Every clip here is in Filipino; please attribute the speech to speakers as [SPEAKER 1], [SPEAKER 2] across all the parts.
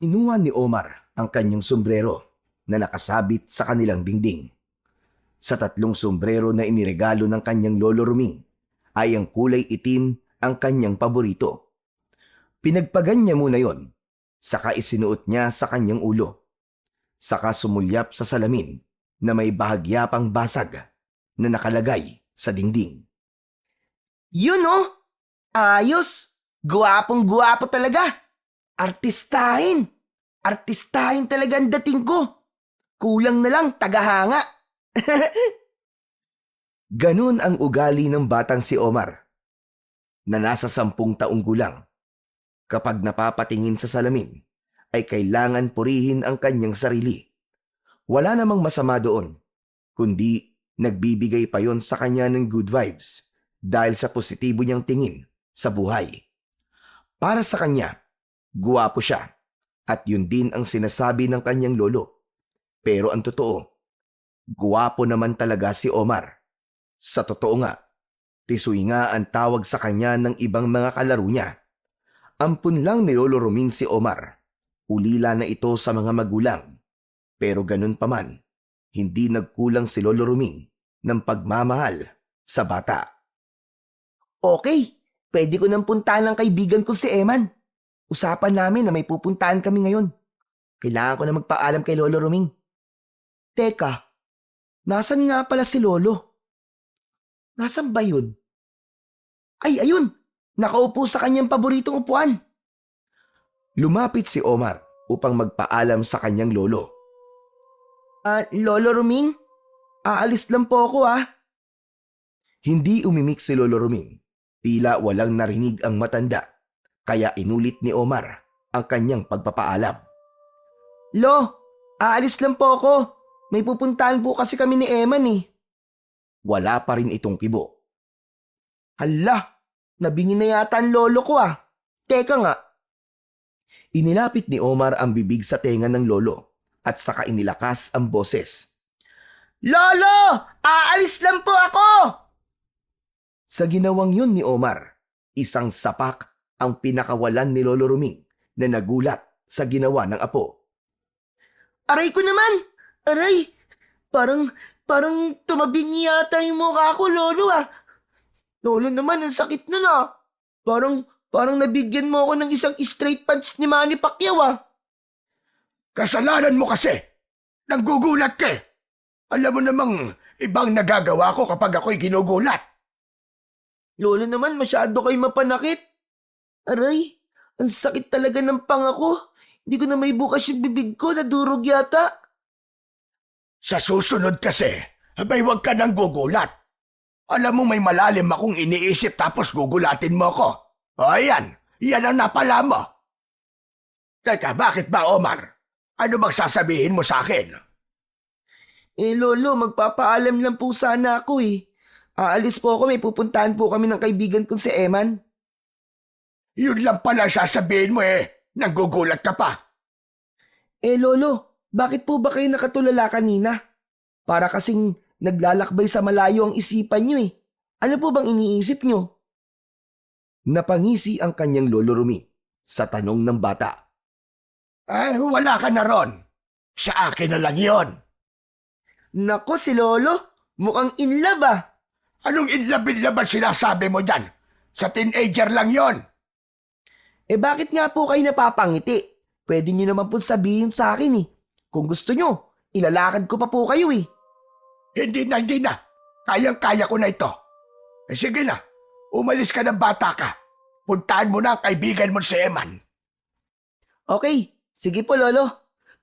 [SPEAKER 1] Inuha ni Omar ang kanyang sombrero na nakasabit sa kanilang dingding. Sa tatlong sombrero na iniregalo ng kanyang lolo Ruming ay ang kulay itim ang kanyang paborito. Pinagpagan niya muna yon, saka isinuot niya sa kanyang ulo. Saka sumulyap sa salamin na may bahagya pang basag na nakalagay sa dingding.
[SPEAKER 2] Yun oh! Ayos! Guwapong-guwapo talaga! Artistahin! Artistahin talaga ang dating ko! Kulang na lang tagahanga!
[SPEAKER 1] Ganun ang ugali ng batang si Omar na nasa 10 taong gulang. Kapag napapatingin sa salamin, ay kailangan purihin ang kanyang sarili. Wala namang masama doon, kundi nagbibigay pa yon sa kanya ng good vibes dahil sa positibo niyang tingin sa buhay. Para sa kanya, guwapo siya at yun din ang sinasabi ng kanyang lolo. Pero ang totoo, guwapo naman talaga si Omar. Sa totoo nga, tisoy nga ang tawag sa kanya ng ibang mga kalaro niya. Ampun lang ni Lolo Ruming si Omar. Ulila na ito sa mga magulang. Pero ganun pa man, hindi nagkulang si Lolo Ruming ng pagmamahal sa bata.
[SPEAKER 2] Okay, pwede ko nang puntahan ng kaibigan ko si Eman. Usapan namin na may pupuntahan kami ngayon. Kailangan ko na magpaalam kay Lolo Ruming. Teka, nasan nga pala si Lolo? Nasan ba yun? Ay, ayun! Nakaupo sa kanyang paboritong upuan.
[SPEAKER 1] Lumapit si Omar upang magpaalam sa kanyang lolo.
[SPEAKER 2] Lolo Ruming? Aalis lang po ako
[SPEAKER 1] Hindi umimik si Lolo Ruming. Tila walang narinig ang matanda, kaya inulit ni Omar ang kanyang pagpapaalam.
[SPEAKER 2] Lo, aalis lang po ako. May pupuntahan po kasi kami ni Eman
[SPEAKER 1] Wala pa rin itong kibo.
[SPEAKER 2] Hala, nabingi na yata ang lolo ko Teka nga.
[SPEAKER 1] Inilapit ni Omar ang bibig sa tenga ng lolo at saka inilakas ang boses.
[SPEAKER 2] Lolo! Aalis lang po ako!
[SPEAKER 1] Sa ginawang yun ni Omar, isang sapak ang pinakawalan ni Lolo Ruming na nagulat sa ginawa ng apo.
[SPEAKER 2] Aray ko naman! Aray! Parang tumabingi yata yung mukha ko, Lolo Lolo naman, ang sakit nun Parang nabigyan mo ako ng isang straight punch ni Manny Pacquiao
[SPEAKER 3] Kasalanan mo kasi. Nanggugulat ka eh. Alam mo namang ibang nagagawa ko kapag ako'y ginugulat.
[SPEAKER 2] Lolo naman, masyado kayo mapanakit. Aray, ang sakit talaga ng panga ko. Hindi ko na may bukas yung bibig ko, nadurog yata.
[SPEAKER 3] Sa susunod kasi, abay huwag ka nang gugulat. Alam mo may malalim akong iniisip tapos gugulatin mo ako. O ayan, yan ang napala mo. Teka, bakit ba Omar? Ano bang sasabihin mo sa akin?
[SPEAKER 2] Lolo, magpapaalam lang po sana ako Aalis po ako, may pupuntahan po kami ng kaibigan kong si Eman.
[SPEAKER 3] Yun lang pala sasabihin mo nanggugulat ka pa.
[SPEAKER 2] Lolo, bakit po ba kayo nakatulala kanina? Para kasing naglalakbay sa malayo ang isipan niyo Ano po bang iniisip niyo?
[SPEAKER 1] Napangisi ang kanyang Lolo Ruming sa tanong ng bata.
[SPEAKER 3] Wala ka na ron. Sa akin na lang yon.
[SPEAKER 2] Nako si Lolo, mukhang in love
[SPEAKER 3] Anong inlabin-laban sinasabi mo dyan? Sa teenager lang yon.
[SPEAKER 2] Bakit nga po kayo napapangiti? Pwede niyo naman po sabihin sa akin Kung gusto niyo, ilalakad ko pa po kayo
[SPEAKER 3] Hindi na. Kayang-kaya ko na ito. Sige na, umalis ka ng bata ka. Puntahan mo na ang kaibigan mo si Eman.
[SPEAKER 2] Okay, sige po Lolo.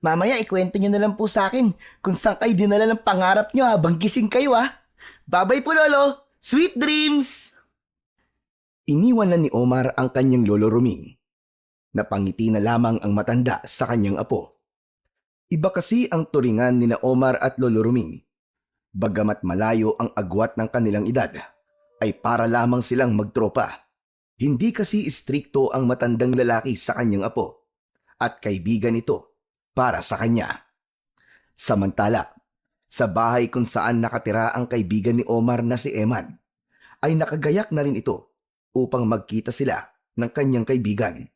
[SPEAKER 2] Mamaya ikwento niyo na lang po sa akin kung saan kayo dinala ng pangarap niyo habang gising kayo Bye-bye po Lolo. Sweet dreams!
[SPEAKER 1] Iniwan na ni Omar ang kanyang Lolo Ruming. Napangiti na lamang ang matanda sa kanyang apo. Iba kasi ang turingan ni na Omar at Lolo Ruming. Bagamat malayo ang agwat ng kanilang edad, ay para lamang silang magtropa. Hindi kasi istrikto ang matandang lalaki sa kanyang apo at kaibigan ito para sa kanya. Samantala, sa bahay kung saan nakatira ang kaibigan ni Omar na si Eman, ay nakagayak na rin ito upang magkita sila ng kanyang kaibigan.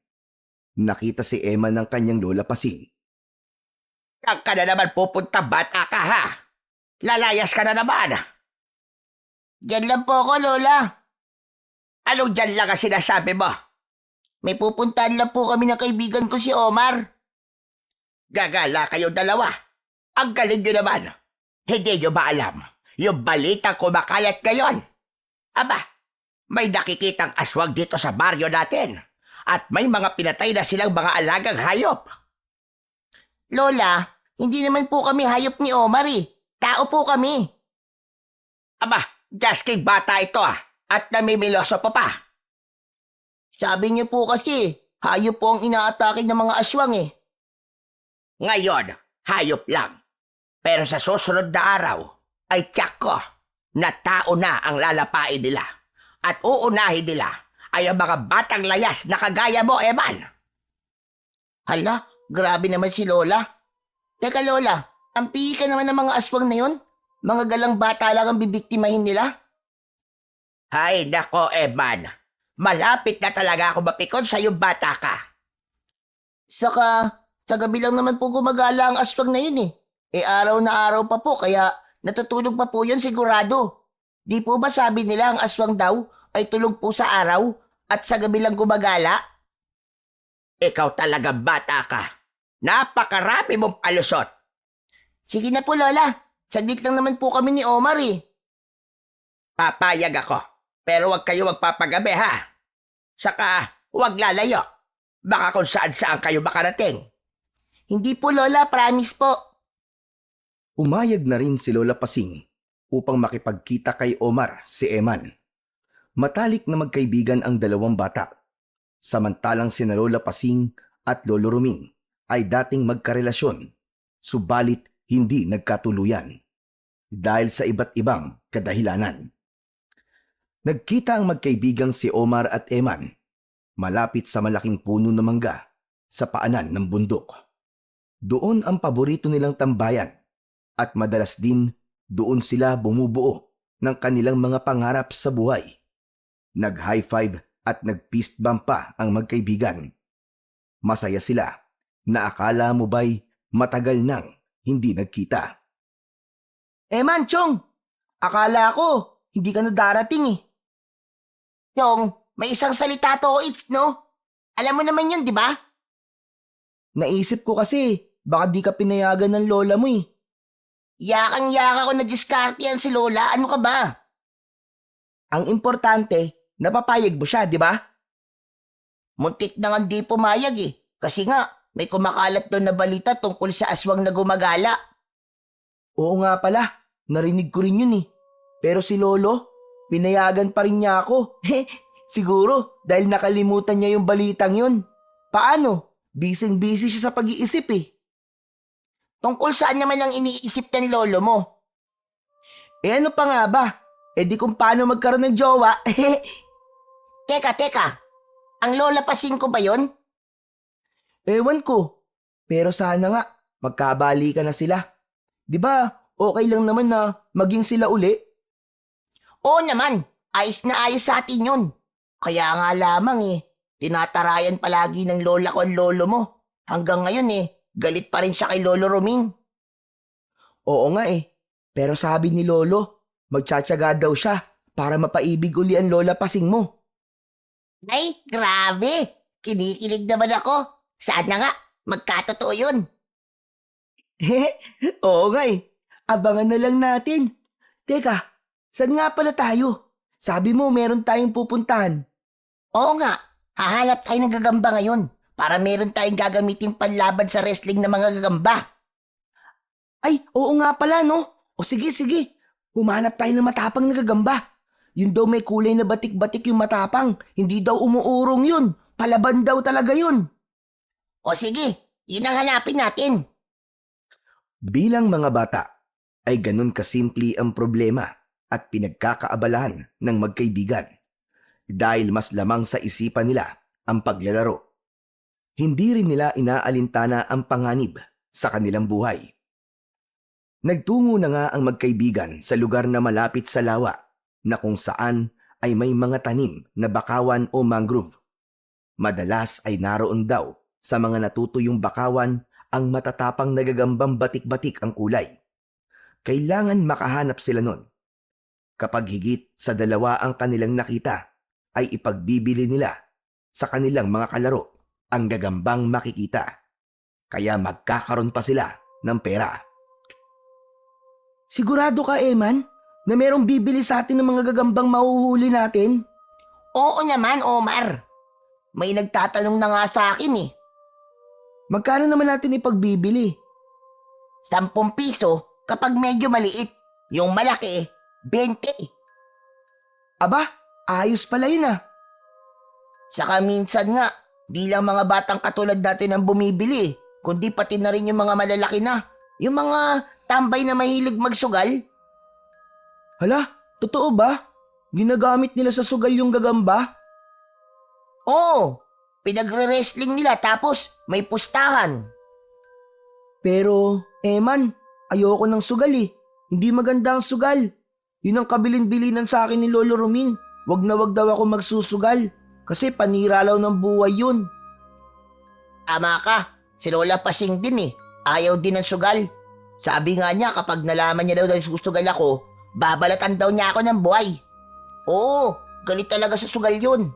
[SPEAKER 1] Nakita si Emma ng kanyang lola Pasing.
[SPEAKER 3] Saan ka na naman pupunta, bata ka ha? Lalayas ka na naman.
[SPEAKER 2] Diyan lang po ako, Lola.
[SPEAKER 3] Anong dyan lang ang sinasabi mo?
[SPEAKER 2] May pupuntahan lang po kami ng kaibigan ko si Omar.
[SPEAKER 3] Gagala kayong dalawa. Ang galing nyo naman. Hindi nyo ba alam? Yung balita kumakalat ngayon. Aba, may nakikitang aswang dito sa baryo natin. At may mga pinatay na silang mga alagang hayop.
[SPEAKER 2] Lola, hindi naman po kami hayop ni Omar eh. Tao po kami.
[SPEAKER 3] Aba, gasking bata ito at namimiloso pa.
[SPEAKER 2] Sabi niyo po kasi, hayop po ang inaatake ng mga aswang eh.
[SPEAKER 3] Ngayon, hayop lang. Pero sa susunod na araw, ay tiyak ko na tao na ang lalapain nila. At uunahin nila ay ang mga batang layas na kagaya mo, Eman.
[SPEAKER 2] Hala, grabe naman si Lola. Teka Lola, ang pika naman ng mga aswang na yon. Mga galang bata lang ang bibiktimahin nila.
[SPEAKER 3] Ay, nako, Eman. Malapit na talaga ako mapikon sa iyong bata ka.
[SPEAKER 2] Saka, sa gabi lang naman po gumagala ang aswang na yun eh. Araw na araw pa po, kaya natutulog pa po yun sigurado. Di po ba sabi nila ang aswang daw ay tulog po sa araw at sa gabi lang gumagala?
[SPEAKER 3] Ikaw talaga bata ka. Napakarami mong palusot.
[SPEAKER 2] Sige na po Lola, saglit lang naman po kami ni Omar eh.
[SPEAKER 3] Papayag ako. Pero huwag kayo magpapagabi ha. Saka huwag lalayo. Baka kung saan-saan kayo makarating.
[SPEAKER 2] Hindi po Lola, promise po.
[SPEAKER 1] Umayag na rin si Lola Pasing upang makipagkita kay Omar, si Eman. Matalik na magkaibigan ang dalawang bata. Samantalang sina Lola Pasing at Lolo Ruming ay dating magkarelasyon, subalit hindi nagkatuluyan dahil sa iba't ibang kadahilanan. Nagkita ang magkaibigang si Omar at Eman malapit sa malaking puno ng mangga sa paanan ng bundok. Doon ang paborito nilang tambayan at madalas din doon sila bumubuo ng kanilang mga pangarap sa buhay. Nag-high five at nag-fist bump pa ang magkaibigan. Masaya sila na akala mo ba'y matagal nang hindi nagkita.
[SPEAKER 2] Eman, Chong, akala ko hindi ka na darating eh. Chong, may isang salita to, it's no? Alam mo naman yun, di ba? Naisip ko kasi, baka di ka pinayagan ng lola mo eh. Yakang-yaka ko na diskarte yan si Lola, ano ka ba? Ang importante, napapayag mo siya, di ba? Muntik na nga di pumayag eh. Kasi nga, may kumakalat doon na balita tungkol sa aswang na gumagala. Oo nga pala, narinig ko rin yun eh. Pero si Lolo, pinayagan pa rin niya ako. Siguro, dahil nakalimutan niya yung balitang yun. Paano? Bising-busy siya sa pag-iisip eh. Tungkol saan naman ang iniisip ng lolo mo? Ano pa nga ba? Di kung paano magkaroon ng jowa. Teka. Ang lola Pasing ko ba yun? Ewan ko. Pero sana nga, magkabalikan na sila. Di ba, okay lang naman na maging sila uli? Oo naman, ayos na ayos sa atin yun. Kaya nga lamang tinatarayan palagi ng lola ko ang lolo mo. Hanggang ngayon galit pa rin siya kay Lolo Roming. Oo nga pero sabi ni Lolo, magtsatsaga daw siya para mapaibig uli ang lola Pasing mo. Ay, grabe! Kinikilig naman ako. Sana nga, magkatotoo yun. Oo nga abangan na lang natin. Teka, saan nga pala tayo? Sabi mo meron tayong pupuntahan. Oo nga, hahanap tayo ng gagamba ngayon para meron tayong gagamitin panlaban sa wrestling ng mga gagamba. Ay, oo nga pala no. O sige, humanap tayo ng matapang na gagamba. Yun daw may kulay na batik-batik yung matapang. Hindi daw umuurong yun. Palaban daw talaga yun. O sige, yun ang hanapin natin.
[SPEAKER 1] Bilang mga bata, ay ganun kasimple ang problema at pinagkakaabalahan ng magkaibigan. Dahil mas lamang sa isipan nila ang paglalaro. Hindi rin nila inaalintana ang panganib sa kanilang buhay. Nagtungo na nga ang magkaibigan sa lugar na malapit sa lawa na kung saan ay may mga tanim na bakawan o mangrove. Madalas ay naroon daw Sa mga natutuyong bakawan, ang matatapang nagagambang batik-batik ang kulay. Kailangan makahanap sila nun. Kapag higit sa 2 ang kanilang nakita, ay ipagbibili nila sa kanilang mga kalaro ang gagambang makikita. Kaya magkakaroon pa sila ng pera.
[SPEAKER 2] Sigurado ka, Eman, na merong bibili sa atin ng mga gagambang mahuhuli natin?
[SPEAKER 4] Oo naman, Omar. May nagtatanong na nga sa akin eh.
[SPEAKER 2] Magkano naman natin ipagbibili?
[SPEAKER 4] 10 piso kapag medyo maliit. Yung malaki, 20.
[SPEAKER 2] Aba, ayos pala yun ah.
[SPEAKER 4] Saka minsan nga, di lang mga batang katulad natin ang bumibili, kundi pati na rin yung mga malalaki na. Yung mga tambay na mahilig magsugal.
[SPEAKER 2] Hala, totoo ba? Ginagamit nila sa sugal yung gagamba?
[SPEAKER 4] Oo, pinagre-wrestling nila tapos may pustahan.
[SPEAKER 2] Pero, Eman, ayoko ng sugal eh. Hindi maganda ang sugal. Yun ang kabilin-bilinan sa akin ni Lolo Roming. Wag na wag daw ako magsusugal. Kasi panira law ng buhay yun.
[SPEAKER 4] Ama ka, si Lola Pasing din eh. Ayaw din ng sugal. Sabi nga niya kapag nalaman niya daw na susugal ako, babalatan daw niya ako ng buhay. Oo, galit talaga sa sugal yun.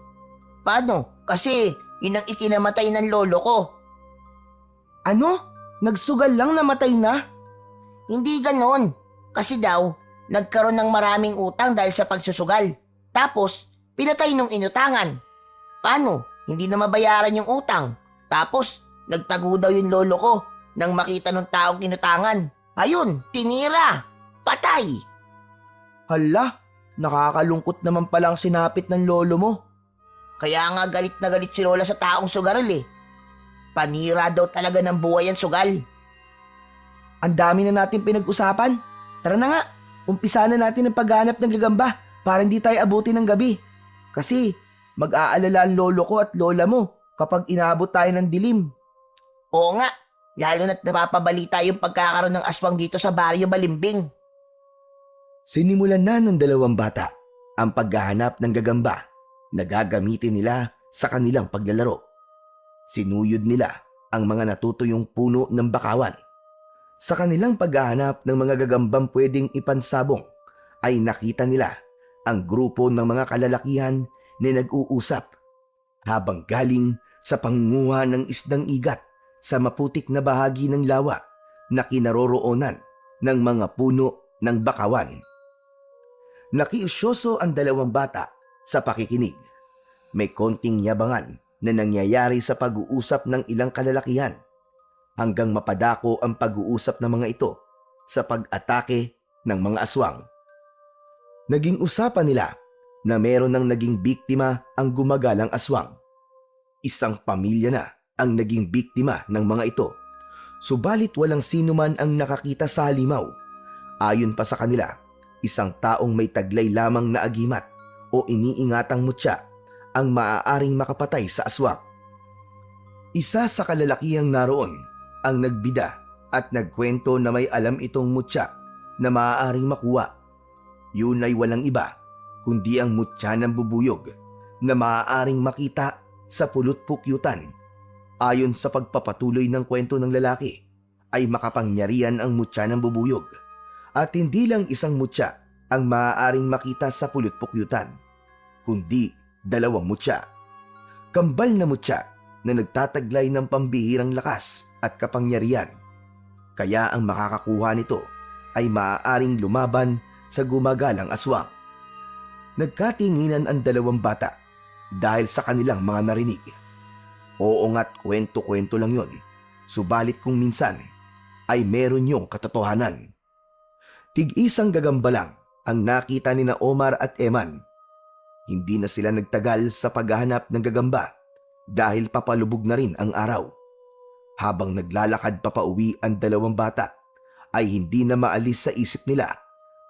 [SPEAKER 4] Paano? Kasi yun ang ikinamatay ng lolo ko.
[SPEAKER 2] Ano? Nagsugal lang namatay na?
[SPEAKER 4] Hindi ganon. Kasi daw, nagkaroon ng maraming utang dahil sa pagsusugal. Tapos, pinatay nung inutangan. Paano? Hindi na mabayaran yung utang. Tapos, nagtago daw yung lolo ko nang makita ng taong inutangan. Ayun, tinira. Patay.
[SPEAKER 2] Hala, nakakalungkot naman palang sinapit ng lolo mo.
[SPEAKER 4] Kaya nga galit na galit si Lola sa taong sugarol eh. Panira daw talaga ng buhay ang sugal.
[SPEAKER 2] Ang dami na natin pinag-usapan. Tara na nga, umpisa na natin ang paghanap ng gagamba para hindi tayo abutin ng gabi. Kasi mag-aalala ang lolo ko at lola mo kapag inabot tayo ng dilim.
[SPEAKER 4] Oo nga, lalo na't napapabalita yung pagkakaroon ng aswang dito sa Baryo Balimbing.
[SPEAKER 1] Sinimulan na ng 2 bata ang paghahanap ng gagamba na gagamitin nila sa kanilang paglalaro. Sinuyod nila ang mga natutuyong puno ng bakawan. Sa kanilang paghahanap ng mga gagambang pwedeng ipansabong ay nakita nila ang grupo ng mga kalalakihan na nag-uusap habang galing sa pangunguha ng isdang igat sa maputik na bahagi ng lawa na kinaroroonan ng mga puno ng bakawan. Nakiusyoso ang 2 bata sa pakikinig. May konting yabangan na nangyayari sa pag-uusap ng ilang kalalakihan hanggang mapadako ang pag-uusap ng mga ito sa pag-atake ng mga aswang. Naging usapan nila na meron ng naging biktima ang gumagalang aswang. Isang pamilya na ang naging biktima ng mga ito. Subalit walang sino man ang nakakita sa halimaw. Ayon pa sa kanila, isang taong may taglay lamang na agimat o iniingatang mutya ang maaaring makapatay sa aswang. Isa sa kalalakihang naroon ang nagbida at nagkwento na may alam itong mutya na maaaring makuha. Yun ay walang iba kundi ang mutya ng bubuyog na maaaring makita sa pulot-pukyutan. Ayon sa pagpapatuloy ng kwento ng lalaki, ay makapangyarihan ang mutya ng bubuyog at hindi lang isang mutya ang maaaring makita sa pulot-pukyutan, kundi 2 mutya. Kambal na mutya na nagtataglay ng pambihirang lakas at kapangyarihan. Kaya ang makakakuha nito ay maaaring lumaban sa gumagalang aswang. Nagkatinginan ang 2 bata dahil sa kanilang mga narinig. Oo nga't kwento-kwento lang yon. Subalit kung minsan ay meron yung katotohanan. Tig-isang gagamba lang ang nakita ni na Omar at Eman. Hindi na sila nagtagal sa paghahanap ng gagamba dahil papalubog na rin ang araw. Habang naglalakad papauwi ang 2 bata, ay hindi na maalis sa isip nila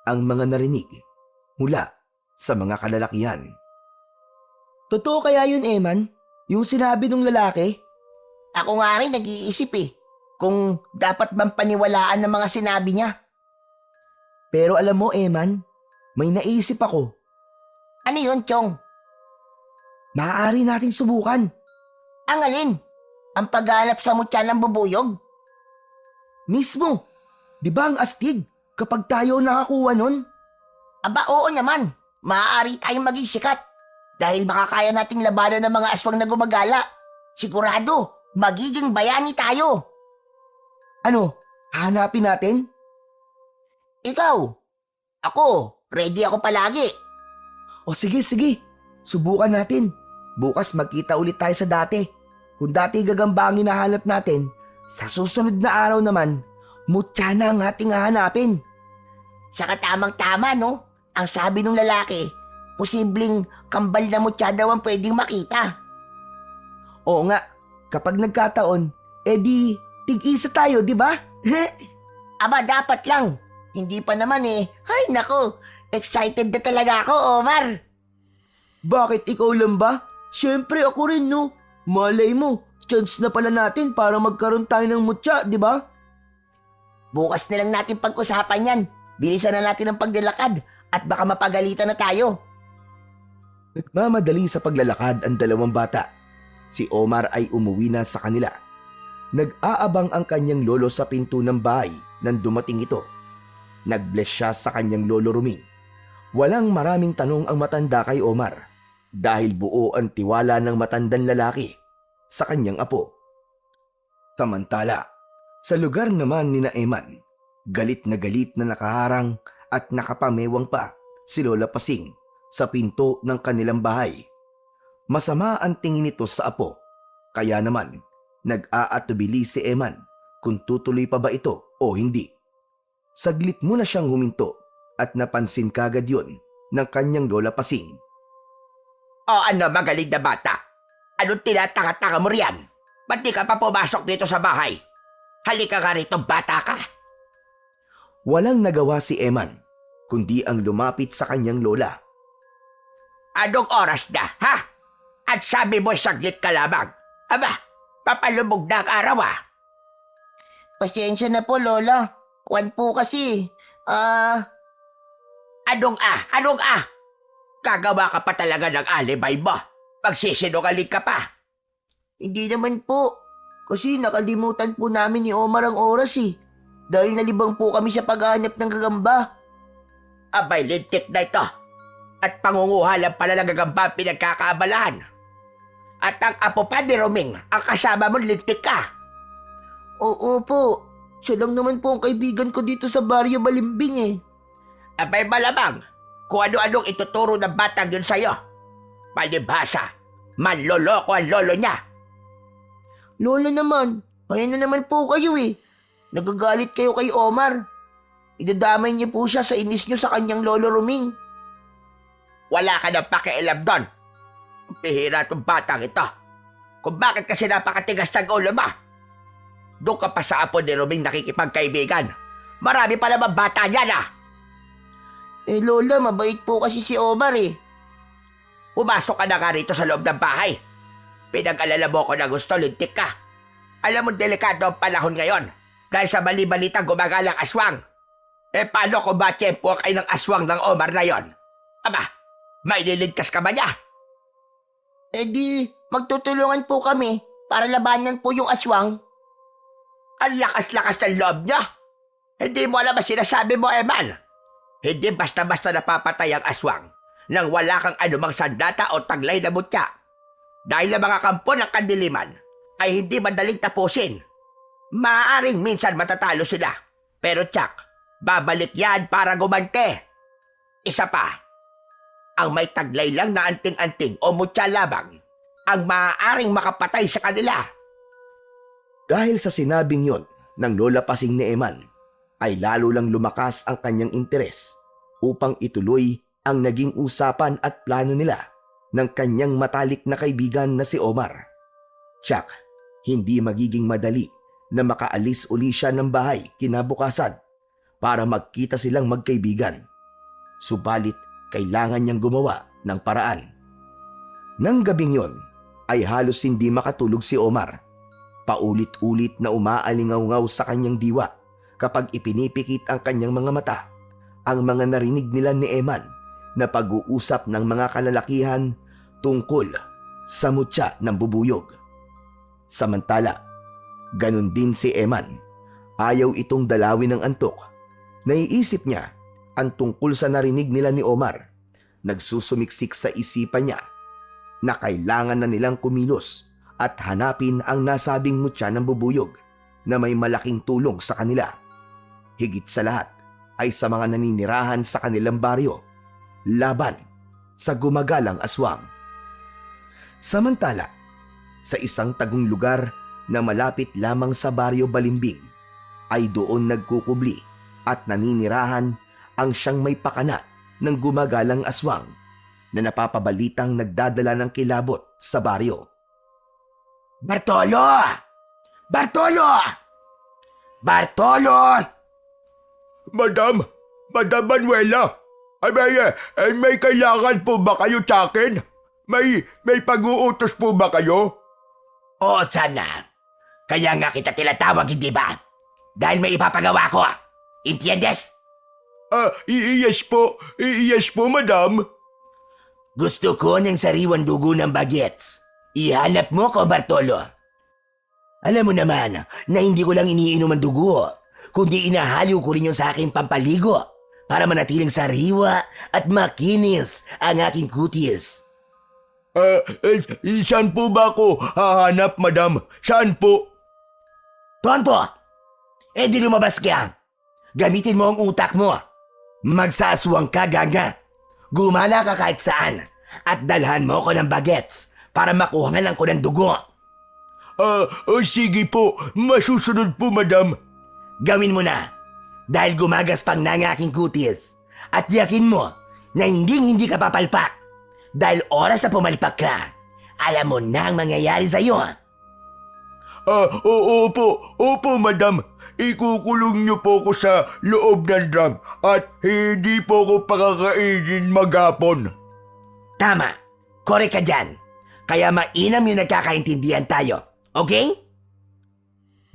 [SPEAKER 1] ang mga narinig mula sa mga kalalakihan.
[SPEAKER 2] Totoo kaya yun, Eman? Yung sinabi ng lalaki?
[SPEAKER 4] Ako nga rin nag-iisip eh, kung dapat bang paniwalaan ng mga sinabi niya.
[SPEAKER 2] Pero alam mo, Eman, may naisip ako.
[SPEAKER 4] Ano yun, Chong?
[SPEAKER 2] Maaari nating subukan.
[SPEAKER 4] Ang alin? Ang paghanap sa mutya ng bubuyog?
[SPEAKER 2] Mismo. Di ba ang astig kapag tayo nakakuha nun?
[SPEAKER 4] Aba, oo naman. Maaari tayong maging sikat. Dahil makakaya nating labanan ng mga aswang na gumagala. Sigurado, magiging bayani tayo.
[SPEAKER 2] Ano, hanapin natin?
[SPEAKER 4] Ikaw. Ako, ready ako palagi.
[SPEAKER 2] O sige, sige. Subukan natin. Bukas magkita ulit tayo sa dati. Kung dati gagamba ang hinahanap natin, sa susunod na araw naman, mutya na ang ating hahanapin.
[SPEAKER 4] Saka tamang-tama, no? Ang sabi ng lalaki, posibleng kambal na mutya daw ang pwedeng makita.
[SPEAKER 2] Oo nga, kapag nagkataon, edi tig-isa tayo, di ba?
[SPEAKER 4] Aba, dapat lang. Hindi pa naman eh. Ay, nako. Excited na talaga ako, Omar.
[SPEAKER 2] Bakit ikaw lang ba? Siyempre ako rin, no? Malay mo, chance na pala natin para magkaroon tayo ng mutya, di ba?
[SPEAKER 4] Bukas na lang natin pag-usapan yan. Bilisan na natin ang paglalakad at baka mapagalitan na tayo.
[SPEAKER 1] Nagmamadali sa paglalakad ang dalawang bata. Si Omar ay umuwi na sa kanila. Nag-aabang ang kanyang lolo sa pinto ng bahay nang dumating ito. Nag-bless siya sa kanyang lolo Ruming. Walang maraming tanong ang matanda kay Omar dahil buo ang tiwala ng matandang lalaki sa kanyang apo. Samantala, sa lugar naman ni Eman, galit na nakaharang at nakapamewang pa si Lola Pasing sa pinto ng kanilang bahay. Masama ang tingin nito sa apo, kaya naman nag-aatubili si Eman kung tutuloy pa ba ito o hindi. Saglit muna siyang huminto at napansin kagad yon ng kanyang Lola Pasing.
[SPEAKER 3] O ano, magaling na bata? Anong tinataka-taka mo riyan? Ba't di ka pa pumasok dito sa bahay? Halika ka rito, bata ka.
[SPEAKER 1] Walang nagawa si Eman, kundi ang lumapit sa kanyang lola.
[SPEAKER 3] Anong oras na, ha? At sabi mo saglit ka lamang. Aba, papalubog na ang araw ah.
[SPEAKER 4] Pasensya na po, Lola. Kwan po kasi.
[SPEAKER 3] Anong ah? Gagawa ka pa talaga ng alibay mo. Pagsisinungaling ka pa.
[SPEAKER 4] Hindi naman po. Kasi nakalimutan po namin ni Omar ang oras eh. Dahil nalibang po kami sa paghahanap ng gagamba.
[SPEAKER 3] Abay, lintik na ito. At pangunguha lang pala ng gagamba ang pinagkakaabalahan. At ang apo pa ni Roming, ang kasama mo lintik ka.
[SPEAKER 4] Oo po. Siya lang naman po ang kaibigan ko dito sa Baryo Balimbing eh.
[SPEAKER 3] Abay malamang kung ano-anong ituturo ng batang yun sa'yo. Palibhasa, manloloko ang lolo niya.
[SPEAKER 4] Lola naman, kaya na naman po kayo eh. Nagagalit kayo kay Omar. Idadamay niyo po siya sa inis niyo sa kanyang lolo Ruming.
[SPEAKER 3] Wala ka nang pakialam doon. Pihira itong batang ito. Kung bakit kasi napakatigas ng ulo mo. Doon ka pa sa apo ni Ruming nakikipagkaibigan. Marami pa naman bata niyan ah.
[SPEAKER 4] Eh Lola, mabait po kasi si Omar eh.
[SPEAKER 3] Pumasok ka na nga rito sa loob ng bahay. Pinag-alala mo ko na gusto, lintik ka. Alam mo, delikado ang panahon ngayon. Dahil sa bali-balitang gumagalang aswang. Eh paano kung matiyempo kayo ng aswang ng Omar na yon? Aba, maililigtas ka ba niya?
[SPEAKER 4] Eh di, magtutulungan po kami para labanan po yung aswang.
[SPEAKER 3] Ang lakas-lakas ng loob niya. Hindi mo alam ang sinasabi mo, Eman. Hindi basta-basta napapatay ang aswang nang wala kang anumang sandata o taglay na mutya. Dahil ang mga kampo ng kadiliman ay hindi madaling tapusin. Maaaring minsan matatalo sila. Pero tsak, babalik yan para gumante. Isa pa, ang may taglay lang na anting-anting o mutya labang ang maaaring makapatay sa kanila.
[SPEAKER 1] Dahil sa sinabing yon ng Lola Pasing ni Eman, ay lalo lang lumakas ang kanyang interes upang ituloy ang naging usapan at plano nila ng kanyang matalik na kaibigan na si Omar. Tiyak, hindi magiging madali na makaalis uli siya ng bahay kinabukasan para magkita silang magkaibigan. Subalit, kailangan niyang gumawa ng paraan. Nang gabing yon, ay halos hindi makatulog si Omar. Paulit-ulit na umaalingaw-ngaw sa kanyang diwa kapag ipinipikit ang kanyang mga mata ang mga narinig nila ni Eman na pag-uusap ng mga kalalakihan tungkol sa mutya ng bubuyog. Samantala, ganun din si Eman. Ayaw itong dalawin ng antok. Naiisip niya ang tungkol sa narinig nila ni Omar. Nagsusumiksik sa isipan niya na kailangan na nilang kumilos at hanapin ang nasabing mutya ng bubuyog na may malaking tulong sa kanila. Higit sa lahat ay sa mga naninirahan sa kanilang baryo, laban sa gumagalang aswang. Samantala, sa isang tagong lugar na malapit lamang sa baryo Balimbing, ay doon nagkukubli at naninirahan ang siyang may pakana ng gumagalang aswang na napapabalitang nagdadala ng kilabot sa baryo.
[SPEAKER 3] Bartolo! Bartolo! Bartolo! Madam Manuela, may kailangan po ba kayo sa akin? May pag-uutos po ba kayo?
[SPEAKER 5] Oo, sana. Kaya nga kita tinatawag, hindi ba? Dahil may ipapagawa ko. Entiendes?
[SPEAKER 3] Yes po, madam.
[SPEAKER 5] Gusto ko ng sariwang dugo ng bagets. Ihanap mo ko, Bartolo. Alam mo naman na hindi ko lang iniinom ang dugo, kundi inahalo ko rin yung sa aking pampaligo para manatiling sariwa at makinis ang aking kutis.
[SPEAKER 3] Saan po ba ako hahanap, madam? Saan po?
[SPEAKER 5] Tonto! Di lumabas ka. Gamitin mo ang utak mo. Magsaswang ka, ganga. Gumala ka kahit saan. At dalhan mo ko ng bagets para makuha nga lang ko ng dugo.
[SPEAKER 3] Sige po. Masusunod po, madam.
[SPEAKER 5] Gawin mo na. Dahil gumagaspang na ang aking kutis. At yakin mo na hindi ka papalpak. Dahil oras na pumalpak ka, alam mo na ang mangyayari sa'yo.
[SPEAKER 3] Opo, madam. Ikukulong niyo po ko sa loob ng drum at hindi po ko pakakainin maghapon.
[SPEAKER 5] Tama. Korek ka dyan. Kaya mainam yung nagkakaintindihan tayo. Okay?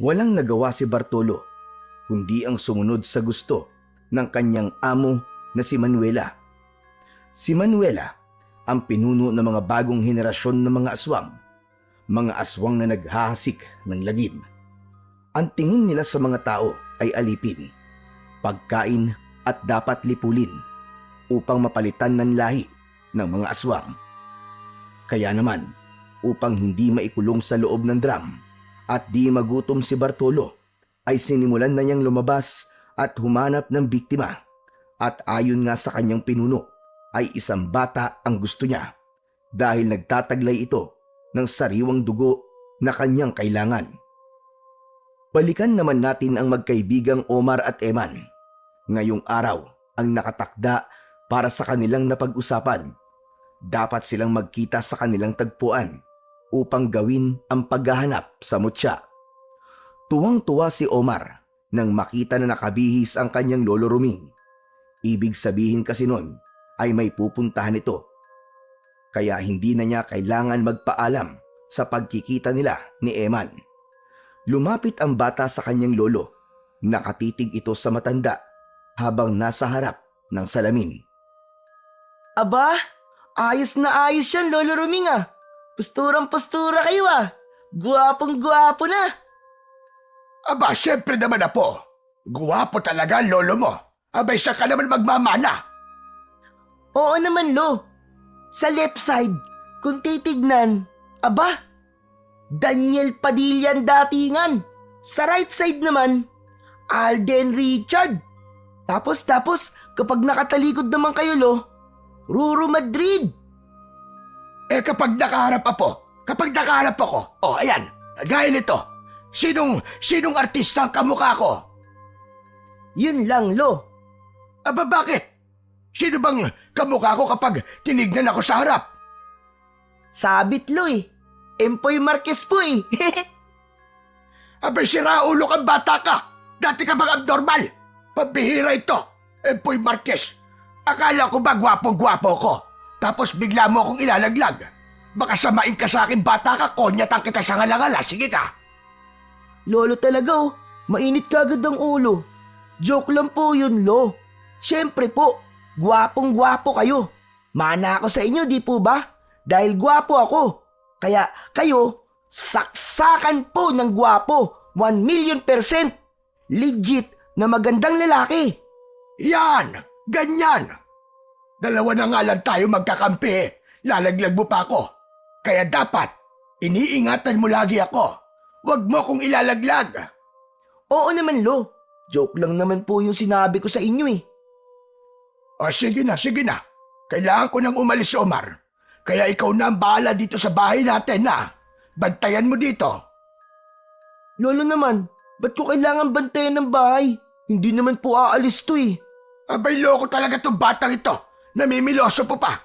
[SPEAKER 1] Walang nagawa si Bartolo, kundi ang sumunod sa gusto ng kanyang amo na si Manuela. Si Manuela ang pinuno ng mga bagong henerasyon ng mga aswang na naghahasik ng lagim. Ang tingin nila sa mga tao ay alipin, pagkain at dapat lipulin upang mapalitan ng lahi ng mga aswang. Kaya naman, upang hindi maikulong sa loob ng drum at di magutom si Bartolo, ay sinimulan na niyang lumabas at humanap ng biktima. At ayon nga sa kanyang pinuno, ay isang bata ang gusto niya dahil nagtataglay ito ng sariwang dugo na kanyang kailangan. Balikan naman natin ang magkaibigang Omar at Eman. Ngayong araw ang nakatakda para sa kanilang napag-usapan. Dapat silang magkita sa kanilang tagpuan upang gawin ang paghahanap sa mutya. Tuwang-tuwa si Omar nang makita na nakabihis ang kanyang lolo Ruming. Ibig sabihin kasi nun ay may pupuntahan ito. Kaya hindi na niya kailangan magpaalam sa pagkikita nila ni Eman. Lumapit ang bata sa kanyang lolo. Nakatitig ito sa matanda habang nasa harap ng salamin.
[SPEAKER 2] Aba, ayos na ayos yan, Lolo Ruming ah. Posturang-postura kayo ah. Guwapong-guwapo na.
[SPEAKER 3] Aba, syempre naman na po. Guwapo talaga ang lolo mo. Abay, siya ka naman magmamana.
[SPEAKER 2] Oo naman, Lo. Sa left side, kung titignan, aba, Daniel Padilla ang datingan. Sa right side naman, Alden Richard. Tapos, kapag nakatalikod naman kayo, Lo, Ruro Madrid.
[SPEAKER 3] Kapag nakaharap ako, ayan, gaya nito, sinong artista ang kamukha ko?
[SPEAKER 2] Yun lang, Lo.
[SPEAKER 3] Aba, bakit? Sino bang kamukha ko kapag tinignan ako sa harap?
[SPEAKER 2] Sabit, Lo eh. Empoy Marquez po eh.
[SPEAKER 3] Abay, si Raulo kang bata ka. Dati ka bang abnormal? Pabihira ito. Empoy Marquez. Akala ko ba gwapong-gwapo ko? Tapos bigla mo akong ilalaglag. Baka samain ka sa akin, bata ka, konyatan kita sa ngalangala. Sige ka.
[SPEAKER 2] Lolo talaga oh. Mainit kagad ang ulo. Joke lang po yun, Lo. Siyempre po, gwapong-gwapo kayo. Mana ako sa inyo, di po ba? Dahil gwapo ako. Kaya kayo, Saksakan po ng gwapo, 1,000,000%. Legit na magandang lalaki.
[SPEAKER 3] Yan! Ganyan! Dalawa na nga lang tayo magkakampi. Lalaglag mo pa ako. Kaya dapat, iniingatan mo lagi ako. Huwag mo akong ilalaglag.
[SPEAKER 2] Oo naman, Lo. Joke lang naman po yung sinabi ko sa inyo eh.
[SPEAKER 3] O sige na, sige na. Kailangan ko nang umalis, Omar. Kaya ikaw na ang bahala dito sa bahay natin na. Bantayan mo dito.
[SPEAKER 2] Lolo naman, ba't ko kailangan bantayan ng bahay? Hindi naman po aalis to eh.
[SPEAKER 3] Abay, loko talaga tong batang ito. Namimiloso po pa.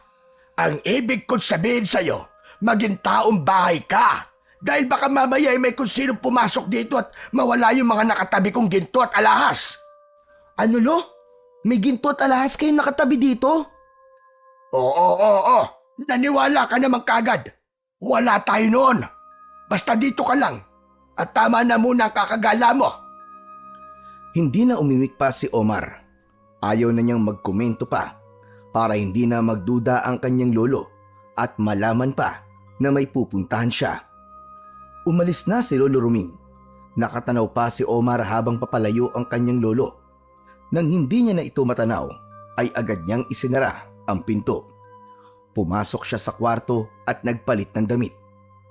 [SPEAKER 3] Ang ibig kong sabihin sa'yo, maging taong bahay ka. Dahil baka mamaya ay may kung sino pumasok dito at mawala yung mga nakatabi kong ginto at alahas.
[SPEAKER 2] Ano, Lo? May ginto at alahas kayong nakatabi dito?
[SPEAKER 3] Oo. Naniwala ka naman kagad. Wala tayo noon. Basta dito ka lang. At tama na muna ang kakagala mo.
[SPEAKER 1] Hindi na umimik pa si Omar. Ayaw na niyang magkomento pa para hindi na magduda ang kanyang lolo at malaman pa na may pupuntahan siya. Umalis na si Lolo Ruming. Nakatanaw pa si Omar habang papalayo ang kanyang lolo. Nang hindi niya na ito matanaw, ay agad niyang isinara ang pinto. Pumasok siya sa kwarto at nagpalit ng damit.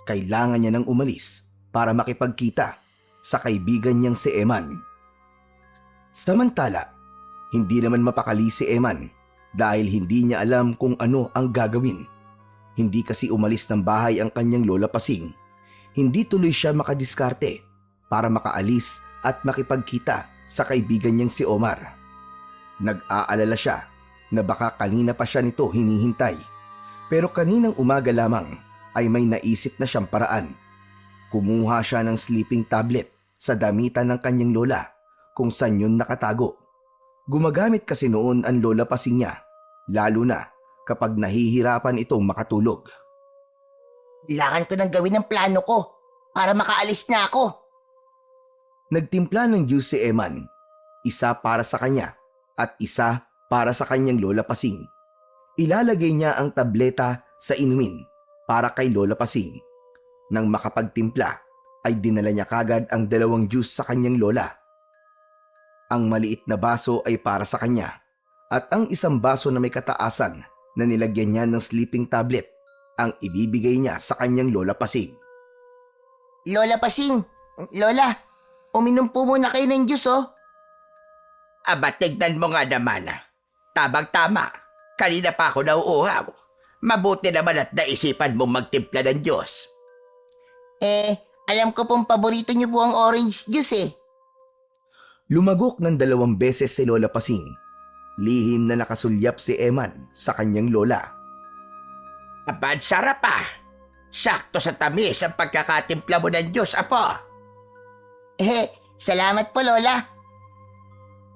[SPEAKER 1] Kailangan niya nang umalis para makipagkita sa kaibigan niyang si Eman. Samantala, hindi naman mapakali si Eman dahil hindi niya alam kung ano ang gagawin. Hindi kasi umalis ng bahay ang kanyang lola Pasing. Hindi tuloy siya makadiskarte para makaalis at makipagkita sa kaibigan niyang si Omar. Nag-aalala siya na baka kanina pa siya nito hinihintay. Pero kaninang umaga lamang ay may naisip na siyang paraan. Kumuha siya ng sleeping tablet sa damitan ng kanyang lola kung saan yun nakatago. Gumagamit kasi noon ang lola Pasing niya, lalo na kapag nahihirapan itong makatulog.
[SPEAKER 4] Kailangan ko nang gawin ang plano ko para makaalis na ako.
[SPEAKER 1] Nagtimpla ng juice si Eman, isa para sa kanya at isa para sa kanyang lola Pasing. Ilalagay niya ang tableta sa inumin para kay Lola Pasing. Nang makapagtimpla, ay dinala niya kagad ang 2 juice sa kanyang lola. Ang maliit na baso ay para sa kanya at ang isang baso na may kataasan na nilagyan niya ng sleeping tablet ang ibibigay niya sa kanyang Lola Pasing.
[SPEAKER 4] Lola Pasing, Lola, uminom po muna kayo ng juice oh.
[SPEAKER 5] Aba, tignan mo nga naman. Tabang-tama. Kanina pa ako nauuhaw. Mabuti naman at naisipan mong magtimpla ng Diyos.
[SPEAKER 4] Alam ko pong paborito niyo po ang orange juice eh.
[SPEAKER 1] Lumagok ng 2 beses si Lola Pasing. Lihim na nakasulyap si Eman sa kanyang lola.
[SPEAKER 5] Aba, ang sarap ah. Sakto sa tamis ang pagkakatimpla mo ng Diyos, apo.
[SPEAKER 4] Salamat po Lola.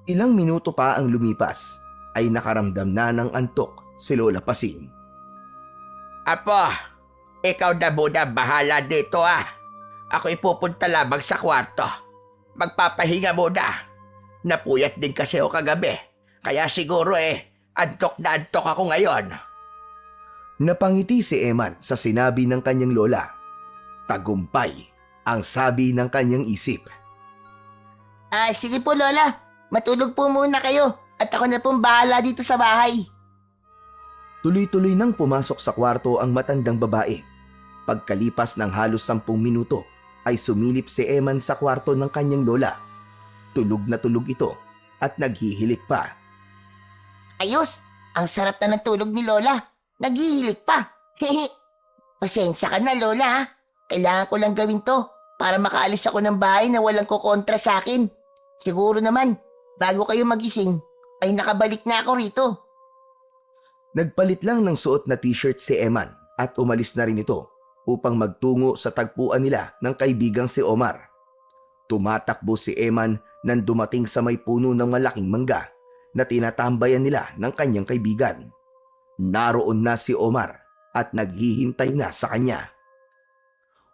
[SPEAKER 1] Ilang minuto pa ang lumipas ay nakaramdam na ng antok si Lola Pasing.
[SPEAKER 5] Apo, ikaw na muna bahala dito ah. Ako ipupunta lamang sa kwarto. Magpapahinga muna. Napuyat din kasi ako kagabi. Kaya siguro antok na antok ako ngayon.
[SPEAKER 1] Napangiti si Eman sa sinabi ng kanyang lola. Tagumpay ang sabi ng kanyang isip.
[SPEAKER 4] Sige po Lola, matulog po muna kayo at ako na pong bahala dito sa bahay.
[SPEAKER 1] Tuloy-tuloy nang pumasok sa kwarto ang matandang babae. Pagkalipas ng halos 10 minuto ay sumilip si Eman sa kwarto ng kanyang lola. Tulog na tulog ito at naghihilik pa.
[SPEAKER 4] Ayos, ang sarap na ng tulog ni Lola. Naghihilik pa. Pasensya ka na Lola ha. Kailangan ko lang gawin to para makaalis ako ng bahay na walang kukontra sa akin. Siguro naman, bago kayo magising, ay nakabalik na ako rito.
[SPEAKER 1] Nagpalit lang ng suot na t-shirt si Eman at umalis na rin ito upang magtungo sa tagpuan nila ng kaibigang si Omar. Tumatakbo si Eman nang dumating sa may puno ng malaking mangga na tinatambayan nila ng kanyang kaibigan. Naroon na si Omar at naghihintay na sa kanya.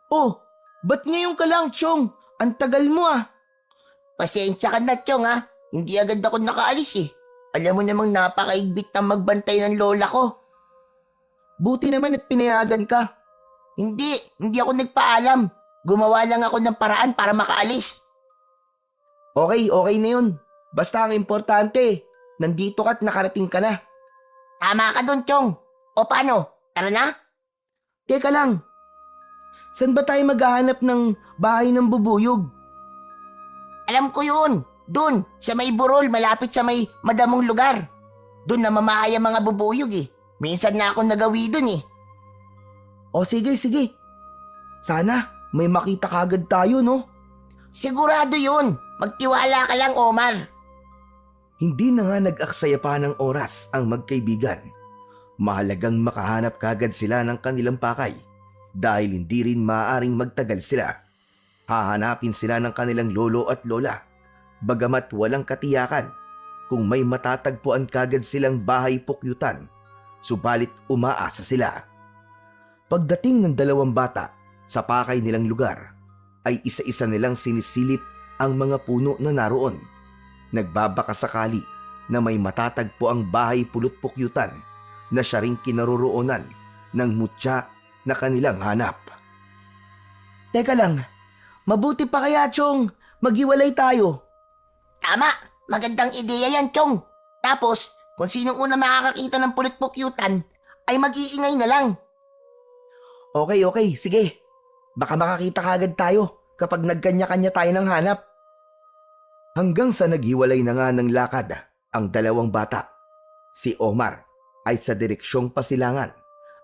[SPEAKER 2] Oh, ba't ngayon ka lang, Chong? Ang tagal mo ah.
[SPEAKER 4] Pasensya ka na, Chong ha. Hindi agad ako nakaalis eh. Alam mo namang napakaigpit na magbantay ng lola ko.
[SPEAKER 2] Buti naman at pinayagan ka.
[SPEAKER 4] Hindi ako nagpaalam. Gumawa lang ako ng paraan para makaalis.
[SPEAKER 2] Okay, okay na yun. Basta ang importante, nandito ka at nakarating ka na.
[SPEAKER 4] Tama ka dun, Chong. O paano? Tara na?
[SPEAKER 2] Teka lang, saan ba tayo maghahanap ng bahay ng bubuyog?
[SPEAKER 4] Alam ko yun. Dun, sa may burol, malapit sa may madamong lugar. Dun namamahay ang mga bubuyog eh. Minsan na ako nagawi dun eh.
[SPEAKER 2] O sige, sige. Sana may makita kagad tayo, no?
[SPEAKER 4] Sigurado yun. Magtiwala ka lang, Omar.
[SPEAKER 1] Hindi na nga nag-aksaya pa ng oras ang magkaibigan. Mahalagang makahanap kagad sila ng kanilang pakay dahil hindi rin maaaring magtagal sila. Hahanapin sila ng kanilang lolo at lola, bagamat walang katiyakan kung may matatagpuan kagad silang bahay pukyutan, subalit umaasa sila. Pagdating ng dalawang bata sa pakay nilang lugar, ay isa-isa nilang sinisilip ang mga puno na naroon. Nagbabaka sakali na may matatagpo ang bahay pulot pukyutan na siya ring kinaroroonan ng mutya na kanilang hanap.
[SPEAKER 2] Teka lang, mabuti pa kaya, Chong, maghiwalay tayo.
[SPEAKER 4] Tama. Magandang ideya yan, Chong. Tapos, kung sinong una makakakita ng pulot pukyutan, ay mag-iingay na lang.
[SPEAKER 2] Okay, okay, sige. Baka makakita kagad tayo kapag nagkanya-kanya tayo ng hanap.
[SPEAKER 1] Hanggang sa naghiwalay na nga ng lakad ang dalawang bata. Si Omar ay sa direksyong pasilangan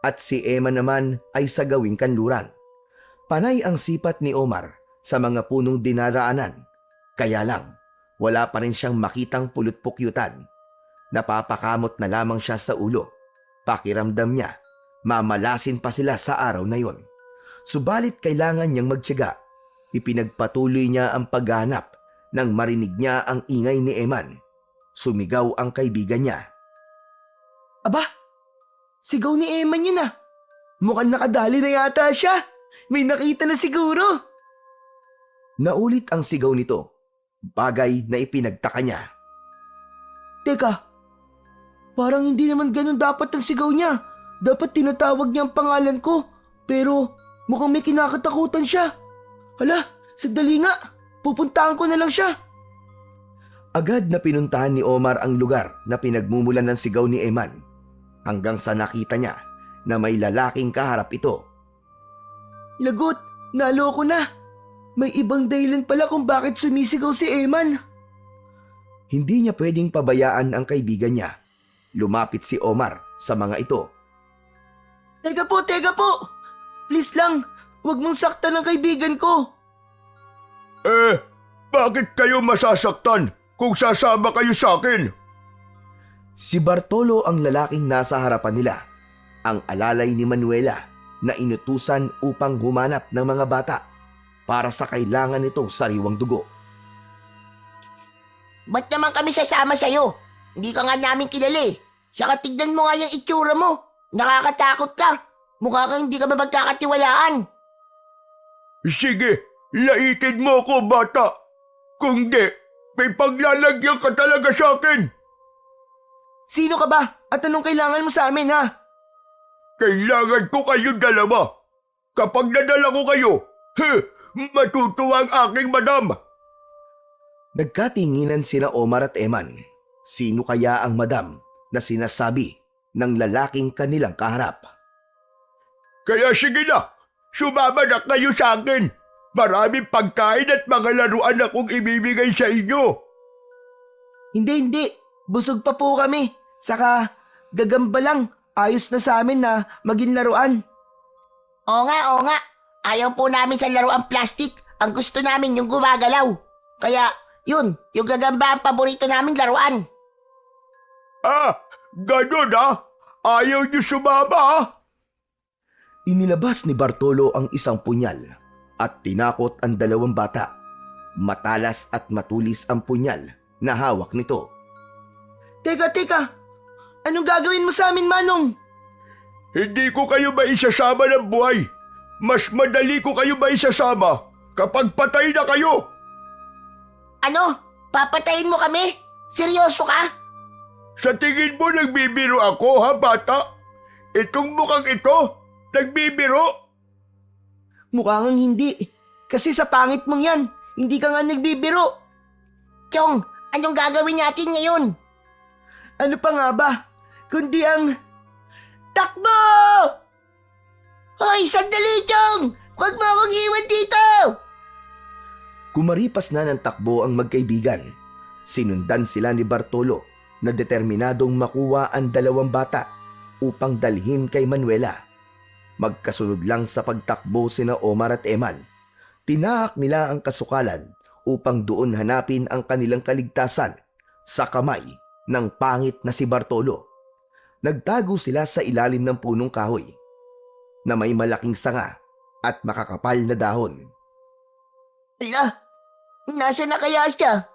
[SPEAKER 1] at si Emma naman ay sa gawing kanluran. Panay ang sipat ni Omar sa mga punong dinaraanan. Kaya lang, wala pa rin siyang makitang pulot-pukyutan. Napapakamot na lamang siya sa ulo. Pakiramdam niya, mamalasin pa sila sa araw na yon. Subalit kailangan niyang magtiyaga. Ipinagpatuloy niya ang paghahanap nang marinig niya ang ingay ni Eman. Sumigaw ang kaibigan niya.
[SPEAKER 2] Aba, sigaw ni Eman yun ah. Mukhang nakadali na yata siya. May nakita na siguro.
[SPEAKER 1] Naulit ang sigaw nito, bagay na ipinagtaka niya.
[SPEAKER 2] Teka, parang hindi naman ganun dapat ang sigaw niya. Dapat tinatawag niya ang pangalan ko. Pero mukhang may kinakatakutan siya. Hala, sandali nga. Pupuntahan ko na lang siya.
[SPEAKER 1] Agad na pinuntahan ni Omar ang lugar na pinagmumulan ng sigaw ni Eman. Hanggang sa nakita niya na may lalaking kaharap ito.
[SPEAKER 2] Lagot, naloko na. May ibang dahilan pala kung bakit sumisigaw si Eman.
[SPEAKER 1] Hindi niya pwedeng pabayaan ang kaibigan niya. Lumapit si Omar sa mga ito.
[SPEAKER 2] Teka po. Please lang, huwag mong saktan ang kaibigan ko.
[SPEAKER 3] Bakit kayo masasaktan kung sasama kayo sa akin?
[SPEAKER 1] Si Bartolo ang lalaking nasa harapan nila, ang alalay ni Manuela na inutusan upang humanap ng mga bata para sa kailangan nitong sariwang dugo.
[SPEAKER 4] Ba't naman kami sasama sa'yo? Hindi ka nga namin kilala eh. Saka tignan mo nga yung itsura mo. Nakakatakot ka. Mukha kang hindi ka ba magkakatiwalaan.
[SPEAKER 3] Sige, laitin mo ko, bata. Kung di, may paglalagyan ka talaga sa akin.
[SPEAKER 2] Sino ka ba? At anong kailangan mo sa amin ha?
[SPEAKER 3] Kailangan ko kayong dalawa. Kapag nadala ko kayo, matutuwa ang aking madam.
[SPEAKER 1] Nagkatinginan sina Omar at Eman. Sino kaya ang madam na sinasabi ng lalaking kanilang kaharap?
[SPEAKER 3] Kaya sige na, sumama na kayo sa akin. Maraming pagkain at mga laruan akong ibibigay sa inyo.
[SPEAKER 2] Hindi. Busog pa po kami. Saka, gagamba lang. Ayos na sa amin na maging laruan.
[SPEAKER 4] Oo nga. Ayaw po namin sa laruang plastic. Ang gusto namin yung gumagalaw. Kaya, yun, yung gagamba ang paborito naming laruan.
[SPEAKER 3] Ganun Ayaw niyo sumama
[SPEAKER 1] Inilabas ni Bartolo ang isang punyal at tinakot ang dalawang bata. Matalas at matulis ang punyal na hawak nito.
[SPEAKER 2] Teka. Anong gagawin mo sa amin, Manong?
[SPEAKER 3] Hindi ko kayo maisasama ng buhay. Mas madali ko kayo maisasama kapag patay na kayo.
[SPEAKER 4] Ano? Papatayin mo kami? Seryoso ka?
[SPEAKER 3] Sa tingin mo nagbibiro ako, ha, bata? Itong mukhang ito, nagbibiro?
[SPEAKER 2] Mukhang hindi. Kasi sa pangit mong yan, hindi ka nga nagbibiro.
[SPEAKER 4] Chong, anong gagawin natin ngayon?
[SPEAKER 2] Ano pa nga ba? Kundi ang... Takbo!
[SPEAKER 4] Hoy, sandali, Chong! Huwag mo akong iwan dito!
[SPEAKER 1] Kumaripas na ng takbo ang magkaibigan. Sinundan sila ni Bartolo na determinadong makuha ang dalawang bata upang dalhin kay Manuela. Magkasunod lang sa pagtakbo sina Omar at Eman. Tinahak nila ang kasukalan upang doon hanapin ang kanilang kaligtasan sa kamay ng pangit na si Bartolo. Nagtago sila sa ilalim ng punong kahoy na may malaking sanga at makakapal na dahon.
[SPEAKER 4] Ala, nasa na kaya siya?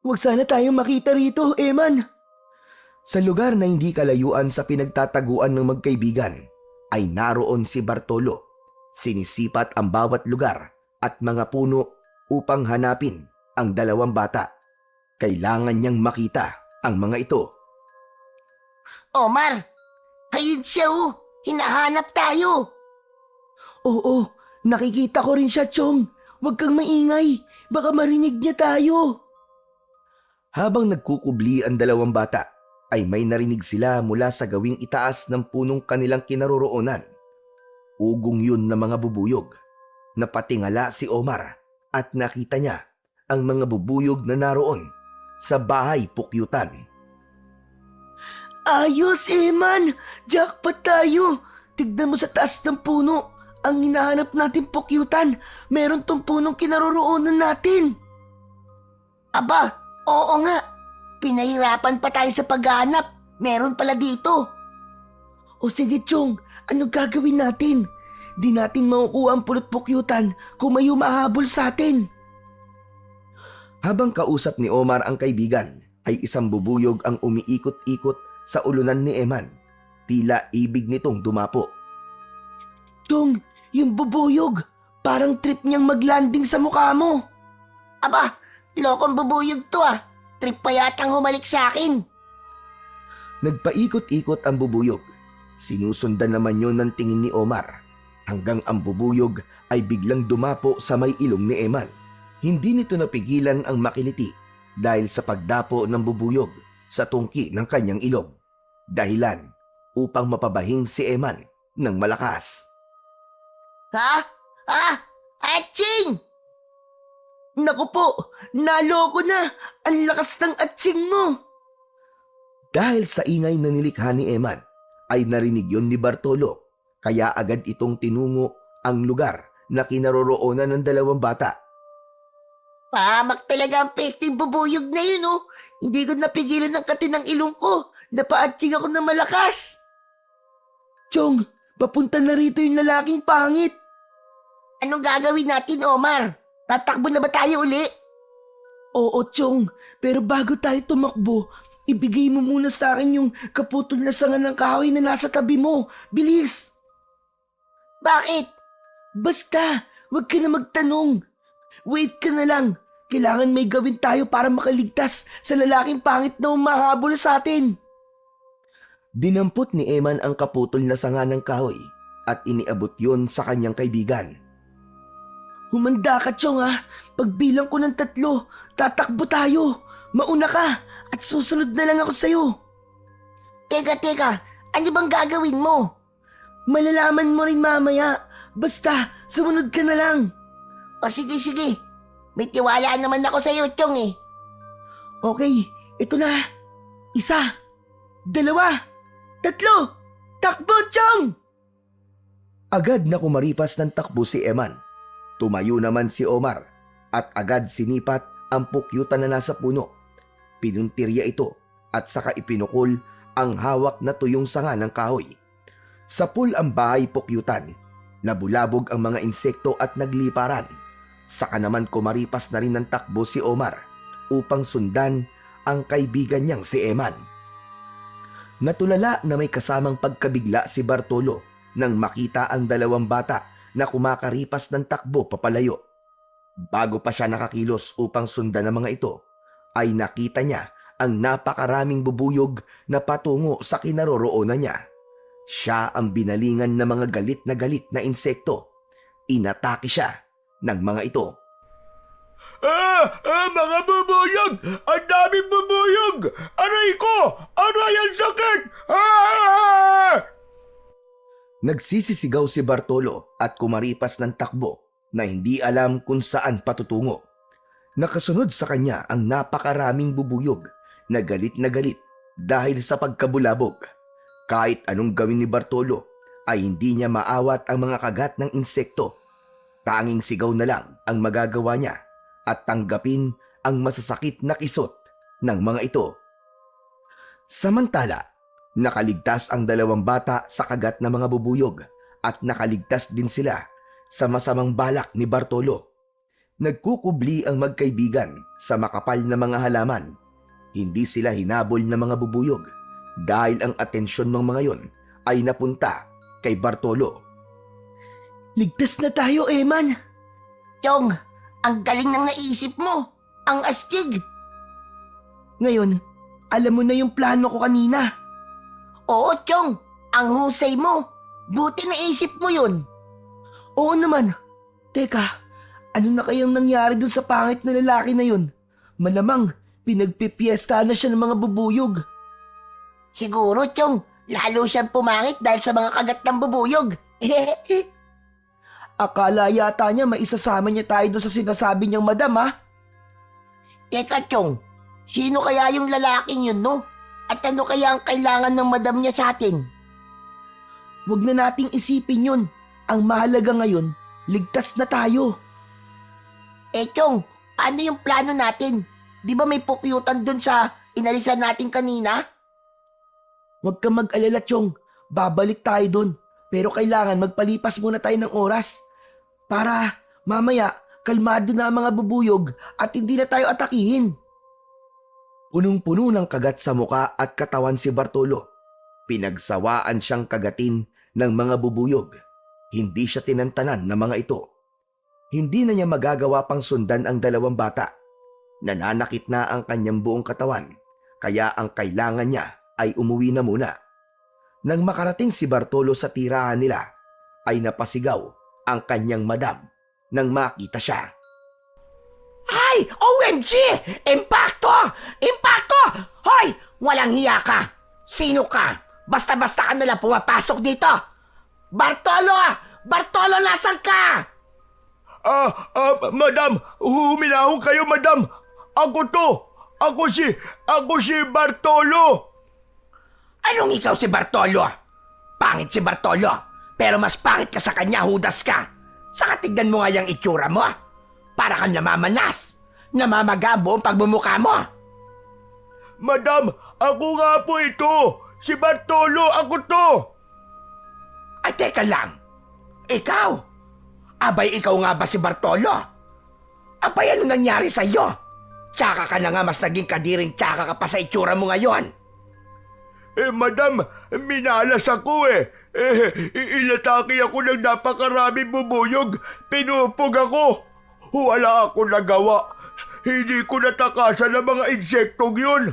[SPEAKER 2] Huwag sana tayong makita rito, Eman.
[SPEAKER 1] Sa lugar na hindi kalayuan sa pinagtataguan ng magkaibigan ay naroon si Bartolo. Sinisipat ang bawat lugar at mga puno upang hanapin ang dalawang bata. Kailangan niyang makita ang mga ito.
[SPEAKER 4] Omar, ayun siya oh. Hinahanap tayo.
[SPEAKER 2] Oo, nakikita ko rin siya, Chong. Huwag kang maingay. Baka marinig niya tayo.
[SPEAKER 1] Habang nagkukubli ang dalawang bata, ay may narinig sila mula sa gawing itaas ng punong kanilang kinaroroonan. Ugong yun na mga bubuyog. Napatingala si Omar at nakita niya ang mga bubuyog na naroon sa bahay pukyutan.
[SPEAKER 2] Ayos, Eman! Jackpot tayo! Tignan mo sa taas ng puno. Ang hinahanap natin pukyutan. Meron tong punong kinaroroonan natin.
[SPEAKER 4] Aba, oo nga. Pinahirapan pa tayo sa paghahanap. Meron pala dito.
[SPEAKER 2] O sige, Chong, ano gagawin natin? Di natin makukuha ang pulot pukyutan kung may humahabol sa atin.
[SPEAKER 1] Habang kausap ni Omar ang kaibigan, ay isang bubuyog ang umiikot-ikot sa ulunan ni Eman. Tila ibig nitong dumapo.
[SPEAKER 2] Chong, yung bubuyog, parang trip niyang maglanding sa mukha mo.
[SPEAKER 4] Aba, lokong bubuyog to ah. Trip pa yatang humalik sa akin.
[SPEAKER 1] Nagpaikot-ikot ang bubuyog. Sinusundan naman yun ng tingin ni Omar hanggang ang bubuyog ay biglang dumapo sa may ilong ni Eman. Hindi nito napigilan ang makiliti dahil sa pagdapo ng bubuyog sa tungki ng kanyang ilong. Dahilan upang mapabahing si Eman ng malakas.
[SPEAKER 4] Ha? Aching!
[SPEAKER 2] Naku po, naloko na. Ang lakas ng atsing mo.
[SPEAKER 1] Dahil sa ingay na nilikha ni Eman, ay narinig yon ni Bartolo, kaya agad itong tinungo ang lugar na kinaroroonan ng dalawang bata.
[SPEAKER 4] Pahamak talaga ang pesting bubuyog na yun oh.
[SPEAKER 2] Hindi ko napigilan ng katinang ilong ko. Napaatsing ako ng malakas. Chong, papunta na rito yung lalaking pangit.
[SPEAKER 4] Anong gagawin natin, Omar? Tatakbo na ba tayo uli?
[SPEAKER 2] Oo, Chong. Pero bago tayo tumakbo, ibigay mo muna sa akin yung kaputol na sanga ng kahoy na nasa tabi mo. Bilis!
[SPEAKER 4] Bakit?
[SPEAKER 2] Basta, huwag ka na magtanong. Wait ka na lang. Kailangan may gawin tayo para makaligtas sa lalaking pangit na umahabol sa atin.
[SPEAKER 1] Dinampot ni Eman ang kaputol na sanga ng kahoy at iniabot yon sa kanyang kaibigan.
[SPEAKER 2] Humanda ka, Chong ha. Pagbilang ko ng 3, tatakbo tayo. Mauna ka at susunod na lang ako sa'yo.
[SPEAKER 4] Teka. Ano bang gagawin mo?
[SPEAKER 2] Malalaman mo rin mamaya. Basta, sumunod ka na lang.
[SPEAKER 4] O sige. May tiwala naman ako sa'yo, Chong eh.
[SPEAKER 2] Okay, ito na. 1, 2, 3. Takbo, Chong!
[SPEAKER 1] Agad na kumaripas ng takbo si Eman. Tumayo naman si Omar at agad sinipat ang pukyutan na nasa puno. Pinuntirya ito at saka ipinukol ang hawak na tuyong sanga ng kahoy. Sapul ang bahay pukyutan. Nabulabog ang mga insekto at nagliparan. Saka naman kumaripas na rin ng takbo si Omar upang sundan ang kaibigan niyang si Eman. Natulala na may kasamang pagkabigla si Bartolo nang makita ang dalawang bata na kumakaripas ng takbo papalayo. Bago pa siya nakakilos upang sundan ang mga ito, ay nakita niya ang napakaraming bubuyog na patungo sa kinaroroonan niya. Siya ang binalingan ng mga galit na insekto. Inatake siya ng mga ito.
[SPEAKER 3] Mga bubuyog! Ang daming bubuyog! Aray ko! Aray, ang sakit!
[SPEAKER 1] Nagsisisigaw si Bartolo at kumaripas ng takbo na hindi alam kung saan patutungo. Nakasunod sa kanya ang napakaraming bubuyog na galit dahil sa pagkabulabog. Kahit anong gawin ni Bartolo ay hindi niya maawat ang mga kagat ng insekto. Tanging sigaw na lang ang magagawa niya at tanggapin ang masasakit na kisot ng mga ito. Samantala, nakaligtas ang 2 bata sa kagat ng mga bubuyog at nakaligtas din sila sa masamang balak ni Bartolo. Nagkukubli ang magkaibigan sa makapal na mga halaman. Hindi sila hinabol ng mga bubuyog dahil ang atensyon ng mga yon ay napunta kay Bartolo.
[SPEAKER 2] Ligtas na tayo, Eman.
[SPEAKER 4] Chong, ang galing ng naisip mo. Ang astig.
[SPEAKER 2] Ngayon, alam mo na yung plano ko kanina.
[SPEAKER 4] Oo, Chong. Ang husay mo. Buti naisip mo yun.
[SPEAKER 2] Oo naman. Teka, ano na kayang nangyari dun sa pangit na lalaki na yun? Malamang, pinagpipiesta na siya ng mga bubuyog.
[SPEAKER 4] Siguro, Chong. Lalo siyang pumangit dahil sa mga kagat ng bubuyog.
[SPEAKER 2] Akala yata niya maisasama niya tayo dun sa sinasabi niyang madam, ha?
[SPEAKER 4] Teka, Chong. Sino kaya yung lalaking yun, no? At ano kaya ang kailangan ng madam niya sa atin?
[SPEAKER 2] Huwag na nating isipin yun. Ang mahalaga ngayon, ligtas na tayo.
[SPEAKER 4] Chong, paano yung plano natin? Di ba may pukyutan dun sa inalisan natin kanina?
[SPEAKER 2] Huwag ka mag-alala, Chong. Babalik tayo dun. Pero kailangan magpalipas muna tayo ng oras. Para mamaya, kalmado na ang mga bubuyog at hindi na tayo atakihin.
[SPEAKER 1] Punong-puno ng kagat sa muka at katawan si Bartolo. Pinagsawaan siyang kagatin ng mga bubuyog. Hindi siya tinantanan ng mga ito. Hindi na niya magagawa pang sundan ang 2 bata. Nananakit na ang kanyang buong katawan, kaya ang kailangan niya ay umuwi na muna. Nang makarating si Bartolo sa tirahan nila, ay napasigaw ang kanyang madam nang makita siya.
[SPEAKER 5] Ay! OMG! Impacto! Impacto! Hoy! Walang hiya ka! Sino ka? Basta-basta ka nalang pumapasok dito! Bartolo! Bartolo, nasan ka?
[SPEAKER 3] Madam! Huminahon kayo, madam! Ako to! Ako si Bartolo!
[SPEAKER 5] Anong ikaw si Bartolo? Pangit si Bartolo, pero mas pangit ka sa kanya, Judas ka. Saka tignan mo nga yung itsura mo. Para kang namamanas. Namamagabo ang pagbumuka mo.
[SPEAKER 3] Madam, ako nga po ito! Si Bartolo, ako to!
[SPEAKER 5] Ay, teka lang. Ikaw? Abay, ikaw nga ba si Bartolo? Abay, ano nangyari sa'yo? Tsaka ka na nga mas naging kadiring tsaka ka pa sa itsura mo ngayon.
[SPEAKER 3] Madam, minalas ako inatake ako ng napakaraming bubuyog. Pinupog ako. Wala ako nagawa. Hindi ko natakasan ng mga insektong yun.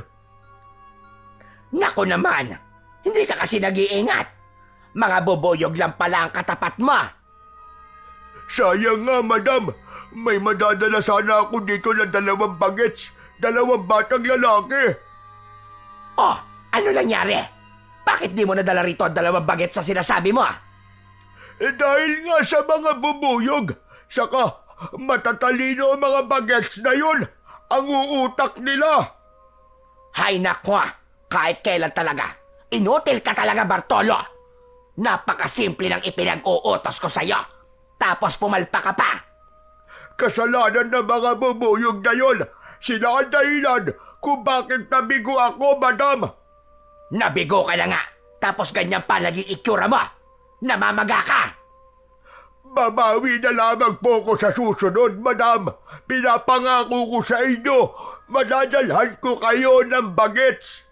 [SPEAKER 5] Nako naman, hindi ka kasi nag-iingat. Mga bubuyog lang pala ang katapat mo.
[SPEAKER 3] Sayang nga, madam. May madadala sana ako dito ng 2 bagets. 2 batang lalaki.
[SPEAKER 5] Oh, ano nangyari? Bakit di mo nadala rito ang 2 bagets sa sinasabi mo?
[SPEAKER 3] Dahil nga sa mga bubuyog. Saka matatalino ang mga bagets na yun. Ang uutak nila.
[SPEAKER 5] Hay nako, kahit kailan talaga. Inutil ka talaga, Bartolo. Napakasimple ng ipinag-uutos ko sa'yo. Tapos pumalpa ka pa.
[SPEAKER 3] Kasalanan ng mga bubuyog na yun. Sila ang dahilan kung bakit nabigo ako, madam.
[SPEAKER 5] Nabigo ka na nga. Tapos ganyan pa naging itsura mo. Namamaga ka.
[SPEAKER 3] Babawi na lamang po ko sa susunod, madam. Pinapangako ko sa inyo, madadalhan ko kayo ng bagets.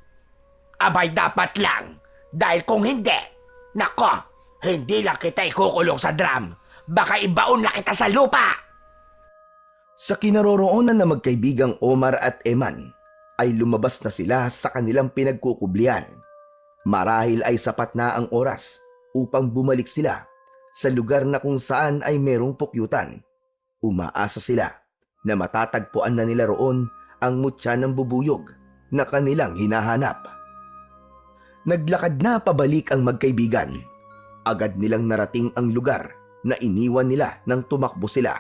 [SPEAKER 5] Abay, dapat lang. Dahil kung hindi, nako, hindi lang kita ikukulong sa drum. Baka ibaon na kita sa lupa.
[SPEAKER 1] Sa kinaroroonan na magkaibigang Omar at Eman, ay lumabas na sila sa kanilang pinagkukublian. Marahil ay sapat na ang oras upang bumalik sila sa lugar na kung saan ay merong pukyutan. Umaasa sila na matatagpuan na nila roon ang mutya ng bubuyog na kanilang hinahanap. Naglakad na pabalik ang magkaibigan. Agad nilang narating ang lugar na iniwan nila nang tumakbo sila.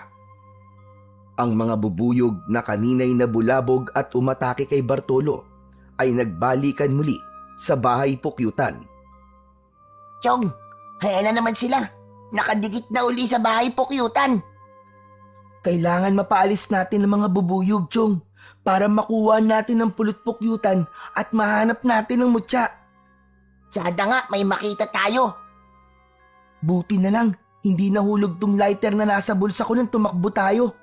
[SPEAKER 1] Ang mga bubuyog na kanina'y nabulabog at umatake kay Bartolo ay nagbalikan muli sa bahay pukyutan.
[SPEAKER 4] Chong, ayan na naman sila. Nakadikit na uli sa bahay pukyutan.
[SPEAKER 2] Kailangan mapaalis natin ang mga bubuyog, Chong, para makuha natin ang pulot pukyutan at mahanap natin ang mutya.
[SPEAKER 4] Sada nga, may makita tayo.
[SPEAKER 2] Buti na lang, hindi nahulog tong lighter na nasa bulsa ko nang tumakbo tayo.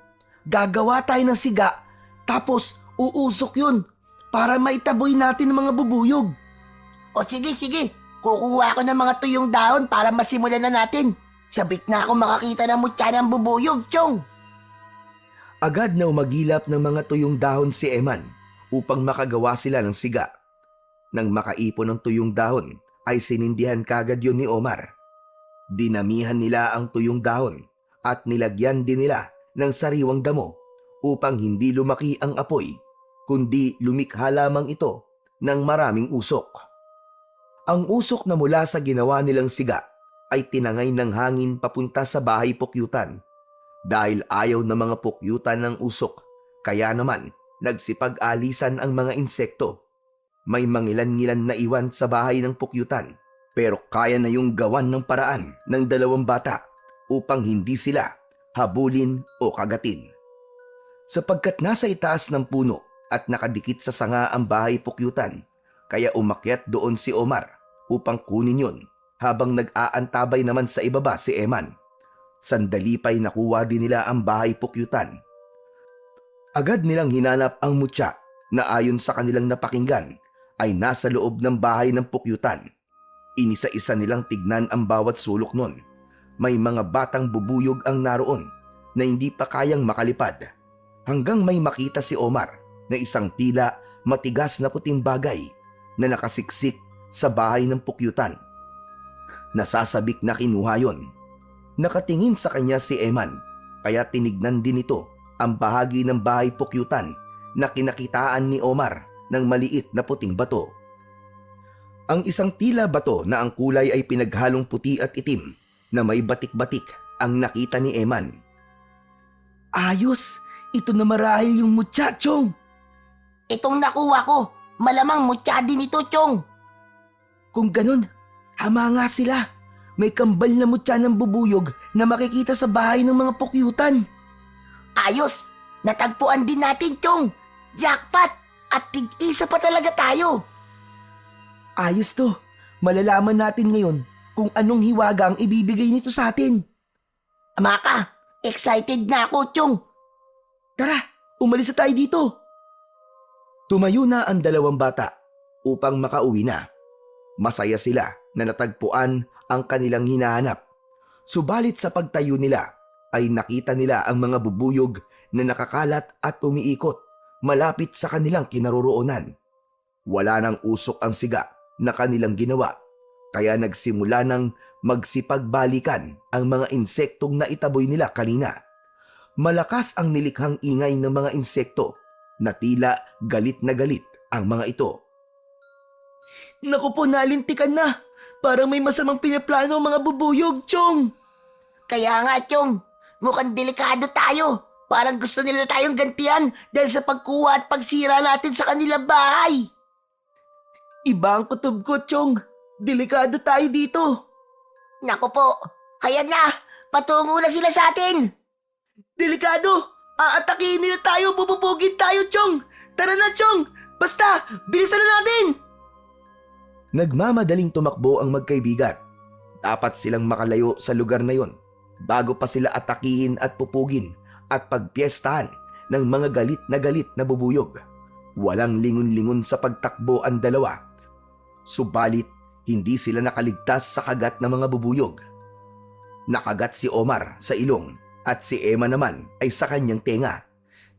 [SPEAKER 2] Gagawa tayo ng siga, tapos uusok yun para maitaboy natin ang mga bubuyog.
[SPEAKER 4] O sige, sige. Kukuha ako ng mga tuyong dahon para masimulan na natin. Sabik na ako makakita ng mutya ng bubuyog, Chong.
[SPEAKER 1] Agad na umagilap ng mga tuyong dahon si Eman upang makagawa sila ng siga. Nang makaipon ng tuyong dahon ay sinindihan kagad yun ni Omar. Dinamihan nila ang tuyong dahon at nilagyan din nila ng sariwang damo upang hindi lumaki ang apoy, kundi lumikha lamang ito ng maraming usok. Ang usok na mula sa ginawa nilang siga ay tinangay ng hangin papunta sa bahay pukyutan. Dahil ayaw ng mga pukyutan ng usok, kaya naman nagsipag-alisan ang mga insekto. May mangilan-ngilan na iwan sa bahay ng pukyutan, pero kaya na yung gawan ng paraan ng dalawang bata upang hindi sila habulin o kagatin. Sapagkat nasa itaas ng puno at nakadikit sa sanga ang bahay pukyutan, kaya umakyat doon si Omar upang kunin yun habang nag-aantabay naman sa ibaba si Eman. Sandali pa'y nakuha din nila ang bahay pukyutan. Agad nilang hinanap ang mutya na ayon sa kanilang napakinggan ay nasa loob ng bahay ng pukyutan. Inisa-isa nilang tignan ang bawat sulok nun. May mga batang bubuyog ang naroon na hindi pa kayang makalipad. Hanggang may makita si Omar na isang tila matigas na puting bagay na nakasiksik sa bahay ng pukyutan. Nasasabik na kinuha yon. Nakatingin sa kanya si Eman, kaya tinignan din ito ang bahagi ng bahay pukyutan na kinakitaan ni Omar ng maliit na puting bato. Ang isang tila bato na ang kulay ay pinaghalong puti at itim na may batik-batik ang nakita ni Eman.
[SPEAKER 2] Ayos! Ito na marahil yung mutya, Chong!
[SPEAKER 4] Itong nakuha ko, malamang mutya din ito, Chong.
[SPEAKER 2] Kung ganun, tama nga sila. May kambal na mutya ng bubuyog na makikita sa bahay ng mga pukyutan.
[SPEAKER 4] Ayos! Natagpuan din natin, Chong. Jackpot! At tig-isa pa talaga tayo.
[SPEAKER 2] Ayos to. Malalaman natin ngayon kung anong hiwaga ang ibibigay nito sa atin.
[SPEAKER 4] Maka, excited na ako, Chong.
[SPEAKER 2] Tara, umalis na tayo dito.
[SPEAKER 1] Tumayo na ang dalawang bata upang makauwi na. Masaya sila na natagpuan ang kanilang hinahanap. Subalit sa pagtayo nila ay nakita nila ang mga bubuyog na nakakalat at umiikot malapit sa kanilang kinaroroonan. Wala nang usok ang siga na kanilang ginawa, kaya nagsimula ng magsipagbalikan ang mga insektong naitaboy nila kanina. Malakas ang nilikhang ingay ng mga insekto na tila galit na galit ang mga ito.
[SPEAKER 2] Naku po, nalintikan na. Parang may masamang pinaplano ang mga bubuyog, Chong.
[SPEAKER 4] Kaya nga, Chong, mukhang delikado tayo. Parang gusto nila tayong gantihan dahil sa pagkuha at pagsira natin sa kanilang bahay.
[SPEAKER 2] Iba ang kutob ko, Chong. Delikado tayo dito.
[SPEAKER 4] Naku po, ayan na, patungo na sila sa atin.
[SPEAKER 2] Delikado! Aatakihin nila tayo, bububugin tayo, Chong! Tara na, Chong! Basta, bilisan na natin!
[SPEAKER 1] Nagmamadaling tumakbo ang magkaibigan. Dapat silang makalayo sa lugar na yon bago pa sila atakihin at pupugin at pagpiestahan ng mga galit na bubuyog. Walang lingon-lingon sa pagtakbo ang dalawa. Subalit, hindi sila nakaligtas sa kagat ng mga bubuyog. Nakagat si Omar sa ilong at si Emma naman ay sa kanyang tenga.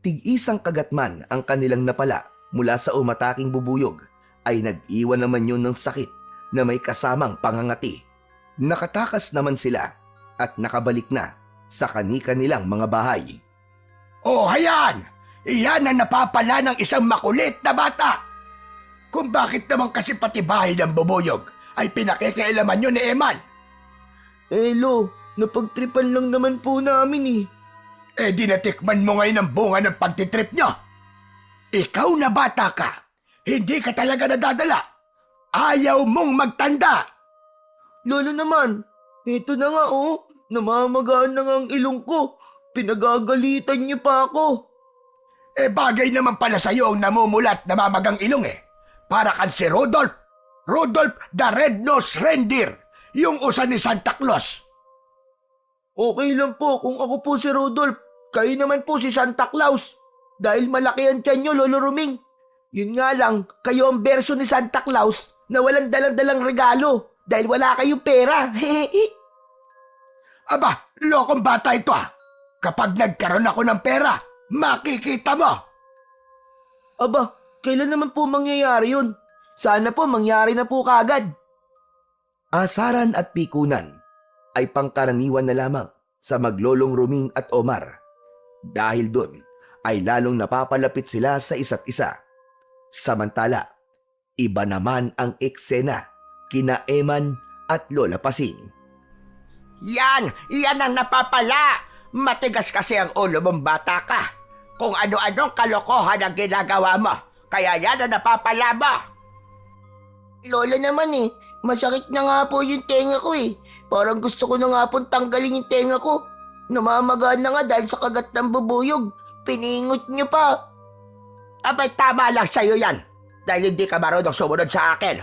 [SPEAKER 1] Tig-isang kagat man ang kanilang napala mula sa umataking bubuyog, ay nag-iwan naman yun ng sakit na may kasamang pangangati. Nakatakas naman sila at nakabalik na sa kani-kanilang mga bahay.
[SPEAKER 3] Oh, hayan! Iyan ang napapala ng isang makulit na bata. Kung bakit naman kasi pati bahay ng bubuyog ay pinakikialaman nyo ni Eman.
[SPEAKER 2] Lo, napagtripan lang naman po namin eh.
[SPEAKER 3] Eh di natikman mo ngayon ang bunga ng pagtitrip nyo. Ikaw na bata ka, hindi ka talaga nadadala. Ayaw mong magtanda.
[SPEAKER 2] Lolo naman, ito na nga oh, namamagaan na nga ang ilong ko. Pinagagalitan niyo pa ako.
[SPEAKER 3] Eh bagay naman pala sa'yo ang namumulat na mamagang ilong eh. Para kan si Rudolph. Rudolph the Red-Nosed Reindeer. Yung usa ni Santa Claus.
[SPEAKER 2] Okay lang po kung ako po si Rudolph. Kayo naman po si Santa Claus. Dahil malaki ang tiyan niyo, Lolo Ruming. Yun nga lang, kayo ang version ni Santa Claus na walang dalang-dalang regalo dahil wala kayong pera.
[SPEAKER 3] Aba, lokong bata ito ah. Kapag nagkaroon ako ng pera, makikita mo.
[SPEAKER 2] Aba, kailan naman po mangyayari yun? Sana po mangyari na po kagad.
[SPEAKER 1] Asaran at pikunan ay pangkaraniwan na lamang sa maglolong Ruming at Omar. Dahil doon ay lalong napapalapit sila sa isa't isa. Samantala, iba naman ang eksena kina Eman at Lola Pasing.
[SPEAKER 3] Yan ang napapala. Matigas kasi ang ulo mong bata ka. Kung ano-anong kalokohan ang ginagawa mo. Kaya yan ang napapala mo.
[SPEAKER 4] Lola naman eh, masakit na nga po yung tenga ko eh. Parang gusto ko na nga pong tanggalin yung tenga ko. Namamagaan na nga dahil sa kagat ng bubuyog. Piningot niyo pa.
[SPEAKER 3] Abay, tama lang sa'yo yan. Dahil hindi ka marunong sumunod sa akin.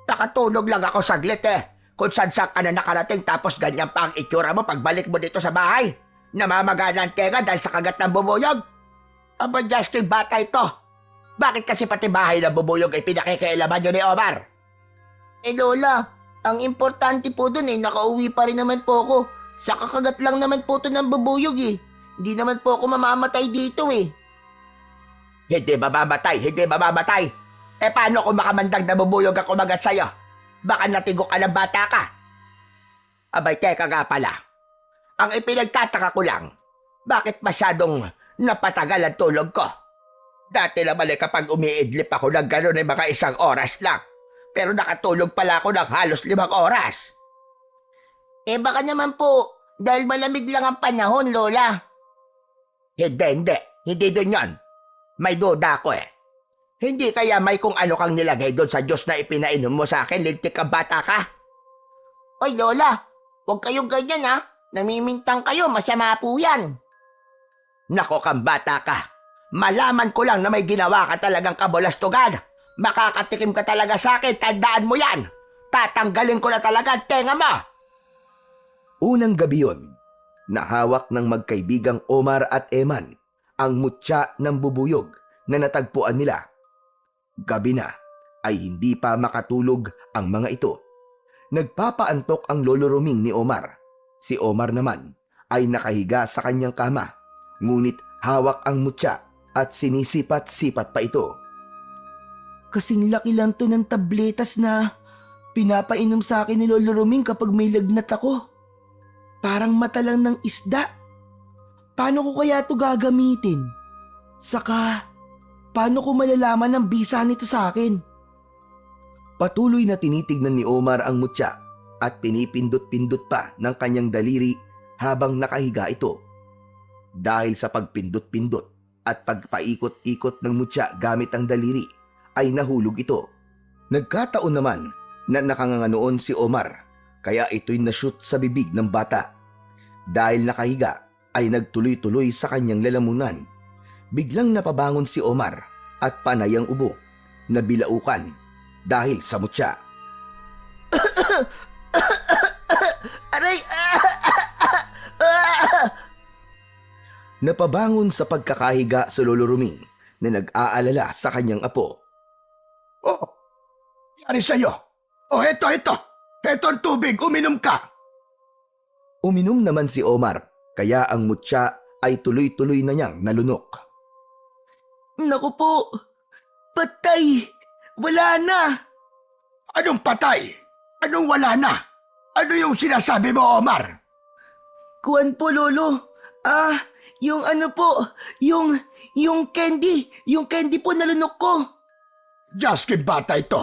[SPEAKER 3] Nakatulog lang ako saglit eh. Kung saan ka na nakarating tapos ganyan pa ang itsura mo pagbalik mo dito sa bahay. Namamagaan ang tenga dahil sa kagat ng bubuyog. Aba, Justin, bata ito. Bakit kasi pati bahay ng bubuyog ay pinakikialaman nyo ni Omar?
[SPEAKER 4] Eh Lola, ang importante po dun eh, nakauwi pa rin naman po ako. Sa kakagat lang naman po to ng bubuyog eh. Hindi naman po ako mamamatay dito eh.
[SPEAKER 3] Hindi mamamatay. Eh paano kung makamandag na bubuyog ang kumagat sa'yo? Baka natigok ka ng bata ka. Abay, teka nga pala. Ang ipinagtataka ko lang, bakit masyadong napatagal ang tulog ko? Dati naman eh kapag umiidlip ako ng gano'n ay mga 1 oras lang. Pero nakatulog pala ako ng halos 5 oras.
[SPEAKER 4] Eh baka naman po, dahil malamig lang ang panahon, Lola.
[SPEAKER 3] Hindi doon yan. May duda ako eh. Hindi kaya may kung ano kang nilagay doon sa Diyos na ipinainom mo sa akin, lintik ka bata ka?
[SPEAKER 4] Oy Lola, huwag kayong ganyan ha. Namimintang kayo, masama po yan.
[SPEAKER 3] Nako kang bata ka. Malaman ko lang na may ginawa ka talagang kabulastugan. Makakatikim ka talaga sa akin, tandaan mo yan. Tatanggalin ko na talaga ang tenga mo.
[SPEAKER 1] Unang gabi yun, nahawak ng magkaibigang Omar at Eman ang mutya ng bubuyog na natagpuan nila. Gabi na ay hindi pa makatulog ang mga ito. Nagpapaantok ang Lolo Ruming ni Omar. Si Omar naman ay nakahiga sa kanyang kama, ngunit hawak ang mutya at sinisipat-sipat pa ito.
[SPEAKER 2] Kasing laki lang to ng tabletas na pinapainom sa akin ni Lolo Ruming kapag may lagnat ako. Parang mata lang ng isda. Paano ko kaya to gagamitin? Saka, paano ko malalaman ang bisa nito sa akin?
[SPEAKER 1] Patuloy na tinitignan ni Omar ang mutya at pinipindot-pindot pa ng kanyang daliri habang nakahiga ito. Dahil sa pagpindot-pindot at pagpaikot-ikot ng mutya gamit ang daliri, ay nahulog ito. Nagkataon naman na nakanganganoon si Omar, kaya ito'y nashoot sa bibig ng bata. Dahil nakahiga, ay nagtuloy-tuloy sa kanyang lalamunan. Biglang napabangon si Omar at panay ang ubo, nabilaukan dahil sa mutya.
[SPEAKER 4] Aray!
[SPEAKER 1] Napabangon sa pagkakahiga sa Lolo Ruming na nag-aalala sa kanyang apo.
[SPEAKER 3] Oh, yari sa'yo. Oh, eto. Eto ang tubig, uminom ka.
[SPEAKER 1] Uminom naman si Omar, kaya ang mutya ay tuloy-tuloy na niyang nalunok.
[SPEAKER 2] Naku po, patay! Wala na!
[SPEAKER 3] Anong patay? Anong wala na? Ano yung sinasabi mo, Omar?
[SPEAKER 2] Kuwan po, Lolo. Yung ano po, yung candy po nalunok ko.
[SPEAKER 3] Justin, bata ito.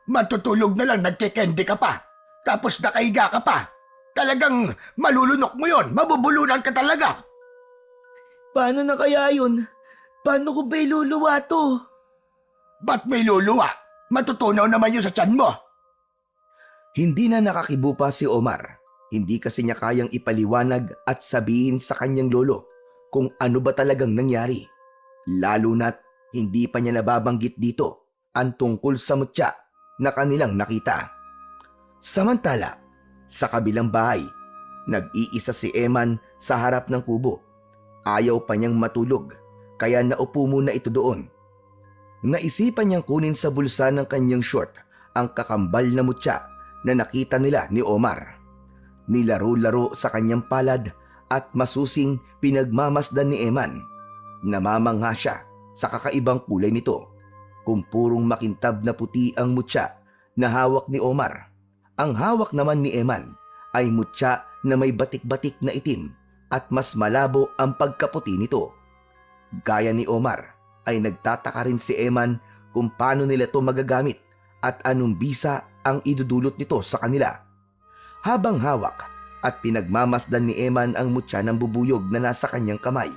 [SPEAKER 3] Matutulog na lang, nagkikendi ka pa. Tapos nakahiga ka pa. Talagang malulunok mo yon, mabubulunan ka talaga.
[SPEAKER 2] Paano na kaya yun? Paano ko ba iluluwa to?
[SPEAKER 3] Ba't may luluwa? Matutunaw naman yun sa tiyan mo.
[SPEAKER 1] Hindi na nakakibo pa si Omar. Hindi kasi niya kayang ipaliwanag at sabihin sa kanyang lolo kung ano ba talagang nangyari. Lalo na't hindi pa niya nababanggit dito ang tungkol sa mutya na kanilang nakita. Samantala, sa kabilang bahay, nag-iisa si Eman sa harap ng kubo. Ayaw pa niyang matulog, kaya naupo muna ito doon. Naisipan niyang kunin sa bulsa ng kanyang short ang kakambal na mutya na nakita nila ni Omar. Nilaro-laro sa kanyang palad at masusing pinagmamasdan ni Eman. Namamangha siya sa kakaibang kulay nito. Kung purong makintab na puti ang mutya na hawak ni Omar. Ang hawak naman ni Eman ay mutya na may batik-batik na itim at mas malabo ang pagkaputi nito. Gaya ni Omar ay nagtataka rin si Eman kung paano nila ito magagamit at anong bisa ang idudulot nito sa kanila. Habang hawak at pinagmamasdan ni Eman ang mutya ng bubuyog na nasa kanyang kamay,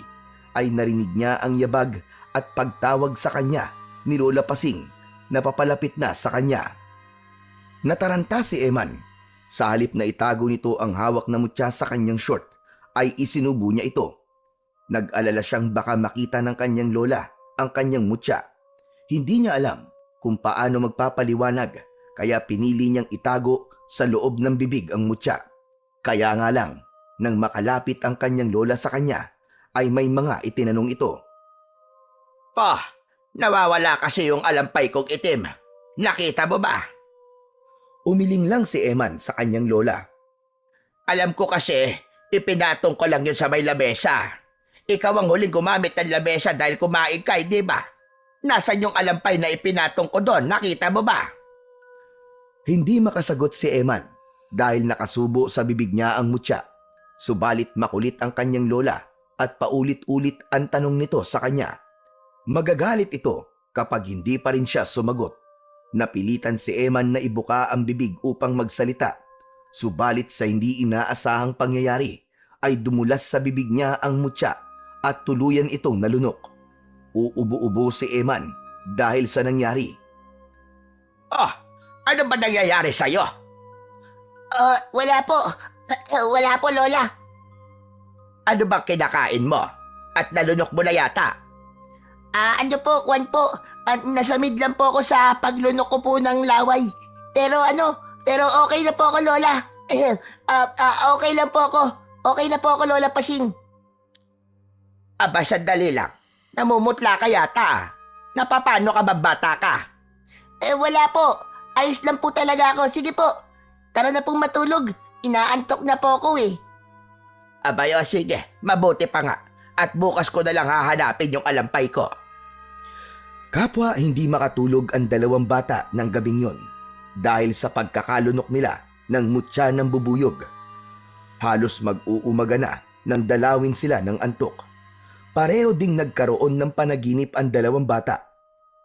[SPEAKER 1] ay narinig niya ang yabag at pagtawag sa kanya ni Lola Pasing na papalapit na sa kanya. Nataranta si Eman. Sa halip na itago nito ang hawak na mutya sa kanyang short, ay isinubo niya ito. Nag-alala siyang baka makita ng kanyang lola ang kanyang mutya. Hindi niya alam kung paano magpapaliwanag, kaya pinili niyang itago sa loob ng bibig ang mutya. Kaya nga lang, nang makalapit ang kanyang lola sa kanya, ay may mga itinanong ito.
[SPEAKER 5] Pa, nawawala kasi yung alampay kong itim. Nakita mo ba?
[SPEAKER 1] Umiling lang si Eman sa kanyang lola.
[SPEAKER 5] Alam ko kasi, ipinatong ko lang yun sa may lamesa. Ikaw ang huling gumamit ng lamesa dahil kumain ka, di ba? Nasaan yung alampay na ipinatong ko doon? Nakita mo ba?
[SPEAKER 1] Hindi makasagot si Eman dahil nakasubo sa bibig niya ang mutya. Subalit makulit ang kanyang lola at paulit-ulit ang tanong nito sa kanya. Magagalit ito kapag hindi pa rin siya sumagot. Napilitan si Eman na ibuka ang bibig upang magsalita. Subalit sa hindi inaasahang pangyayari ay dumulas sa bibig niya ang mutya at tuluyan itong nalunok. Uubo-ubo si Eman dahil sa nangyari.
[SPEAKER 5] Oh, ano ba nangyayari sa'yo?
[SPEAKER 4] Wala po. Wala po, Lola.
[SPEAKER 5] Ano ba kinakain mo? At nalunok mo na yata?
[SPEAKER 4] Ano po, Kwan po. Nasamid lang po ako sa paglunok ko po ng laway. Pero okay na po ako, Lola. Okay lang po ako. Okay na po ako, Lola Pasing.
[SPEAKER 5] Aba, sandali lang. Namumutla ka yata. Napapano ka ba, bata ka?
[SPEAKER 4] Wala po. Ayos lang po talaga ako. Sige po. Tara na pong matulog. Inaantok na po ako eh.
[SPEAKER 5] Abay, o sige. Mabuti pa nga. At bukas ko na lang hahanapin yung alampay ko.
[SPEAKER 1] Kapwa hindi makatulog ang dalawang bata ng gabing yon dahil sa pagkakalunok nila ng mutya ng bubuyog. Halos mag-uumaga na nang dalawin sila ng antok. Pareho ding nagkaroon ng panaginip ang dalawang bata.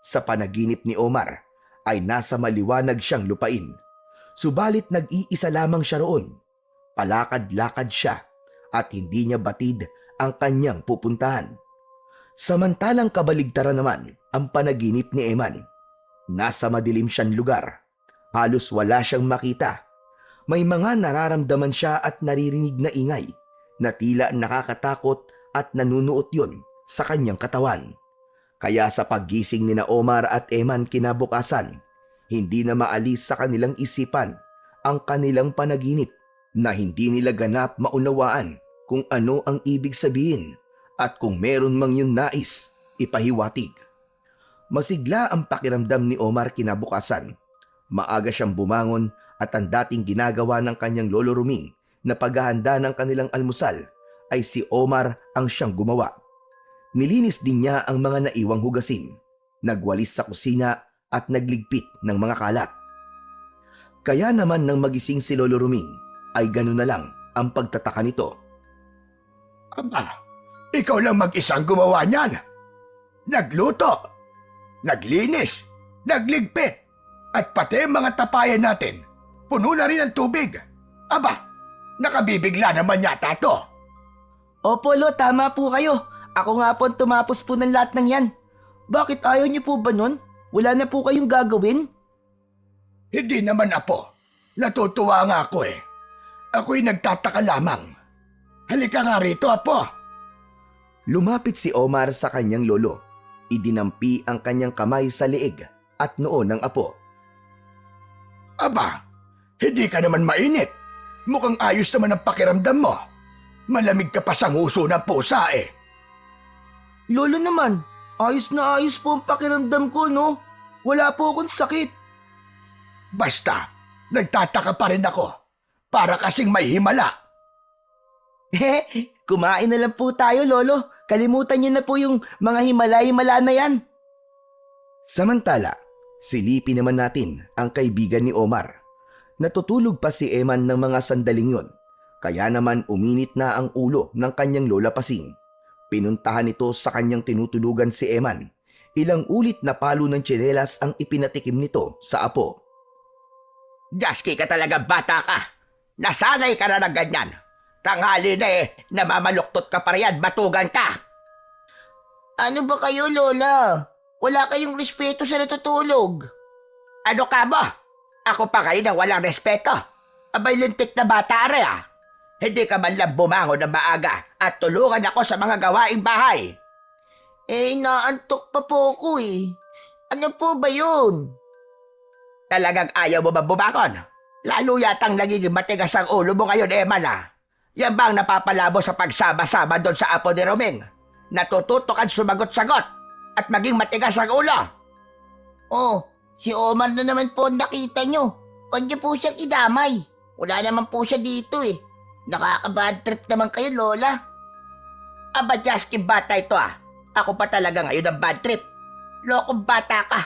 [SPEAKER 1] Sa panaginip ni Omar ay nasa maliwanag siyang lupain. Subalit nag-iisa lamang siya roon. Palakad-lakad siya at hindi niya batid ang kanyang pupuntahan. Samantalang kabaligtaran naman ang panaginip ni Eman. Nasa madilim siyang lugar. Halos wala siyang makita. May mga nararamdaman siya at naririnig na ingay na tila nakakatakot at nanunuot yon sa kanyang katawan. Kaya sa paggising ni na Omar at Eman kinabukasan, hindi na maalis sa kanilang isipan ang kanilang panaginip na hindi nila ganap maunawaan kung ano ang ibig sabihin at kung meron mang yun nais, ipahiwatig. Masigla ang pakiramdam ni Omar kinabukasan. Maaga siyang bumangon at ang dating ginagawa ng kanyang lolo Ruming na paghahanda ng kanilang almusal ay si Omar ang siyang gumawa. Nilinis din niya ang mga naiwang hugasin, nagwalis sa kusina at nagligpit ng mga kalat. Kaya naman nang magising si Lolo Ruming ay gano'n na lang ang pagtataka nito.
[SPEAKER 3] Aba, Ikaw lang mag-isang gumawa niyan. Nagluto, naglinis, nagligpit, at pati ang mga tapayan natin. Puno na rin ng tubig. Aba, nakabibigla naman yata to.
[SPEAKER 2] Opo, Lo, tama po kayo. Ako nga po ang tumapos po ng lahat ng yan. Bakit ayaw niyo po ba nun? Wala na po kayong gagawin?
[SPEAKER 3] Hindi naman, Apo. Natutuwa nga ako eh. Ako'y nagtataka lamang. Halika nga rito, Apo.
[SPEAKER 1] Lumapit si Omar sa kanyang lolo. Idinampi ang kanyang kamay sa leeg at noo ng apo.
[SPEAKER 3] Aba, hindi ka naman mainit. Mukhang ayos naman ang pakiramdam mo. Malamig ka pa sa nguso ng pusa eh.
[SPEAKER 2] Lolo naman, ayos na ayos po ang pakiramdam ko, no? Wala po akong sakit.
[SPEAKER 3] Basta, nagtataka pa rin ako. Para kasing may himala.
[SPEAKER 2] Kumain na lang po tayo, Lolo. Kalimutan niyo na po yung mga himala-himala na yan.
[SPEAKER 1] Samantala, silipin naman natin ang kaibigan ni Omar. Natutulog pa si Eman ng mga sandaling yon. Kaya naman uminit na ang ulo ng kanyang lola Pasing. Pinuntahan ito sa kanyang tinutulugan si Eman. Ilang ulit na palo ng tsinelas ang ipinatikim nito sa apo.
[SPEAKER 5] Jaski ka talaga, bata ka. Nasanay ka na ng ganyan. Tanghali na namamaluktot ka pa riyan, batugan ka.
[SPEAKER 4] Ano ba kayo, Lola? Wala kayong respeto sa natutulog.
[SPEAKER 5] Ano ka mo? Ako pa kayo na walang respeto. Abay lintik na bata are ah. Hindi ka man lang bumangon na maaga at tulungan ako sa mga gawaing bahay.
[SPEAKER 4] Naantok pa po ako eh. Ano po ba yun?
[SPEAKER 5] Talagang ayaw mo ba bumangon? Lalo yatang nagiging matigas ang ulo mo ngayon, Eman ah. Yan ba ang napapalabo sa pagsama-sama doon sa apo ni Roming? Natututo kang sumagot-sagot at maging matigas ang ulo.
[SPEAKER 4] Oh, si Omar na naman po ang nakita nyo. Huwag niyo po siyang idamay. Wala naman po siya dito eh. Nakaka-bad trip naman kayo, Lola.
[SPEAKER 5] Aba, Jaski, bata ito ah. Ako pa talaga ngayon ang bad trip. Lokong bata ka.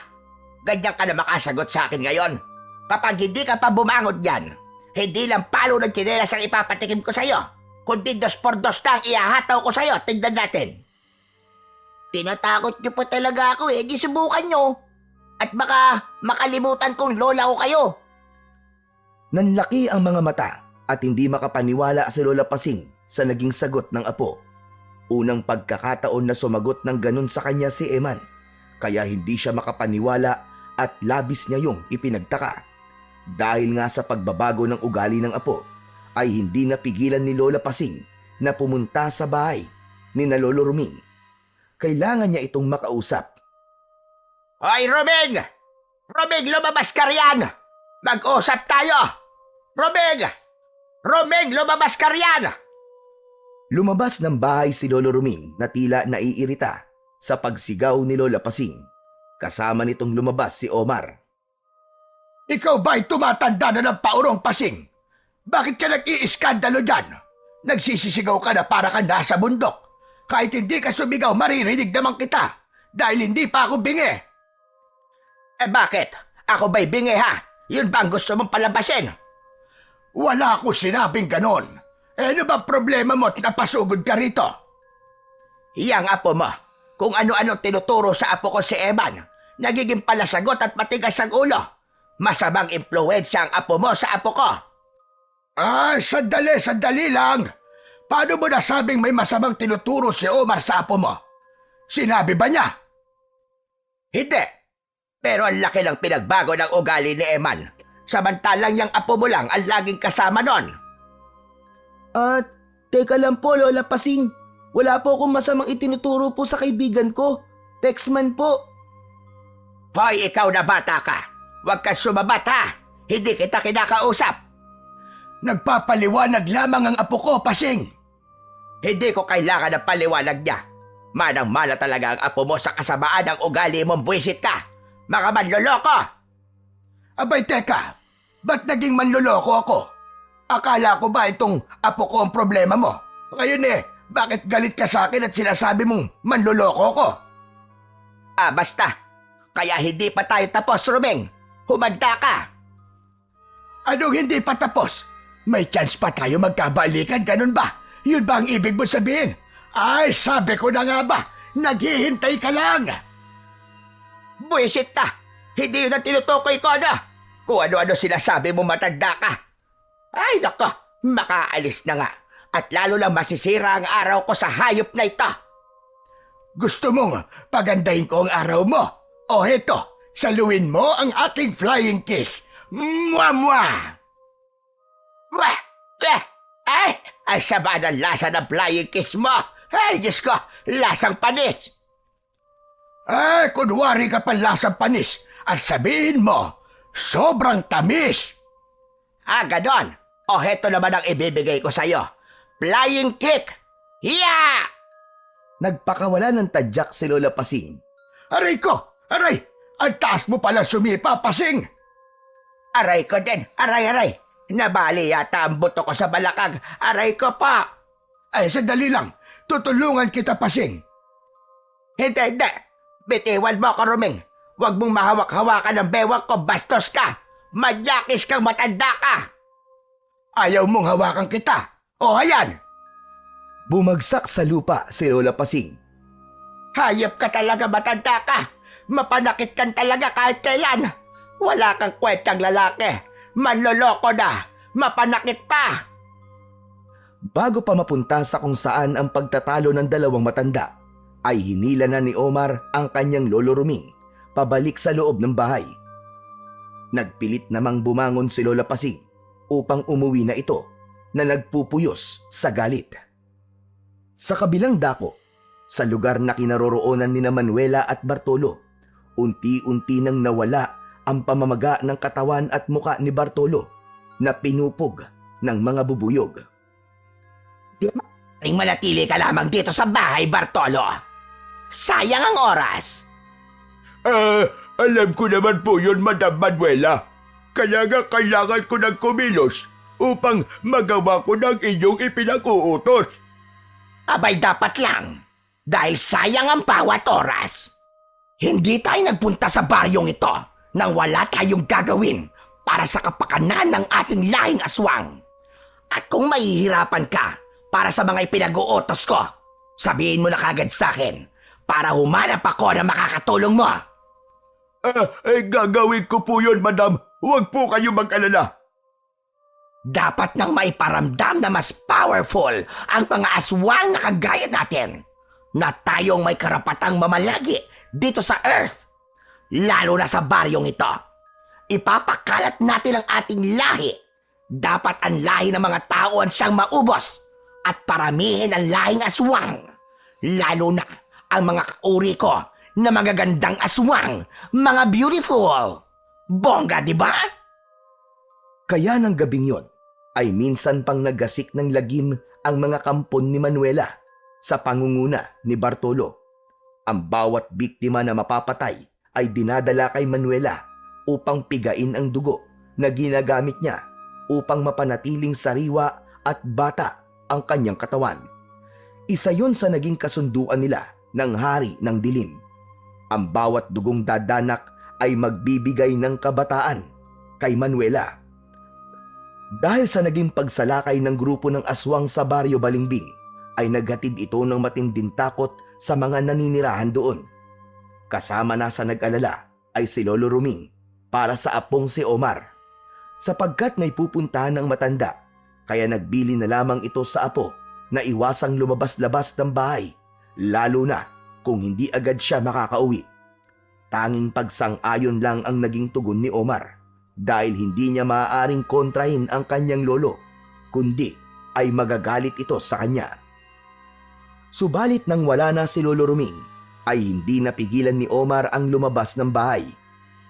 [SPEAKER 5] Ganyan ka na makasagot sa akin ngayon. Kapag hindi ka pa bumangon dyan, hindi lang palo ng tsinelas ang ipapatikim ko sa'yo, kundi 2x2 na ang ihahataw ko sa'yo. Tignan natin.
[SPEAKER 4] Tinatakot niyo pa talaga ako eh. Di subukan nyo. At baka makalimutan kong lola ko kayo.
[SPEAKER 1] Nanlaki ang mga mata at hindi makapaniwala si Lola Pasing sa naging sagot ng apo. Unang pagkakataon na sumagot ng ganun sa kanya si Eman, kaya hindi siya makapaniwala at labis niya yung ipinagtaka. Dahil nga sa pagbabago ng ugali ng apo, ay hindi napigilan ni Lola Pasing na pumunta sa bahay ni na Lolo Ruming. Kailangan niya itong makausap.
[SPEAKER 5] Hoy, Roming! Roming, lumabas ka riyan! Mag-usap tayo! Roming! Roming, lumabas ka riyan!
[SPEAKER 1] Lumabas ng bahay si Lolo Ruming na tila naiirita sa pagsigaw ni Lola Pasing. Kasama nitong lumabas si Omar.
[SPEAKER 3] Ikaw ba'y tumatanda na ng paurong Pasing? Bakit ka nag-iiskandalo dyan? Nagsisisigaw ka na para ka nasa bundok. Kahit hindi ka sumigaw, maririnig naman kita. Dahil hindi pa ako bingi.
[SPEAKER 5] Bakit? Ako ba'y bingi ha? Yun ba ang gusto mong palabasin?
[SPEAKER 3] Wala akong sinabing ganon. Ano ba problema mo at napasugod ka rito?
[SPEAKER 5] Iyang apo mo, kung ano-ano tinuturo sa apo ko si Eman, nagiging palasagot at matigas ang ulo. Masamang impluwensya ang apo mo sa apo ko.
[SPEAKER 3] Sandali lang. Paano mo nasabing may masamang tinuturo si Omar sa apo mo? Sinabi ba niya?
[SPEAKER 5] Hindi. Pero ang laki ng pinagbago ng ugali ni Eman. Samantalang yung apo mo lang ang laging kasama nun.
[SPEAKER 2] Teka lang po, Lola Pasing. Wala po akong masamang itinuturo po sa kaibigan ko. Texman po.
[SPEAKER 5] Hoy, ikaw na bata ka. Huwag kang sumabat ha. Hindi kita kinakausap.
[SPEAKER 3] Nagpapaliwanag lamang ang apo ko, Pasing.
[SPEAKER 5] Hindi ko kailangan ng paliwanag niya. Manang-mana talaga ang apo mo sa kasamaan ng ugali mong buwisit ka. Mga manloloko!
[SPEAKER 3] Abay, teka. Ba't naging manloloko ako? Akala ko ba itong apo ko ang problema mo? Ngayon bakit galit ka sa akin at sinasabi mong manloloko ko?
[SPEAKER 5] Basta. Kaya hindi pa tayo tapos, Ruming. Humanda ka.
[SPEAKER 3] Anong hindi pa tapos? May chance pa tayo magkabalikan, ganun ba? Yun ba ang ibig mo sabihin? Ay, sabi ko na nga ba, naghihintay ka lang.
[SPEAKER 5] Buwisit na! Hindi yun ang tinutukoy ko na! Kung ano-ano sinasabi mo matanda ka! Ay nako, makaalis na nga! At lalo lang masisira ang araw ko sa hayop na ito!
[SPEAKER 3] Gusto mong pagandahin ko ang araw mo? O heto, saluin mo ang aking flying kiss. Mwah!
[SPEAKER 5] Wah! Ay! Ang sama ng lasa ng flying kiss mo! Ay, Diyos ko! Lasang panis!
[SPEAKER 3] Ay, kunwari ka pa lasang panis at sabihin mo, sobrang tamis.
[SPEAKER 5] Ah, ganon! O heto naman ang ibibigay ko sa'yo. Flying kick! Hiya!
[SPEAKER 1] Nagpakawala ng tadyak si Lola Pasing.
[SPEAKER 3] Aray ko! Aray! Ang taas mo pala sumipa, Pasing!
[SPEAKER 5] Aray ko din! Aray! Nabali yata ang buto ko sa balakang. Aray ko pa!
[SPEAKER 3] Ay, sandali lang. Tutulungan kita, Pasing.
[SPEAKER 5] Hindi! Bitiwan mo ako, Ruming. Huwag mong mahawak-hawakan ng bewang ko, bastos ka! Manyakis kang matanda ka!
[SPEAKER 3] Ayaw mong hawakan kita. O, ayan!
[SPEAKER 1] Bumagsak sa lupa si Lola Pasing.
[SPEAKER 5] Hayop ka talaga, matanda ka! Mapanakit kan talaga kahit kailan! Wala kang kwentang lalaki! Manloloko na! Mapanakit pa!
[SPEAKER 1] Bago pa mapunta sa kung saan ang pagtatalo ng dalawang matanda, ay hinila na ni Omar ang kanyang lolo Ruming pabalik sa loob ng bahay. Nagpilit namang bumangon si Lola Pasing upang umuwi na ito na nagpupuyos sa galit. Sa kabilang dako, sa lugar na kinaroroonan ni Manuela at Bartolo, unti-unti nang nawala ang pamamaga ng katawan at muka ni Bartolo na pinupog ng mga bubuyog.
[SPEAKER 5] Ring manatili ka lamang dito sa bahay, Bartolo! Sayang ang oras!
[SPEAKER 3] Alam ko naman po yun, Madam Manuela. Kaya nga kailangan ko ng kumilos upang magawa ko ng inyong ipinag-uutos.
[SPEAKER 5] Abay dapat lang, dahil sayang ang bawat oras. Hindi tayo nagpunta sa baryong ito nang wala tayong gagawin para sa kapakanan ng ating lahing aswang. At kung mahihirapan ka para sa mga ipinag-uutos ko, sabihin mo na kagad sa akin para humanap ako na makakatulong mo.
[SPEAKER 3] Gagawin ko po yun, Madam. Huwag po kayo mag-alala.
[SPEAKER 5] Dapat nang maiparamdam na mas powerful ang mga aswang na kagaya natin na tayong may karapatang mamalagi dito sa Earth, lalo na sa baryong ito. Ipapakalat natin ang ating lahi. Dapat ang lahi ng mga tao ang siyang maubos at paramihin ang lahing aswang, lalo na ang mga kauri ko na magagandang aswang, mga beautiful. Bongga, di ba?
[SPEAKER 1] Kaya ng gabing yon ay minsan pang nagasik ng lagim ang mga kampon ni Manuela sa pangunguna ni Bartolo. Ang bawat biktima na mapapatay ay dinadala kay Manuela upang pigain ang dugo na ginagamit niya upang mapanatiling sariwa at bata ang kanyang katawan. Isa yon sa naging kasunduan nila ng Hari ng Dilim. Ang bawat dugong dadanak ay magbibigay ng kabataan kay Manuela. Dahil sa naging pagsalakay ng grupo ng aswang sa Baryo Balimbing, ay naghatid ito ng matinding takot sa mga naninirahan doon. Kasama na sa nag-alala ay si Lolo Ruming para sa apong si Omar. Sapagkat may pupuntahan ng matanda, kaya nagbili na lamang ito sa apo na iwasang lumabas-labas ng bahay, lalo na kung hindi agad siya makakauwi. Tanging pagsang-ayon lang ang naging tugon ni Omar dahil hindi niya maaaring kontrahin ang kanyang lolo, kundi ay magagalit ito sa kanya. Subalit nang wala na si Lolo Ruming, ay hindi napigilan ni Omar ang lumabas ng bahay.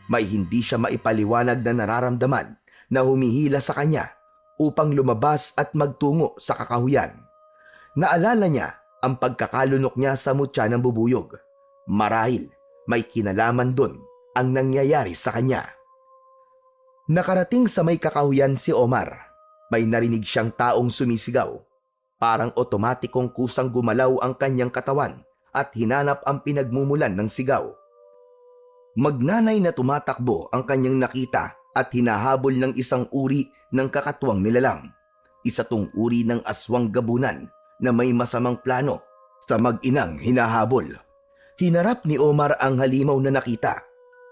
[SPEAKER 1] May hindi siya maipaliwanag na nararamdaman na humihila sa kanya upang lumabas at magtungo sa kakahuyan. Naalala niya ang pagkakalunok niya sa mutya ng bubuyog. Marahil may kinalaman doon ang nangyayari sa kanya. Nakarating sa may kakahuyan si Omar. May narinig siyang taong sumisigaw. Parang otomatikong kusang gumalaw ang kanyang katawan at hinanap ang pinagmumulan ng sigaw. Magnanay na tumatakbo ang kanyang nakita at hinahabol ng isang uri ng kakatwang nilalang. Isa tong uri ng aswang gabunan na may masamang plano sa mag-inang hinahabol. Hinarap ni Omar ang halimaw na nakita.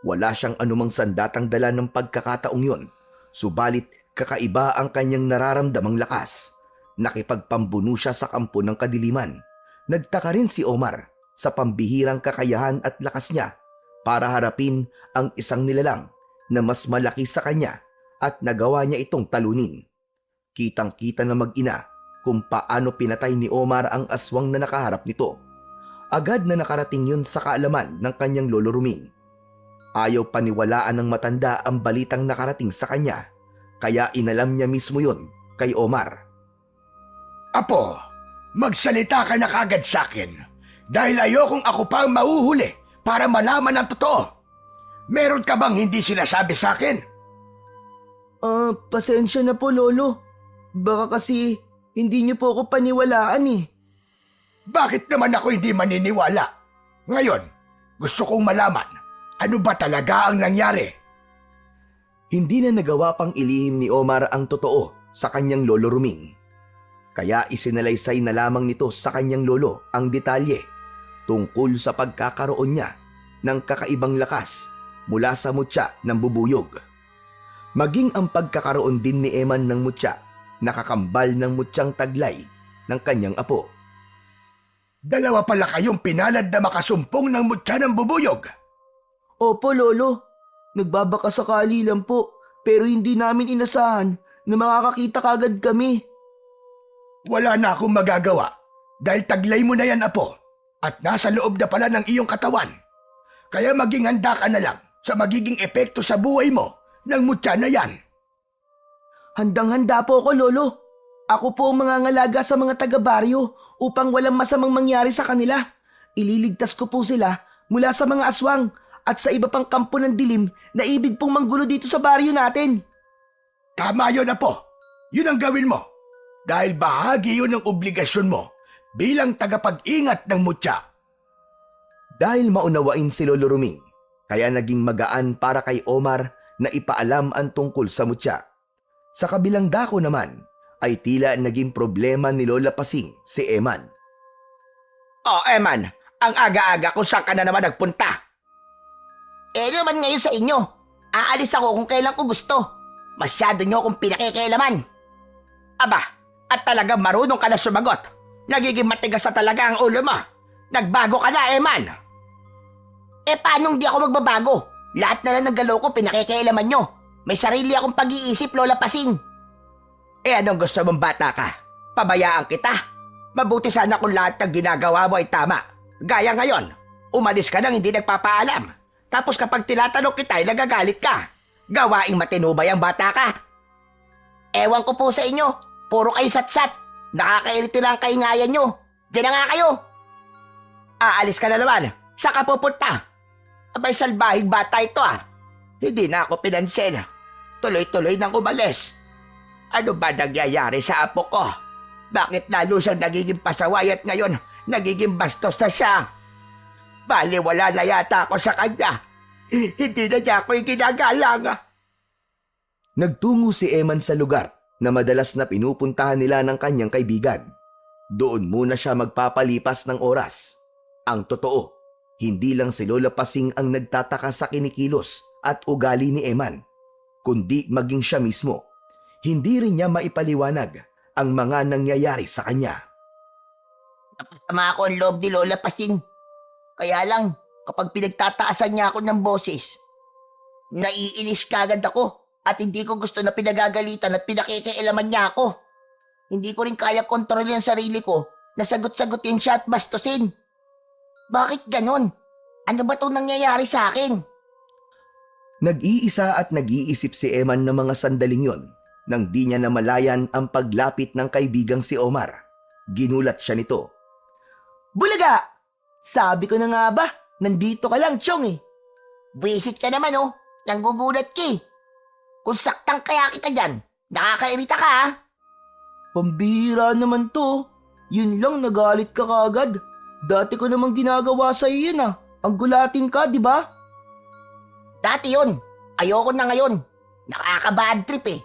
[SPEAKER 1] Wala siyang anumang sandatang dala ng pagkakataong yon, subalit kakaiba ang kanyang nararamdamang lakas. Nakipagpambuno siya sa kampo ng kadiliman. Nagtaka rin si Omar sa pambihirang kakayahan at lakas niya para harapin ang isang nilalang na mas malaki sa kanya at nagawa niya itong talunin. Kitang-kita na mag-ina kung paano pinatay ni Omar ang aswang na nakaharap nito. Agad na nakarating yun sa kaalaman ng kanyang lolo Ruming. Ayaw paniwalaan ng matanda ang balitang nakarating sa kanya, kaya inalam niya mismo yun kay Omar.
[SPEAKER 3] Apo, magsalita ka na kagad sa akin dahil ayokong ako pa ang mahuhuli para malaman ang totoo. Meron ka bang hindi sinasabi sa akin?
[SPEAKER 2] Pasensya na po, Lolo. Baka kasi hindi niyo po ako paniwalaan eh.
[SPEAKER 3] Bakit naman ako hindi maniniwala? Ngayon, gusto kong malaman, ano ba talaga ang nangyari?
[SPEAKER 1] Hindi na nagawa pang ilihim ni Omar ang totoo sa kanyang lolo Ruming. Kaya isinalaysay na lamang nito sa kanyang lolo ang detalye tungkol sa pagkakaroon niya ng kakaibang lakas mula sa mutya ng bubuyog. Maging ang pagkakaroon din ni Eman ng mutya, nakakambal ng mutyang taglay ng kanyang apo.
[SPEAKER 3] Dalawa pala kayong pinalad na makasumpong ng mutya ng bubuyog.
[SPEAKER 2] Opo, Lolo. Nagbabaka sakali lang po, pero hindi namin inasahan na makakakita kagad kami.
[SPEAKER 3] Wala na akong magagawa dahil taglay mo na yan, apo, at nasa loob na pala ng iyong katawan. Kaya maging handa ka na lang sa magiging epekto sa buhay mo ng mutya na yan.
[SPEAKER 2] Handang-handa po ako, Lolo. Ako po ang mangangalaga sa mga taga-baryo upang walang masamang mangyari sa kanila. Ililigtas ko po sila mula sa mga aswang at sa iba pang kampo ng dilim na ibig pong manggulo dito sa baryo natin.
[SPEAKER 3] Tama yun, apo. Yun ang gawin mo. Dahil bahagi yun ng obligasyon mo bilang tagapag-ingat ng mutya.
[SPEAKER 1] Dahil maunawain si Lolo Ruming, kaya naging magaan para kay Omar na ipaalam ang tungkol sa mutya. Sa kabilang dako naman, ay tila naging problema ni Lola Pasing si Eman.
[SPEAKER 5] Eman, ang aga-aga kung saan ka na naman nagpunta.
[SPEAKER 4] Naman ngayon sa inyo. Aalis ako kung kailan ko gusto. Masyado nyo akong pinakikialaman.
[SPEAKER 5] Aba, at talagang marunong ka na sumagot. Nagiging matigas na talaga ang ulo mo. Nagbago ka na, Eman.
[SPEAKER 4] Paano di ako magbabago? Lahat na lang ng galaw ko pinakikialaman nyo. May sarili akong pag-iisip, Lola Pasing.
[SPEAKER 5] Anong gusto mong bata ka? Pabayaan kita? Mabuti sana kung lahat ng ginagawa mo ay tama. Gaya ngayon, umalis ka nang hindi nagpapaalam. Tapos kapag tinatanong kita ay nagagalit ka. Gawaing matinubay ang bata ka.
[SPEAKER 4] Ewan ko po sa inyo. Puro kayo satsat. Nakakairiti lang kaingayan nyo. Diyan na nga kayo.
[SPEAKER 5] Aalis ka na naman. Saan ka pupunta? Abay, salbahing bata ito ah. Hindi na ako pinansin. Tuloy-tuloy nang umalis. Ano ba nangyayari sa apo ko? Bakit lalo siyang nagiging pasaway at ngayon nagiging bastos na siya? Baliwala na yata ako sa kanya. Hindi na niya ako iginagalang.
[SPEAKER 1] Nagtungo si Eman sa lugar na madalas na pinupuntahan nila ng kanyang kaibigan. Doon muna siya magpapalipas ng oras. Ang totoo, hindi lang si Lola Pasing ang nagtataka sa kinikilos at ugali ni Eman, kundi maging siya mismo. Hindi rin niya maipaliwanag ang mga nangyayari sa kanya.
[SPEAKER 4] Napasama ako ang loob ni Lola Pasing. Kaya lang, kapag pinagtataasan niya ako ng boses, naiinis kagad ako at hindi ko gusto na pinagagalitan at pinakikialaman niya ako. Hindi ko rin kaya kontrolin ang sarili ko na sagot-sagutin siya at bastusin. Bakit ganon? Ano ba itong nangyayari sa akin?
[SPEAKER 1] Nag-iisa at nag-iisip si Eman ng mga sandaling yon nang di niya namalayan ang paglapit ng kaibigang si Omar. Ginulat siya nito.
[SPEAKER 2] Bulaga! Sabi ko na nga ba, nandito ka lang, Chong eh.
[SPEAKER 4] Buwisit ka naman oh, nanggugulat ka eh. Kung saktang kaya kita dyan, nakakairita ka ha.
[SPEAKER 2] Pambihira naman to. Yun lang, nagalit ka kagad. Dati ko namang ginagawa sa'yo yun ah. Ang gulatin ka, di ba?
[SPEAKER 4] Dati yun, ayoko na ngayon. Nakaka-bad trip eh.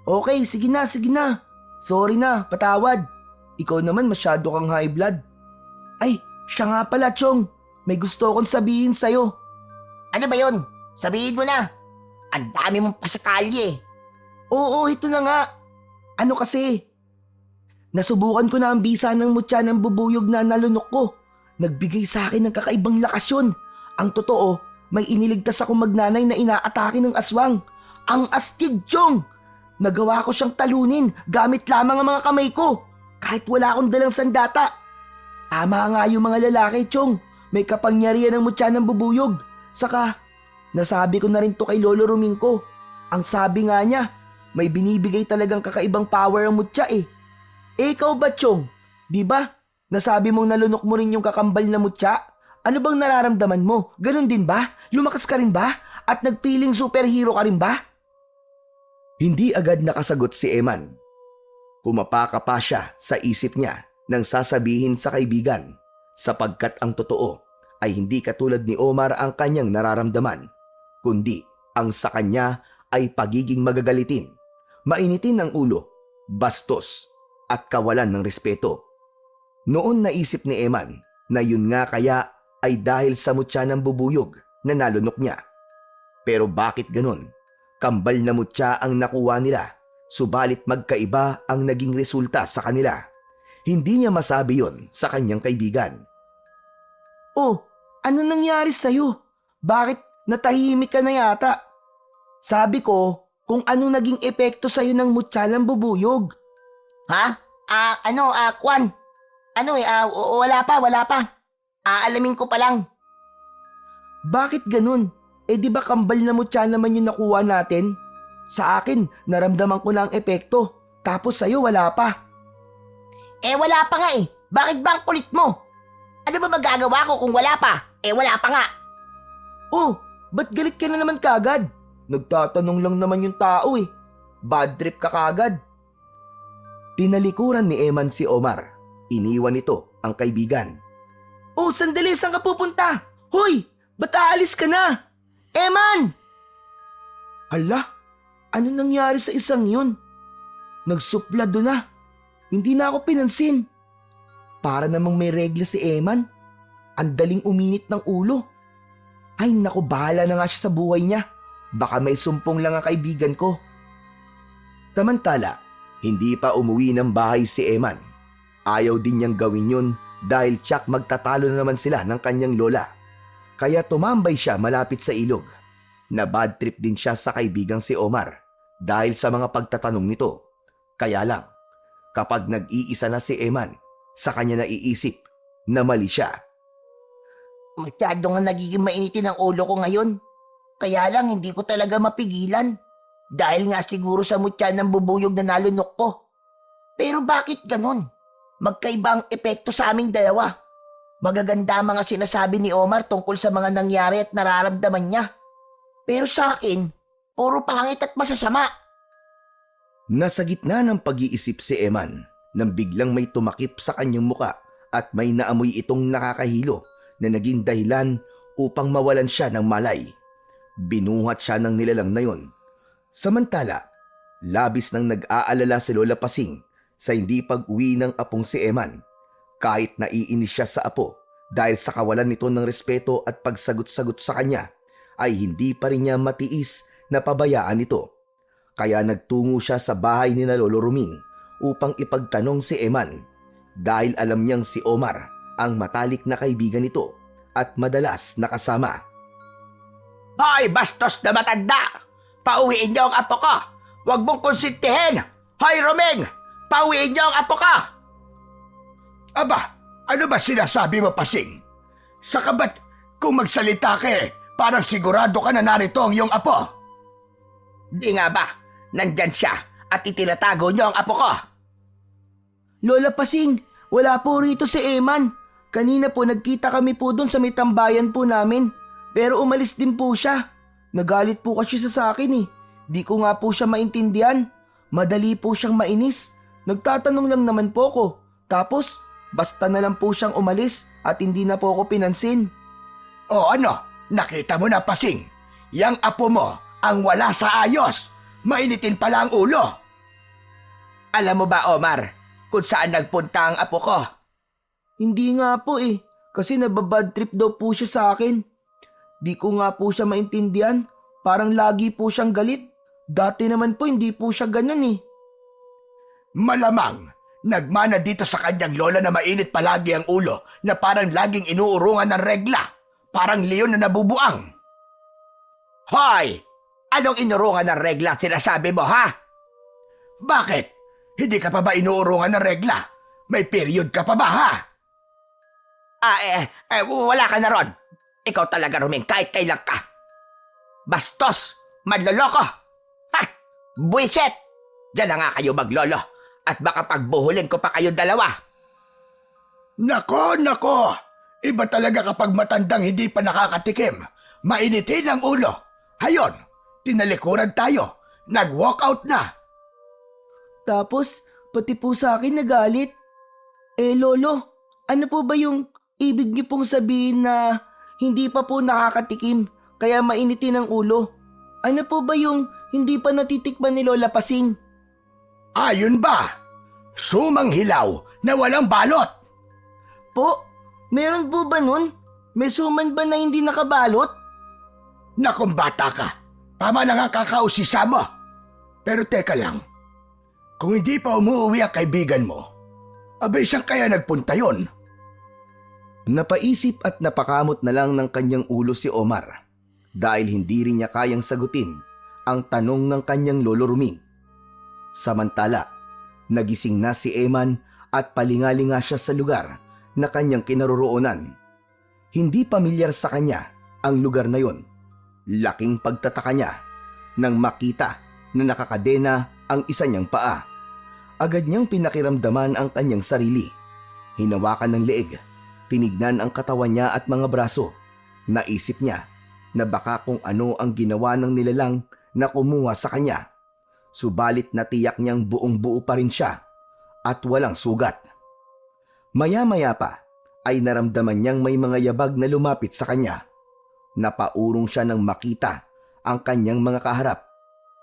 [SPEAKER 2] Okay, sige na, sige na. Sorry na, patawad. Ikaw naman masyado kang high blood. Ay, siya nga pala, Chong. May gusto akong sabihin sa'yo.
[SPEAKER 4] Ano ba yun? Sabihin mo na. Ang dami mong pasakalye.
[SPEAKER 2] Oo, ito na nga. Ano kasi? Nasubukan ko na ang bisa ng mutya ng bubuyog na nalunok ko. Nagbigay sa akin ng kakaibang lakas yun. Ang totoo, may iniligtas akong magnanay na inaatake ng aswang. Ang astig, Chong! Nagawa ko siyang talunin gamit lamang ang mga kamay ko. Kahit wala akong dalang sandata. Tama nga yung mga lalaki, Chong. May kapangyarihan ng mutya ng bubuyog. Saka, nasabi ko na rin to kay Lolo Ruming ko. Ang sabi nga niya, may binibigay talagang kakaibang power ang mutya eh. Eh ikaw ba, Chong? Di ba? Nasabi mong nalunok mo rin yung kakambal na mutya? Ano bang nararamdaman mo? Ganon din ba? Lumakas ka rin ba? At nagpiling superhero ka rin ba?
[SPEAKER 1] Hindi agad nakasagot si Eman. Kumapaka pa siya sa isip niya nang sasabihin sa kaibigan sapagkat ang totoo ay hindi katulad ni Omar ang kanyang nararamdaman, kundi ang sa kanya ay pagiging magagalitin, mainitin ang ulo, bastos at kawalan ng respeto. Noon naisip ni Eman na yun nga kaya ay dahil sa mutya ng bubuyog na nalunok niya. Pero bakit ganun? Kambal na mutya ang nakuha nila, subalit magkaiba ang naging resulta sa kanila. Hindi niya masabi yon sa kanyang kaibigan.
[SPEAKER 2] Oh, ano nangyari sa'yo? Bakit natahimik ka na yata? Sabi ko, kung ano naging epekto sa'yo ng mutya ng bubuyog.
[SPEAKER 4] Ha? Kwan. Wala pa. Aalamin ko pa lang.
[SPEAKER 2] Bakit ganun? Eh di ba kambal na mutya naman yung nakuha natin? Sa akin, naramdaman ko na ang epekto. Tapos sa'yo wala pa.
[SPEAKER 4] Eh wala pa nga eh. Bakit ba ang kulit mo? Ano ba magagawa ko kung wala pa? Eh wala pa nga.
[SPEAKER 2] Oh, ba't galit ka na naman kagad? Nagtatanong lang naman yung tao eh. Bad trip ka kagad.
[SPEAKER 1] Tinalikuran ni Eman si Omar. Iniwan nito ang kaibigan.
[SPEAKER 2] Oh, sandali, saan ka pupunta? Hoy, ba't aalis ka na? Eman! Hala, ano nangyari sa isang yun? Nagsuplado na. Hindi na ako pinansin. Para namang may regla si Eman. Ang daling uminit ng ulo. Ay naku, bahala na nga siya sa buhay niya. Baka may sumpong lang ang kaibigan ko.
[SPEAKER 1] Samantala, hindi pa umuwi ng bahay si Eman. Ayaw din niyang gawin yun dahil tiyak magtatalo na naman sila ng kanyang lola. Kaya tumambay siya malapit sa ilog. Na bad trip din siya sa kaibigang si Omar dahil sa mga pagtatanong nito. Kaya lang, kapag nag-iisa na si Eman, sa kanya naiisip na mali siya.
[SPEAKER 4] Masyado nga nagiging mainitin ang ulo ko ngayon. Kaya lang hindi ko talaga mapigilan. Dahil nga siguro sa mutya ng bubuyog na nalunok ko. Pero bakit ganun? Magkaiba ang epekto sa aming dalawa. Magaganda ang mga sinasabi ni Omar tungkol sa mga nangyari at nararamdaman niya. Pero sa akin, puro pangit at masasama.
[SPEAKER 1] Nasa gitna ng pag-iisip si Eman nang biglang may tumakip sa kanyang muka at may naamoy itong nakakahilo na naging dahilan upang mawalan siya ng malay. Binuhat siya ng nilalang na yon. Samantala, labis nang nag-aalala si Lola Pasing sa hindi pag-uwi ng apong si Eman. Kahit naiinis siya sa apo dahil sa kawalan nito ng respeto at pagsagot-sagot sa kanya, ay hindi pa rin niya matiis na pabayaan ito. Kaya nagtungo siya sa bahay ni Lolo Ruming upang ipagtanong si Eman dahil alam niyang si Omar ang matalik na kaibigan nito at madalas nakasama.
[SPEAKER 3] Hoy, bastos na matanda! Pauwiin niyo ang apo ko! Huwag mong konsintihin! Hoy, Romeng! Pauwiin niyo ang apo ko! Aba, ano ba sinasabi mo, Pasing? Saka ba't kung magsalita ka parang sigurado ka na narito ang iyong apo? Di nga ba? Nandyan siya at itinatago niyo ang apo ko!
[SPEAKER 2] Lola Pasing, wala po rito si Eman. Kanina po nagkita kami po doon sa may tambayan po namin. Pero umalis din po siya. Nagalit po kasi sa akin eh. Di ko nga po siya maintindihan. Madali po siyang mainis. Nagtatanong lang naman po ko. Tapos, basta na lang po siyang umalis at hindi na po ako pinansin.
[SPEAKER 3] O ano? Nakita mo na, Pasing? Yang apo mo ang wala sa ayos. Mainitin pala ang ulo. Alam mo ba, Omar, kung saan nagpunta ang apo ko?
[SPEAKER 2] Hindi nga po eh. Kasi nababad trip daw po siya sa akin. Di ko nga po siya maintindihan. Parang lagi po siyang galit. Dati naman po hindi po siya ganun eh.
[SPEAKER 3] Malamang, nagmana dito sa kanyang lola na mainit palagi ang ulo na parang laging inuurungan ng regla. Parang leon na nabubuang. Hoy! Anong inurungan ng regla at sinasabi mo, ha? Bakit? Hindi ka pa ba inuurungan ng regla? May period ka pa ba, ha?
[SPEAKER 4] Wala ka na ron. Ikaw talaga, Ruming, kahit kailan ka. Bastos! Manloloko! Ha! Buisit! Diyan na nga kayo maglolo. At baka pagbuhulin ko pa kayo dalawa.
[SPEAKER 3] Nako! Iba talaga kapag matandang hindi pa nakakatikim. Mainitin ang ulo. Hayon, tinalikuran tayo. Nag-walk out na.
[SPEAKER 2] Tapos, pati po sa akin nagalit. Lolo, ano po ba yung ibig niyo pong sabihin na hindi pa po nakakatikim kaya mainitin ang ulo? Ano po ba yung hindi pa natitikman ni Lola Pasing?
[SPEAKER 3] Ayun ba? Sumang hilaw na walang balot.
[SPEAKER 2] Po, meron po ba nun? May suman ba na hindi nakabalot?
[SPEAKER 3] Nakong bata ka. Tama na nga kakausisa mo. Pero teka lang. Kung hindi pa umuwi ang kaibigan mo, abay siyang kaya nagpunta yon.
[SPEAKER 1] Napaisip at napakamot na lang ng kanyang ulo si Omar dahil hindi rin niya kayang sagutin ang tanong ng kanyang lolo Ruming. Samantala, nagising na si Eman at palingalinga siya sa lugar na kanyang kinaroroonan. Hindi pamilyar sa kanya ang lugar na yon. Laking pagtataka niya nang makita na nakakadena ang isa niyang paa. Agad niyang pinakiramdaman ang kanyang sarili. Hinawakan ng leeg, tinignan ang katawan niya at mga braso. Naisip niya na baka kung ano ang ginawa ng nilalang na kumuha sa kanya. Subalit natiyak niyang buong buo pa rin siya at walang sugat. Maya-maya pa ay naramdaman niyang may mga yabag na lumapit sa kanya. Napaurong siya nang makita ang kanyang mga kaharap.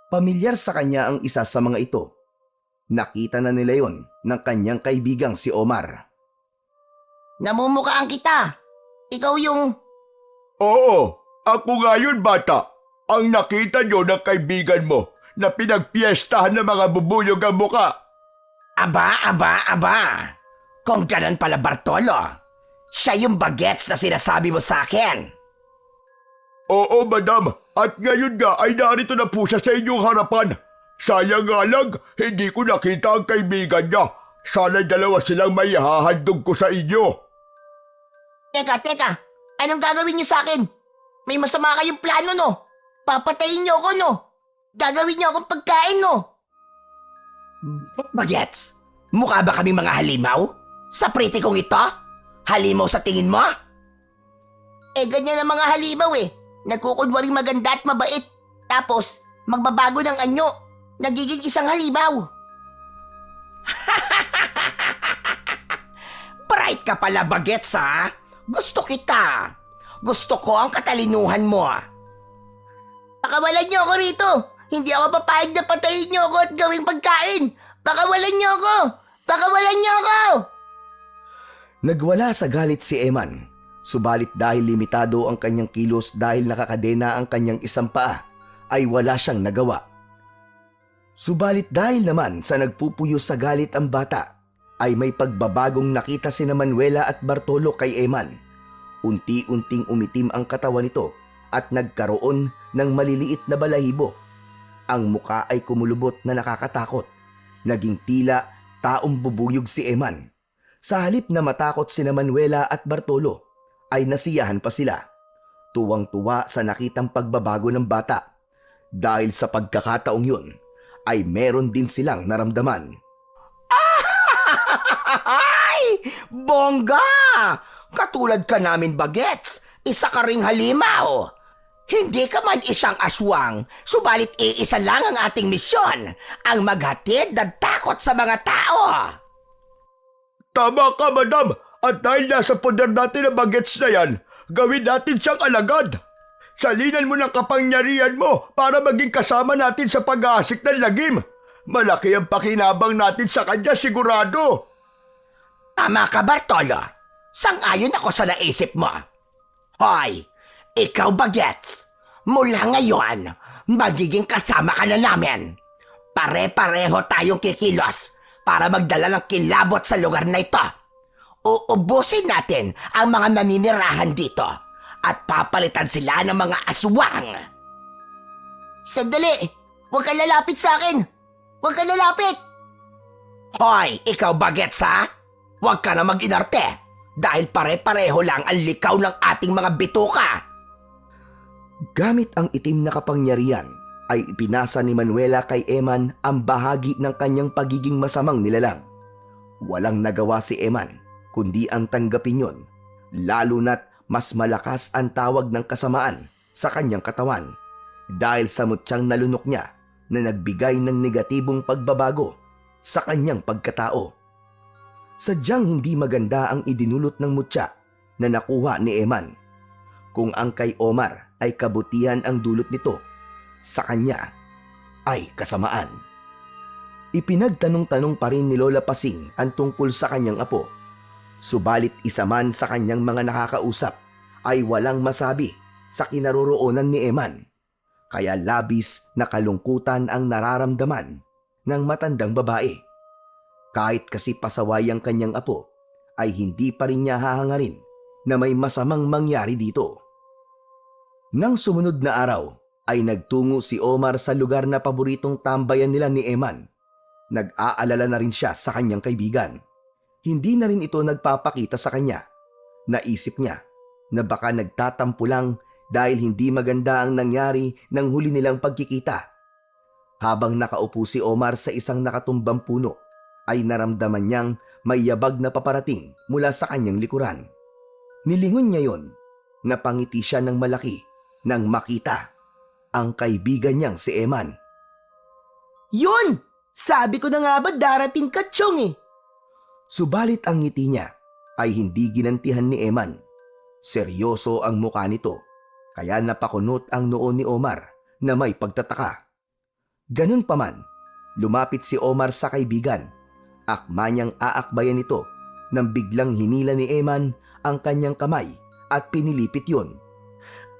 [SPEAKER 1] Pamilyar sa kanya ang isa sa mga ito. Nakita na nila yon ng kanyang kaibigang si Omar.
[SPEAKER 4] Namumukhaan kita. Ikaw yung...
[SPEAKER 3] Oo, ako nga yun, bata. Ang nakita nyo ng kaibigan mo na pinagpiestahan ng mga bubuyog ang muka.
[SPEAKER 4] Aba. Kung ganun pala, Bartolo. Siya yung bagets na sinasabi mo sa akin.
[SPEAKER 3] Oo, madam. At ngayon nga ay narito na po siya sa inyong harapan. Sayang nga lang, hindi ko nakita ang kaibigan niya. Sana'y dalawa silang may hahandog ko sa inyo.
[SPEAKER 4] Teka. Anong gagawin niyo sa akin? May masama kayong plano, no? Papatayin niyo ako, no? Gagawin niyo akong pagkain, no? Bagets, mukha ba kami mga halimaw? Sa pretty kong ito? Halimaw sa tingin mo? Ganyan ang mga halimaw eh. Nagkukunwaring maganda at mabait. Tapos, magbabago ng anyo. Nagiging isang halimaw. Bright ka pala, Bagets, ha? Gusto kita. Gusto ko ang katalinuhan mo. Pakawalan niyo ako rito. Hindi ako papayag na patayin niyo ako at gawing pagkain. Pakawalan niyo ako. Pakawalan niyo ako.
[SPEAKER 1] Nagwala sa galit si Eman. Subalit dahil limitado ang kanyang kilos dahil nakakadena ang kanyang isang paa, ay wala siyang nagawa. Subalit dahil naman sa nagpupuyo sa galit ang bata, ay may pagbabagong nakita sina Manuela at Bartolo kay Eman. Unti-unting umitim ang katawan nito at nagkaroon ng maliliit na balahibo. Ang muka ay kumulubot na nakakatakot. Naging tila taong bubuyog si Eman. Sa halip na matakot sina Manuela at Bartolo, ay nasiyahan pa sila. Tuwang-tuwa sa nakitang pagbabago ng bata. Dahil sa pagkakataong yun, ay meron din silang naramdaman.
[SPEAKER 4] Ay! Bongga! Katulad ka namin, Bagets. Isa ka ring halimaw. Hindi ka man isang aswang, subalit iisa lang ang ating misyon, ang maghatid ng takot sa mga tao.
[SPEAKER 3] Tama ka, madam. At dahil nasa poder natin ang bagets na yan, gawin natin siyang alagad. Salinan mo ng kapangyarihan mo para maging kasama natin sa pag-aasik ng lagim. Malaki ang pakinabang natin sa kanya, sigurado.
[SPEAKER 4] Tama ka, Bartolo.
[SPEAKER 3] Sang-ayon ako sa naisip mo. Hoy, ikaw Bagets, mula ngayon, magiging kasama ka na namin. Pare-pareho tayong kikilos para magdala ng kilabot sa lugar na ito. Uubusin natin ang mga naninirahan dito at papalitan sila ng mga aswang.
[SPEAKER 4] Sandali! Huwag kang lalapit sa akin! Huwag kang lalapit!
[SPEAKER 3] Hoy, ikaw Bagets ha? Huwag ka na mag-inarte dahil pare-pareho lang ang likaw ng ating mga bituka.
[SPEAKER 1] Gamit ang itim na kapangyarihan, ay ipinasa ni Manuela kay Eman ang bahagi ng kanyang pagiging masamang nilalang. Walang nagawa si Eman, kundi ang tanggapin yon, lalo na't mas malakas ang tawag ng kasamaan sa kanyang katawan dahil sa mutyang nalunok niya na nagbigay ng negatibong pagbabago sa kanyang pagkatao. Sadyang hindi maganda ang idinulot ng mutya na nakuha ni Eman. Kung ang kay Omar ay kabutihan ang dulot nito, sa kanya ay kasamaan. Ipinagtanong-tanong pa rin ni Lola Pasing ang tungkol sa kanyang apo. Subalit isa man sa kanyang mga nakakausap ay walang masabi sa kinaroroonan ni Eman. Kaya labis na kalungkutan ang nararamdaman ng matandang babae. Kahit kasi pasaway ang kanyang apo, ay hindi pa rin niya hahangarin na may masamang mangyari dito. Nang sumunod na araw, ay nagtungo si Omar sa lugar na paboritong tambayan nila ni Eman. Nag-aalala na rin siya sa kanyang kaibigan. Hindi na rin ito nagpapakita sa kanya. Naisip niya na baka nagtatampo lang dahil hindi maganda ang nangyari nang huli nilang pagkikita. Habang nakaupo si Omar sa isang nakatumbang puno, ay naramdaman niyang may yabag na paparating mula sa kanyang likuran. Nilingon niya yon, napangiti siya ng malaki nang makita ang kaibigan niyang si Eman.
[SPEAKER 2] Yun! Sabi ko na nga ba darating ka, Chong eh.
[SPEAKER 1] Subalit ang ngiti niya ay hindi ginantihan ni Eman. Seryoso ang mukha nito, kaya napakunot ang noo ni Omar na may pagtataka. Ganun pa man, lumapit si Omar sa kaibigan. Akma niyang aakbayan ito nang biglang hinila ni Eman ang kanyang kamay at pinilipit yon.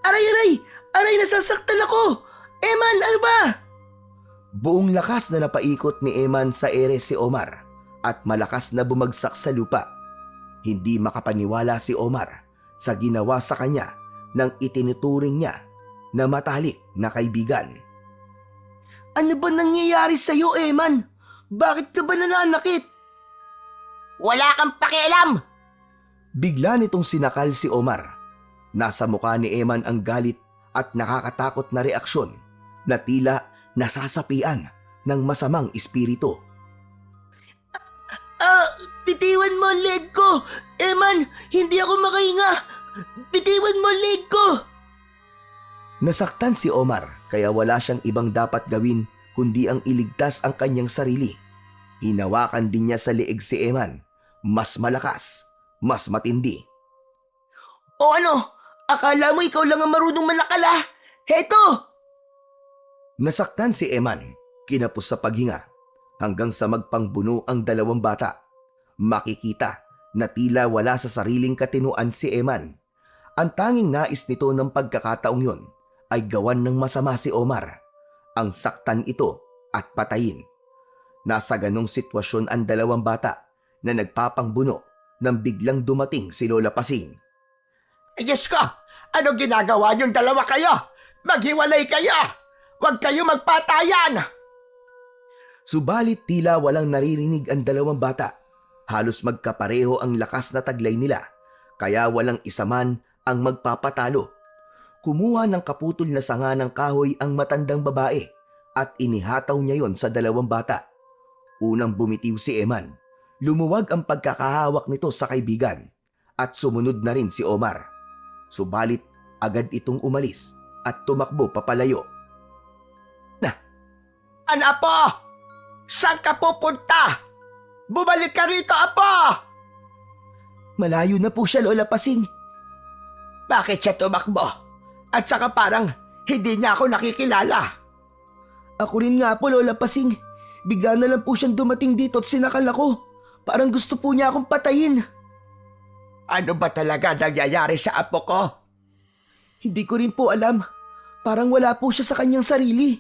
[SPEAKER 2] Aray, aray! Aray, nasasaktan ako! Eman, ano ba?
[SPEAKER 1] Buong lakas na napaikot ni Eman sa ere si Omar at malakas na bumagsak sa lupa. Hindi makapaniwala si Omar sa ginawa sa kanya ng itinuturing niya na matalik na kaibigan.
[SPEAKER 2] Ano ba nangyayari sa'yo, Eman? Bakit ka ba nananakit?
[SPEAKER 4] Wala kang pakialam!
[SPEAKER 1] Bigla nitong sinakal si Omar. Nasa mukha ni Eman ang galit at nakakatakot na reaksyon na tila nasasapian ng masamang espiritu.
[SPEAKER 2] Bitiwan mo ang leg ko! Eman, hindi ako makahinga! Bitiwan mo ang leg ko!
[SPEAKER 1] Nasaktan si Omar kaya wala siyang ibang dapat gawin kundi ang iligtas ang kanyang sarili. Hinawakan din niya sa leeg si Eman. Mas malakas, mas matindi.
[SPEAKER 2] O ano? Akala mo ikaw lang ang marunong manakala? Heto!
[SPEAKER 1] Nasaktan si Eman, kinapos sa paghinga, hanggang sa magpangbuno ang dalawang bata. Makikita na tila wala sa sariling katinuan si Eman. Ang tanging nais nito ng pagkakataong yon ay gawan ng masama si Omar, ang saktan ito at patayin. Nasa ganong sitwasyon ang dalawang bata na nagpapangbuno nang biglang dumating si Lola Pasing.
[SPEAKER 3] Diyos ko! Ano ginagawa niyong dalawa kayo? Maghiwalay kayo! Huwag kayo magpatayan!
[SPEAKER 1] Subalit tila walang naririnig ang dalawang bata. Halos magkapareho ang lakas na taglay nila, kaya walang isa man ang magpapatalo. Kumuha ng kaputol na sanga ng kahoy ang matandang babae at inihataw niya yon sa dalawang bata. Unang bumitiw si Eman. Lumuwag ang pagkakahawak nito sa kaibigan at sumunod na rin si Omar. Subalit agad itong umalis at tumakbo papalayo.
[SPEAKER 3] Apo! Saan ka pupunta? Bumalik ka rito, Apo!
[SPEAKER 2] Malayo na po siya, Lola Pasing.
[SPEAKER 3] Bakit siya tumakbo? At saka parang hindi niya ako nakikilala.
[SPEAKER 2] Ako rin nga po, Lola Pasing. Bigla na lang po siyang dumating dito at sinakal ako. Parang gusto po niya akong patayin.
[SPEAKER 3] Ano ba talaga nangyayari sa apo ko?
[SPEAKER 2] Hindi ko rin po alam. Parang wala po siya sa kanyang sarili.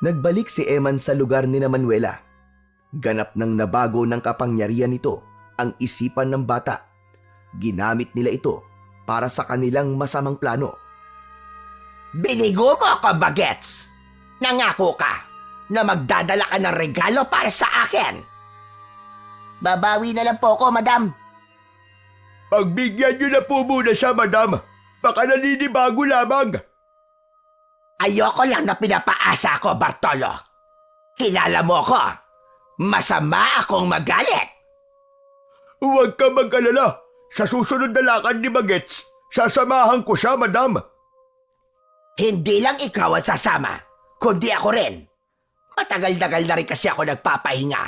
[SPEAKER 1] Nagbalik si Eman sa lugar ni Manuela. Ganap nang nabago ng kapangyarihan nito ang isipan ng bata. Ginamit nila ito para sa kanilang masamang plano.
[SPEAKER 5] Binigo mo ako, Bagets! Nangako ka na magdadala ka ng regalo para sa akin.
[SPEAKER 4] Babawi na lang po ako, madam.
[SPEAKER 3] Pagbigyan niyo na po muna siya, madam. Baka naninibago lamang.
[SPEAKER 5] Ayoko lang na pinapaasa ko, Bartolo. Kilala mo ko. Masama akong magalit.
[SPEAKER 3] Huwag ka mag-alala. Sa susunod na lakad ni Bagets, sasamahan ko siya, madam.
[SPEAKER 5] Hindi lang ikaw ang sasama, kundi ako rin. Matagal-tagal na rin kasi ako nagpapahinga.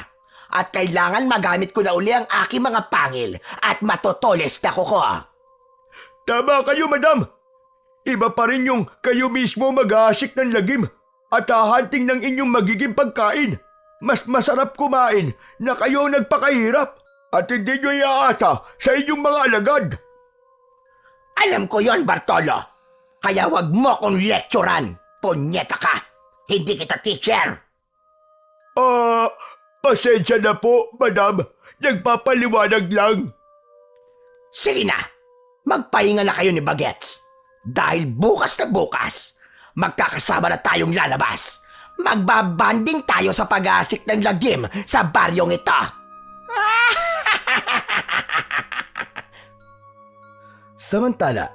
[SPEAKER 5] At kailangan magamit ko na uli ang aking mga pangil at matutulis na kuko.
[SPEAKER 3] Tama kayo, madam. Iba pa rin yung kayo mismo mag-aasik ng lagim at hahanting ng inyong magiging pagkain. Mas masarap kumain na kayo nagpakahirap at hindi nyo iaasa sa inyong mga alagad.
[SPEAKER 5] Alam ko yon, Bartolo. Kaya wag mo kong lecturan. Punyeta ka. Hindi kita teacher.
[SPEAKER 3] Pasensya na po, madam. Nagpapaliwanag lang.
[SPEAKER 5] Sige na. Magpahinga na kayo ni Bagets. Dahil bukas na bukas, magkakasama na tayong lalabas. Magbabanding tayo sa pag-aasik ng lagim sa baryong ito.
[SPEAKER 1] Samantala,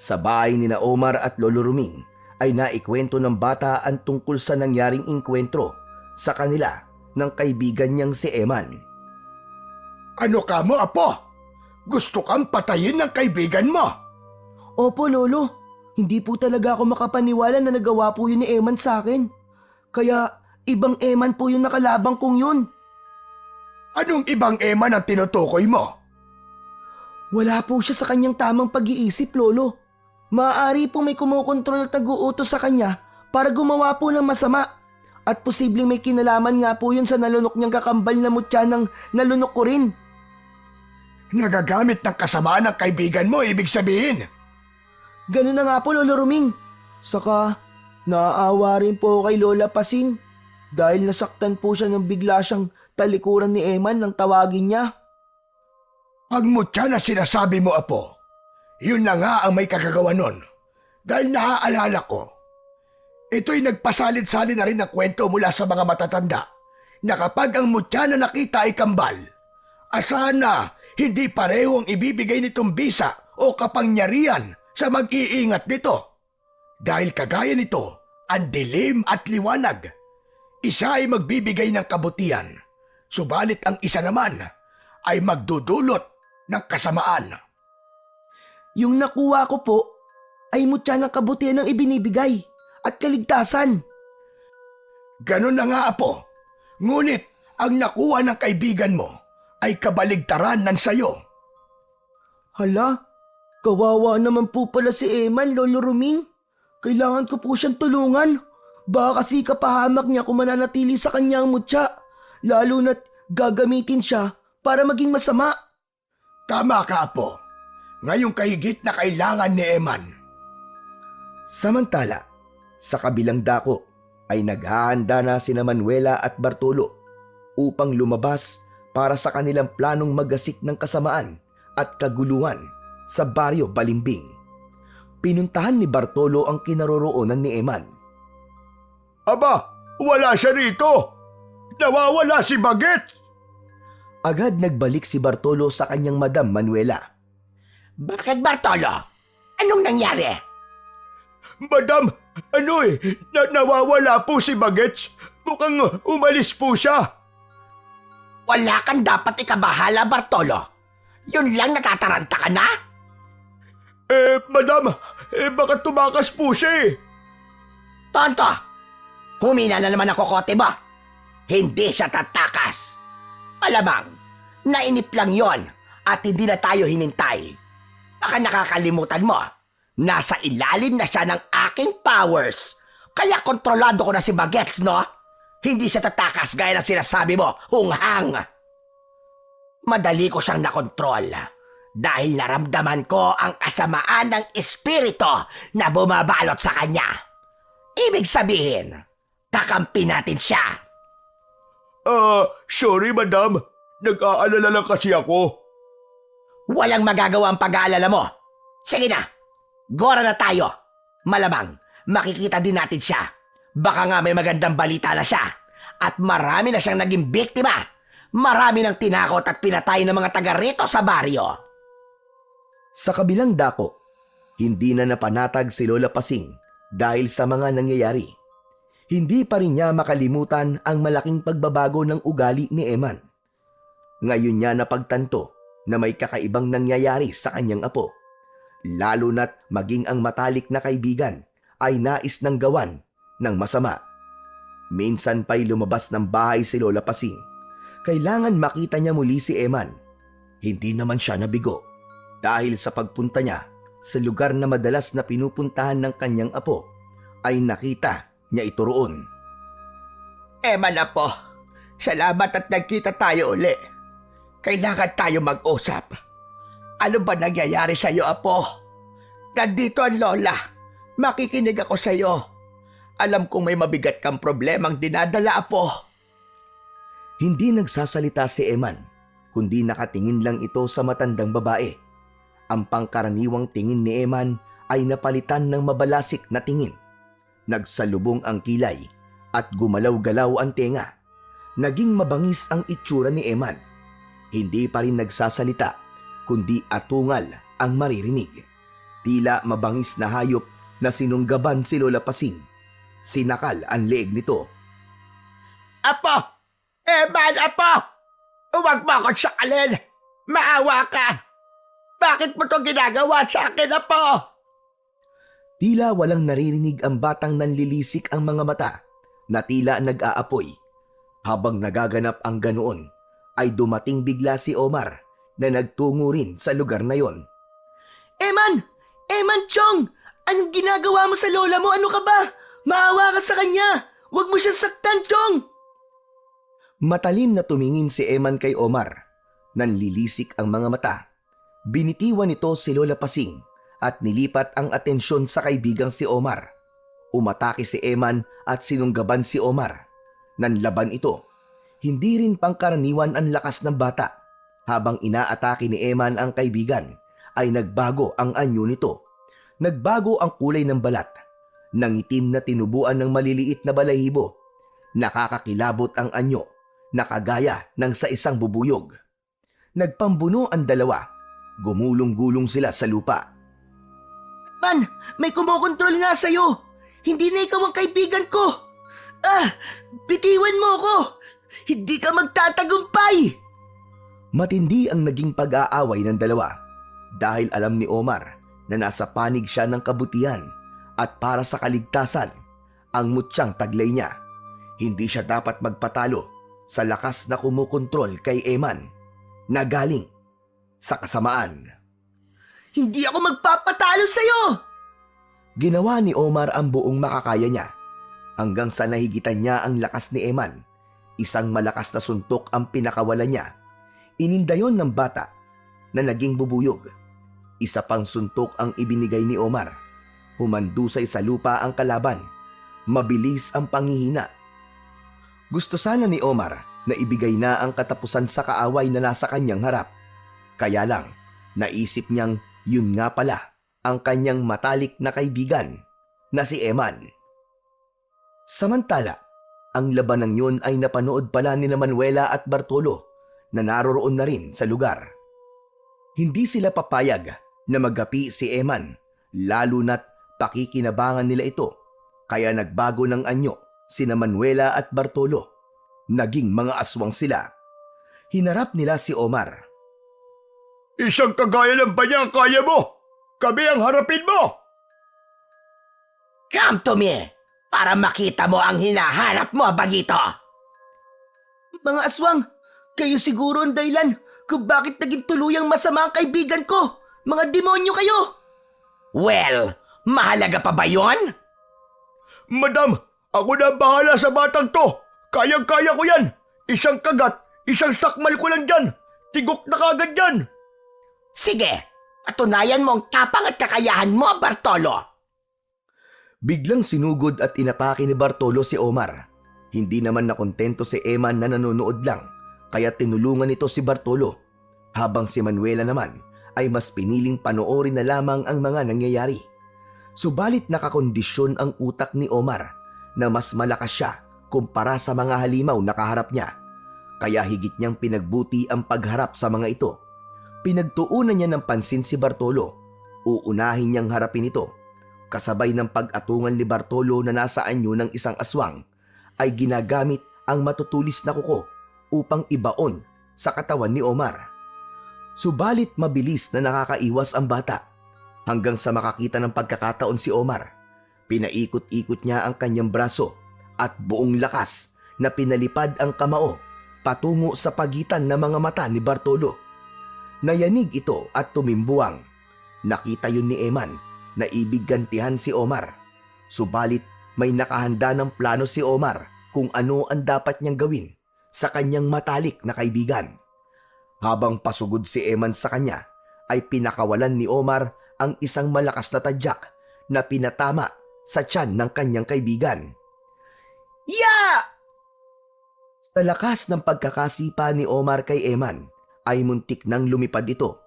[SPEAKER 1] sa bahay ni na Omar at Lolo Ruming ay naikwento ng bata ang tungkol sa nangyaring inkwentro sa kanila ng kaibigan niyang si Eman.
[SPEAKER 3] Ano ka mo, apo? Gusto kang patayin ng kaibigan mo?
[SPEAKER 2] Opo, Lolo. Hindi po talaga ako makapaniwala na nagawa po yun ni Eman sa akin. Kaya ibang Eman po yung nakalabang kong yun.
[SPEAKER 3] Anong ibang Eman ang tinutukoy mo?
[SPEAKER 2] Wala po siya sa kanyang tamang pag-iisip, Lolo. Maaari po may kumukontrol at tag-uutos sa kanya para gumawa po ng masama. At posibleng may kinalaman nga po yun sa nalunok niyang kakambal na mutya ng nalunok ko rin.
[SPEAKER 3] Nagagamit ng kasamaan ng kaibigan mo, ibig sabihin.
[SPEAKER 2] Ganun na nga po, Lolo Ruming. Saka, naaawa rin po kay Lola Pasing dahil nasaktan po siya nang bigla siyang talikuran ni Eman nang tawagin niya.
[SPEAKER 3] Ang mutya na sinasabi mo, apo, yun na nga ang may kagagawa nun. Dahil naaalala ko, ito'y nagpasalit-salin na rin ng kwento mula sa mga matatanda na kapag ang mutya na nakita ay kambal, asahan na hindi pareho ang ibibigay nitong bisa o kapangyarihan sa mag-iingat nito. Dahil kagaya nito, ang dilim at liwanag. Isa ay magbibigay ng kabutihan, subalit ang isa naman ay magdudulot ng kasamaan.
[SPEAKER 2] Yung nakuha ko po ay mutya ng kabutihan ang ibinibigay at kaligtasan.
[SPEAKER 3] Ganun na nga, apo. Ngunit ang nakuha ng kaibigan mo ay kabaligtaran ng sayo.
[SPEAKER 2] Hala, kawawa naman po pala si Eman, Lolo Ruming. Kailangan ko po siyang tulungan. Baka kasi kapahamak niya kung mananatili sa kanyang mutya. Lalo na't gagamitin siya para maging masama.
[SPEAKER 3] Tama ka, apo. Ngayong kahigit na kailangan ni Eman.
[SPEAKER 1] Samantala, sa kabilang dako ay naghahanda na sina Manuela at Bartolo upang lumabas para sa kanilang planong magasik ng kasamaan at kaguluhan sa baryo Balimbing. Pinuntahan ni Bartolo ang kinaroroonan ni Eman.
[SPEAKER 3] Aba, wala siya rito. Nawawala si Bagets.
[SPEAKER 1] Agad nagbalik si Bartolo sa kanyang Madam Manuela.
[SPEAKER 5] Bakit, Bartolo? Anong nangyari?
[SPEAKER 3] Madam, nawawala po si Bagets. Mukhang umalis po siya.
[SPEAKER 5] Wala kang dapat ikabahala, Bartolo. Yun lang natataranta ka na?
[SPEAKER 3] Madam, baka tumakas po siya eh.
[SPEAKER 5] Tonto! Humina na naman ang kokote mo. Hindi siya tatakas. Malamang, nainip lang yon at hindi na tayo hinintay. Baka nakakalimutan mo, nasa ilalim na siya ng aking powers. Kaya kontrolado ko na si Bagets, no? Hindi siya tatakas gaya ng sinasabi mo, hunghang. Madali ko siyang nakontrol dahil naramdaman ko ang kasamaan ng espiritu na bumabalot sa kanya. Ibig sabihin, kakampi natin siya.
[SPEAKER 3] Sorry madam. Nag-aalala lang kasi ako.
[SPEAKER 5] Walang magagawa ang pag-aalala mo. Sige na, gora na tayo. Malamang, makikita din natin siya. Baka nga may magandang balita na siya. At marami na siyang naging biktima. Marami nang tinakot at pinatay ng mga taga rito sa baryo.
[SPEAKER 1] Sa kabilang dako, hindi na napanatag si Lola Pasing dahil sa mga nangyayari. Hindi pa rin niya makalimutan ang malaking pagbabago ng ugali ni Eman. Ngayon niya napagtanto na may kakaibang nangyayari sa kanyang apo. Lalo na't maging ang matalik na kaibigan ay nais ng gawan ng masama. Minsan pa'y lumabas ng bahay si Lola Pasing. Kailangan makita niya muli si Eman. Hindi naman siya nabigo dahil sa pagpunta niya sa lugar na madalas na pinupuntahan ng kanyang apo ay nakita niya ito roon.
[SPEAKER 3] Eman apo, salamat at nagkita tayo uli. Kailangan tayo mag-usap. Ano ba nangyayari sa iyo, apo? Nandito ang lola. Makikinig ako sa iyo. Alam kong may mabigat kang problemang dinadala, apo.
[SPEAKER 1] Hindi nagsasalita si Eman, kundi nakatingin lang ito sa matandang babae. Ang pangkaraniwang tingin ni Eman ay napalitan ng mabalasik na tingin. Nagsalubong ang kilay at gumalaw-galaw ang tenga. Naging mabangis ang itsura ni Eman. Hindi pa rin nagsasalita, kundi atungal ang maririnig. Tila mabangis na hayop na sinunggaban si Lola Pasing. Sinakal ang leeg nito.
[SPEAKER 3] Apo! Eman, apo! Huwag mo akong sakalin! Maawa ka! Bakit mo to ginagawa sa akin, apo?
[SPEAKER 1] Tila walang naririnig ang batang nanlilisik ang mga mata na tila nag-aapoy. Habang nagaganap ang ganoon, ay dumating bigla si Omar na nagtungo rin sa lugar na yon.
[SPEAKER 2] Eman! Eman, Chong! Anong ginagawa mo sa lola mo? Ano ka ba? Maawa ka sa kanya! Huwag mo siya saktan, Chong!
[SPEAKER 1] Matalim na tumingin si Eman kay Omar. Nanlilisik ang mga mata. Binitiwan nito si Lola Pasing at nilipat ang atensyon sa kaibigang si Omar. Umatake si Eman at sinunggaban si Omar. Nanlaban ito. Hindi rin pangkaraniwan ang lakas ng bata. Habang inaatake ni Eman ang kaibigan, ay nagbago ang anyo nito. Nagbago ang kulay ng balat. Nangitim na tinubuan ng maliliit na balahibo. Nakakakilabot ang anyo, nakagaya ng sa isang bubuyog. Nagpambuno ang dalawa. Gumulong-gulong sila sa lupa.
[SPEAKER 2] Man, may kumokontrol nga sa'yo! Hindi na ikaw ang kaibigan ko! Bitiwan mo ako! Hindi ka magtatagumpay!
[SPEAKER 1] Matindi ang naging pag-aaway ng dalawa dahil alam ni Omar na nasa panig siya ng kabutihan at para sa kaligtasan ang mutyang taglay niya. Hindi siya dapat magpatalo sa lakas na kumukontrol kay Eman na galing sa kasamaan.
[SPEAKER 2] Hindi ako magpapatalo sa'yo!
[SPEAKER 1] Ginawa ni Omar ang buong makakaya niya hanggang sa nahigitan niya ang lakas ni Eman. Isang malakas na suntok ang pinakawalan niya. Inindayon ng bata na naging bubuyog. Isa pang suntok ang ibinigay ni Omar. Humandusay sa lupa ang kalaban. Mabilis ang panghihina. Gusto sana ni Omar na ibigay na ang katapusan sa kaaway na nasa kanyang harap. Kaya lang, naisip niyang yun nga pala ang kanyang matalik na kaibigan na si Eman. Samantala, ang labanang yun ay napanood pala ni Manuela at Bartolo na naroroon na rin sa lugar. Hindi sila papayag na magapi si Eman, lalo na't pakikinabangan nila ito. Kaya nagbago ng anyo sina Manuela at Bartolo. Naging mga aswang sila. Hinarap nila si Omar.
[SPEAKER 3] Isang kagaya ng banya ang kaya mo! Kami ang harapin mo!
[SPEAKER 5] Come to me para makita mo ang hinahanap mo, Bagito!
[SPEAKER 2] Mga aswang, kayo siguro ang dahilan kung bakit naging tuluyang masama ang kaibigan ko. Mga demonyo kayo!
[SPEAKER 5] Well, mahalaga pa ba yon?
[SPEAKER 3] Madam, ako na ang bahala sa batang to. Kayang-kaya ko yan. Isang kagat, isang sakmal ko lang dyan. Tigok na kagad yan. Sige, patunayan mo ang tapang at kakayahan mo, Bartolo.
[SPEAKER 1] Biglang sinugod at inatake ni Bartolo si Omar. Hindi naman nakontento si Eman na nanonood lang, kaya tinulungan nito si Bartolo. Habang si Manuela naman ay mas piniling panoorin na lamang ang mga nangyayari. Subalit nakakondisyon ang utak ni Omar na mas malakas siya kumpara sa mga halimaw na kaharap niya. Kaya higit niyang pinagbuti ang pagharap sa mga ito. Pinagtuunan niya ng pansin si Bartolo. Uunahin niyang harapin ito. Kasabay ng pag-atungan ni Bartolo na nasa anyo ng isang aswang, ay ginagamit ang matutulis na kuko upang ibaon sa katawan ni Omar. Subalit mabilis na nakakaiwas ang bata. Hanggang sa makakita ng pagkakataon si Omar, pinaikot-ikot niya ang kanyang braso at buong lakas na pinalipad ang kamao patungo sa pagitan ng mga mata ni Bartolo. Nayanig ito at tumimbuang. Nakita yun ni Eman na ibig gantihan si Omar. Subalit may nakahanda ng plano si Omar kung ano ang dapat niyang gawin sa kanyang matalik na kaibigan. Habang pasugod si Eman sa kanya, ay pinakawalan ni Omar ang isang malakas na tadyak na pinatama sa tiyan ng kanyang kaibigan.
[SPEAKER 2] Ya!
[SPEAKER 1] Sa lakas ng pagkakasipa ni Omar kay Eman, ay muntik nang lumipad ito.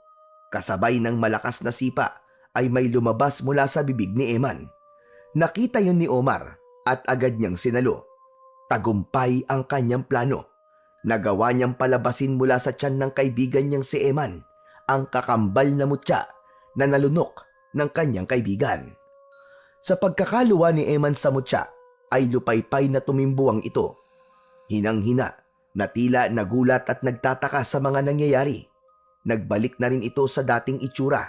[SPEAKER 1] Kasabay ng malakas na sipa ay may lumabas mula sa bibig ni Eman. Nakita yun ni Omar at agad niyang sinalo. Tagumpay ang kanyang plano. Nagawa niyang palabasin mula sa tiyan ng kaibigan niyang si Eman ang kakambal na mutya na nalunok ng kanyang kaibigan. Sa pagkakaluwa ni Eman sa mutya ay lupaypay na tumimbuang ito. Hinang-hina na tila nagulat at nagtataka sa mga nangyayari. Nagbalik na rin ito sa dating itsura.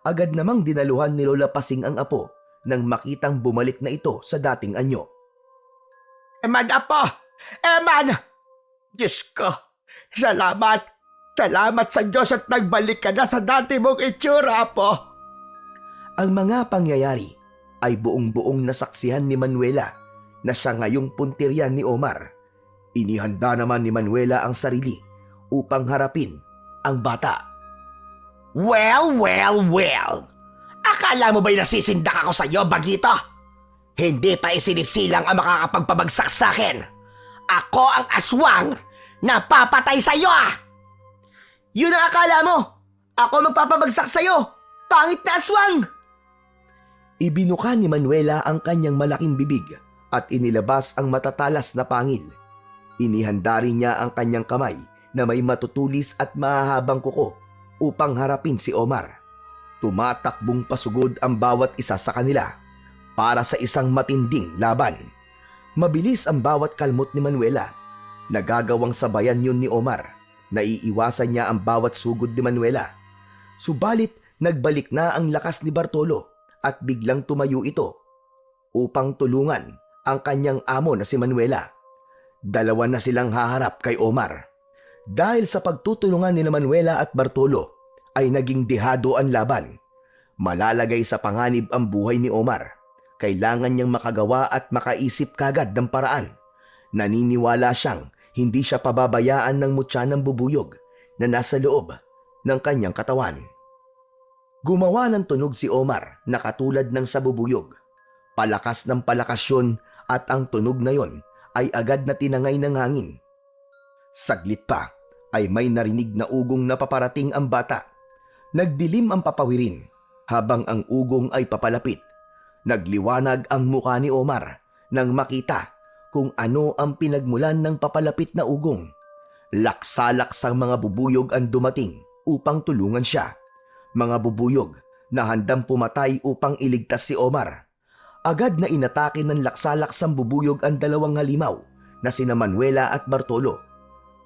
[SPEAKER 1] Agad namang dinaluhan ni Lola Pasing ang apo nang makitang bumalik na ito sa dating anyo.
[SPEAKER 3] Eman, apo! Eman! Diyos ko, salamat! Salamat sa Diyos at nagbalik ka na sa dati mong itsura, apo!
[SPEAKER 1] Ang mga pangyayari ay buong-buong nasaksihan ni Manuela na siya ngayong puntiryan ni Omar. Inihanda naman ni Manuela ang sarili upang harapin ang bata.
[SPEAKER 3] Well! Akala mo ba'y nasisindak ako sa iyo, Bagito? Hindi pa isinisilang ang makakapagpabagsak sa akin. Ako ang aswang na papatay sa iyo!
[SPEAKER 2] Yun ang akala mo! Ako magpapabagsak sa'yo! Pangit na aswang!
[SPEAKER 1] Ibinuka ni Manuela ang kanyang malaking bibig at inilabas ang matatalas na pangil. Inihanda rin niya ang kanyang kamay na may matutulis at mahahabang kuko upang harapin si Omar. Tumatakbong pasugod ang bawat isa sa kanila para sa isang matinding laban. Mabilis ang bawat kalmot ni Manuela. Nagagawang sabayan yun ni Omar. Naiiwasan niya ang bawat sugod ni Manuela. Subalit nagbalik na ang lakas ni Bartolo at biglang tumayo ito upang tulungan ang kanyang amo na si Manuela. Dalawa na silang haharap kay Omar. Dahil sa pagtutulungan ni Manuela at Bartolo ay naging dehado ang laban. Malalagay sa panganib ang buhay ni Omar. Kailangan niyang makagawa at makaisip kagad ng paraan. Naniniwala siyang hindi siya pababayaan ng mutya ng bubuyog na nasa loob ng kanyang katawan. Gumawa ng tunog si Omar na katulad ng sa bubuyog. Palakas ng palakas yun at ang tunog na yon ay agad na tinangay ng hangin. Saglit pa ay may narinig na ugong na paparating ang bata. Nagdilim ang papawirin habang ang ugong ay papalapit. Nagliwanag ang mukha ni Omar nang makita kung ano ang pinagmulan ng papalapit na ugong. Laksa-laksang mga bubuyog ang dumating upang tulungan siya. Mga bubuyog na handang pumatay upang iligtas si Omar. Agad na inatake ng laksa-laksang bubuyog ang dalawang halimaw na sina Manuela at Bartolo.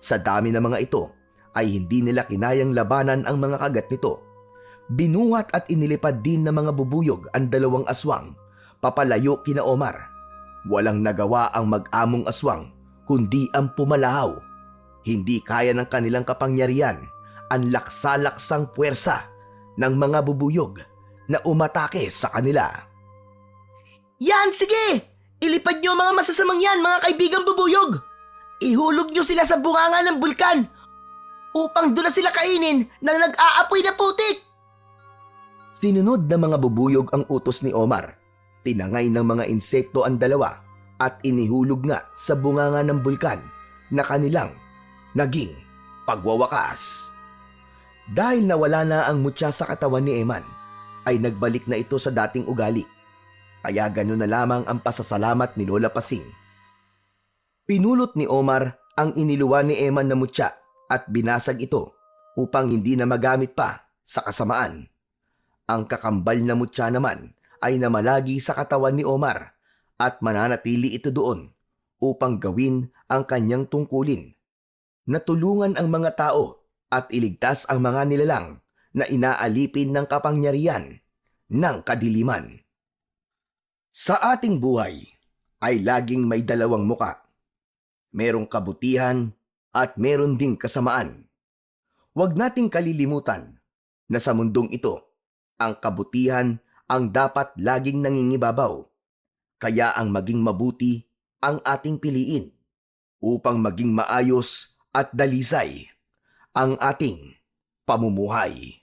[SPEAKER 1] Sa dami ng mga ito ay hindi nila kinayang labanan ang mga kagat nito. Binuhat at inilipad din ng mga bubuyog ang dalawang aswang papalayo kina Omar. Walang nagawa ang mag-among aswang kundi ang pumalahaw. Hindi kaya ng kanilang kapangyarihan ang laksa-laksang puwersa ng mga bubuyog na umatake sa kanila.
[SPEAKER 2] Yan, sige! Ilipad niyo ang mga masasamang yan, mga kaibigang bubuyog! Ihulog niyo sila sa bunganga ng bulkan upang doon na sila kainin ng nag-aapoy na putik.
[SPEAKER 1] Sinunod na mga bubuyog ang utos ni Omar. Tinangay ng mga insekto ang dalawa at inihulog nga sa bunganga ng bulkan na kanilang naging pagwawakas. Dahil nawala na ang mutya sa katawan ni Eman, ay nagbalik na ito sa dating ugali. Kaya gano'n na lamang ang pasasalamat ni Lola Pasing. Pinulot ni Omar ang iniluwa ni Eman na mutya at binasag ito upang hindi na magamit pa sa kasamaan. Ang kakambal na mutya naman ay namalagi sa katawan ni Omar at mananatili ito doon upang gawin ang kanyang tungkulin. Natulungan ang mga tao at iligtas ang mga nilalang na inaalipin ng kapangyarihan ng kadiliman. Sa ating buhay ay laging may dalawang muka. Merong kabutihan at meron ding kasamaan. Huwag nating kalilimutan na sa mundong ito, ang kabutihan ang dapat laging nangingibabaw. Kaya ang maging mabuti ang ating piliin upang maging maayos at dalisay ang ating pamumuhay.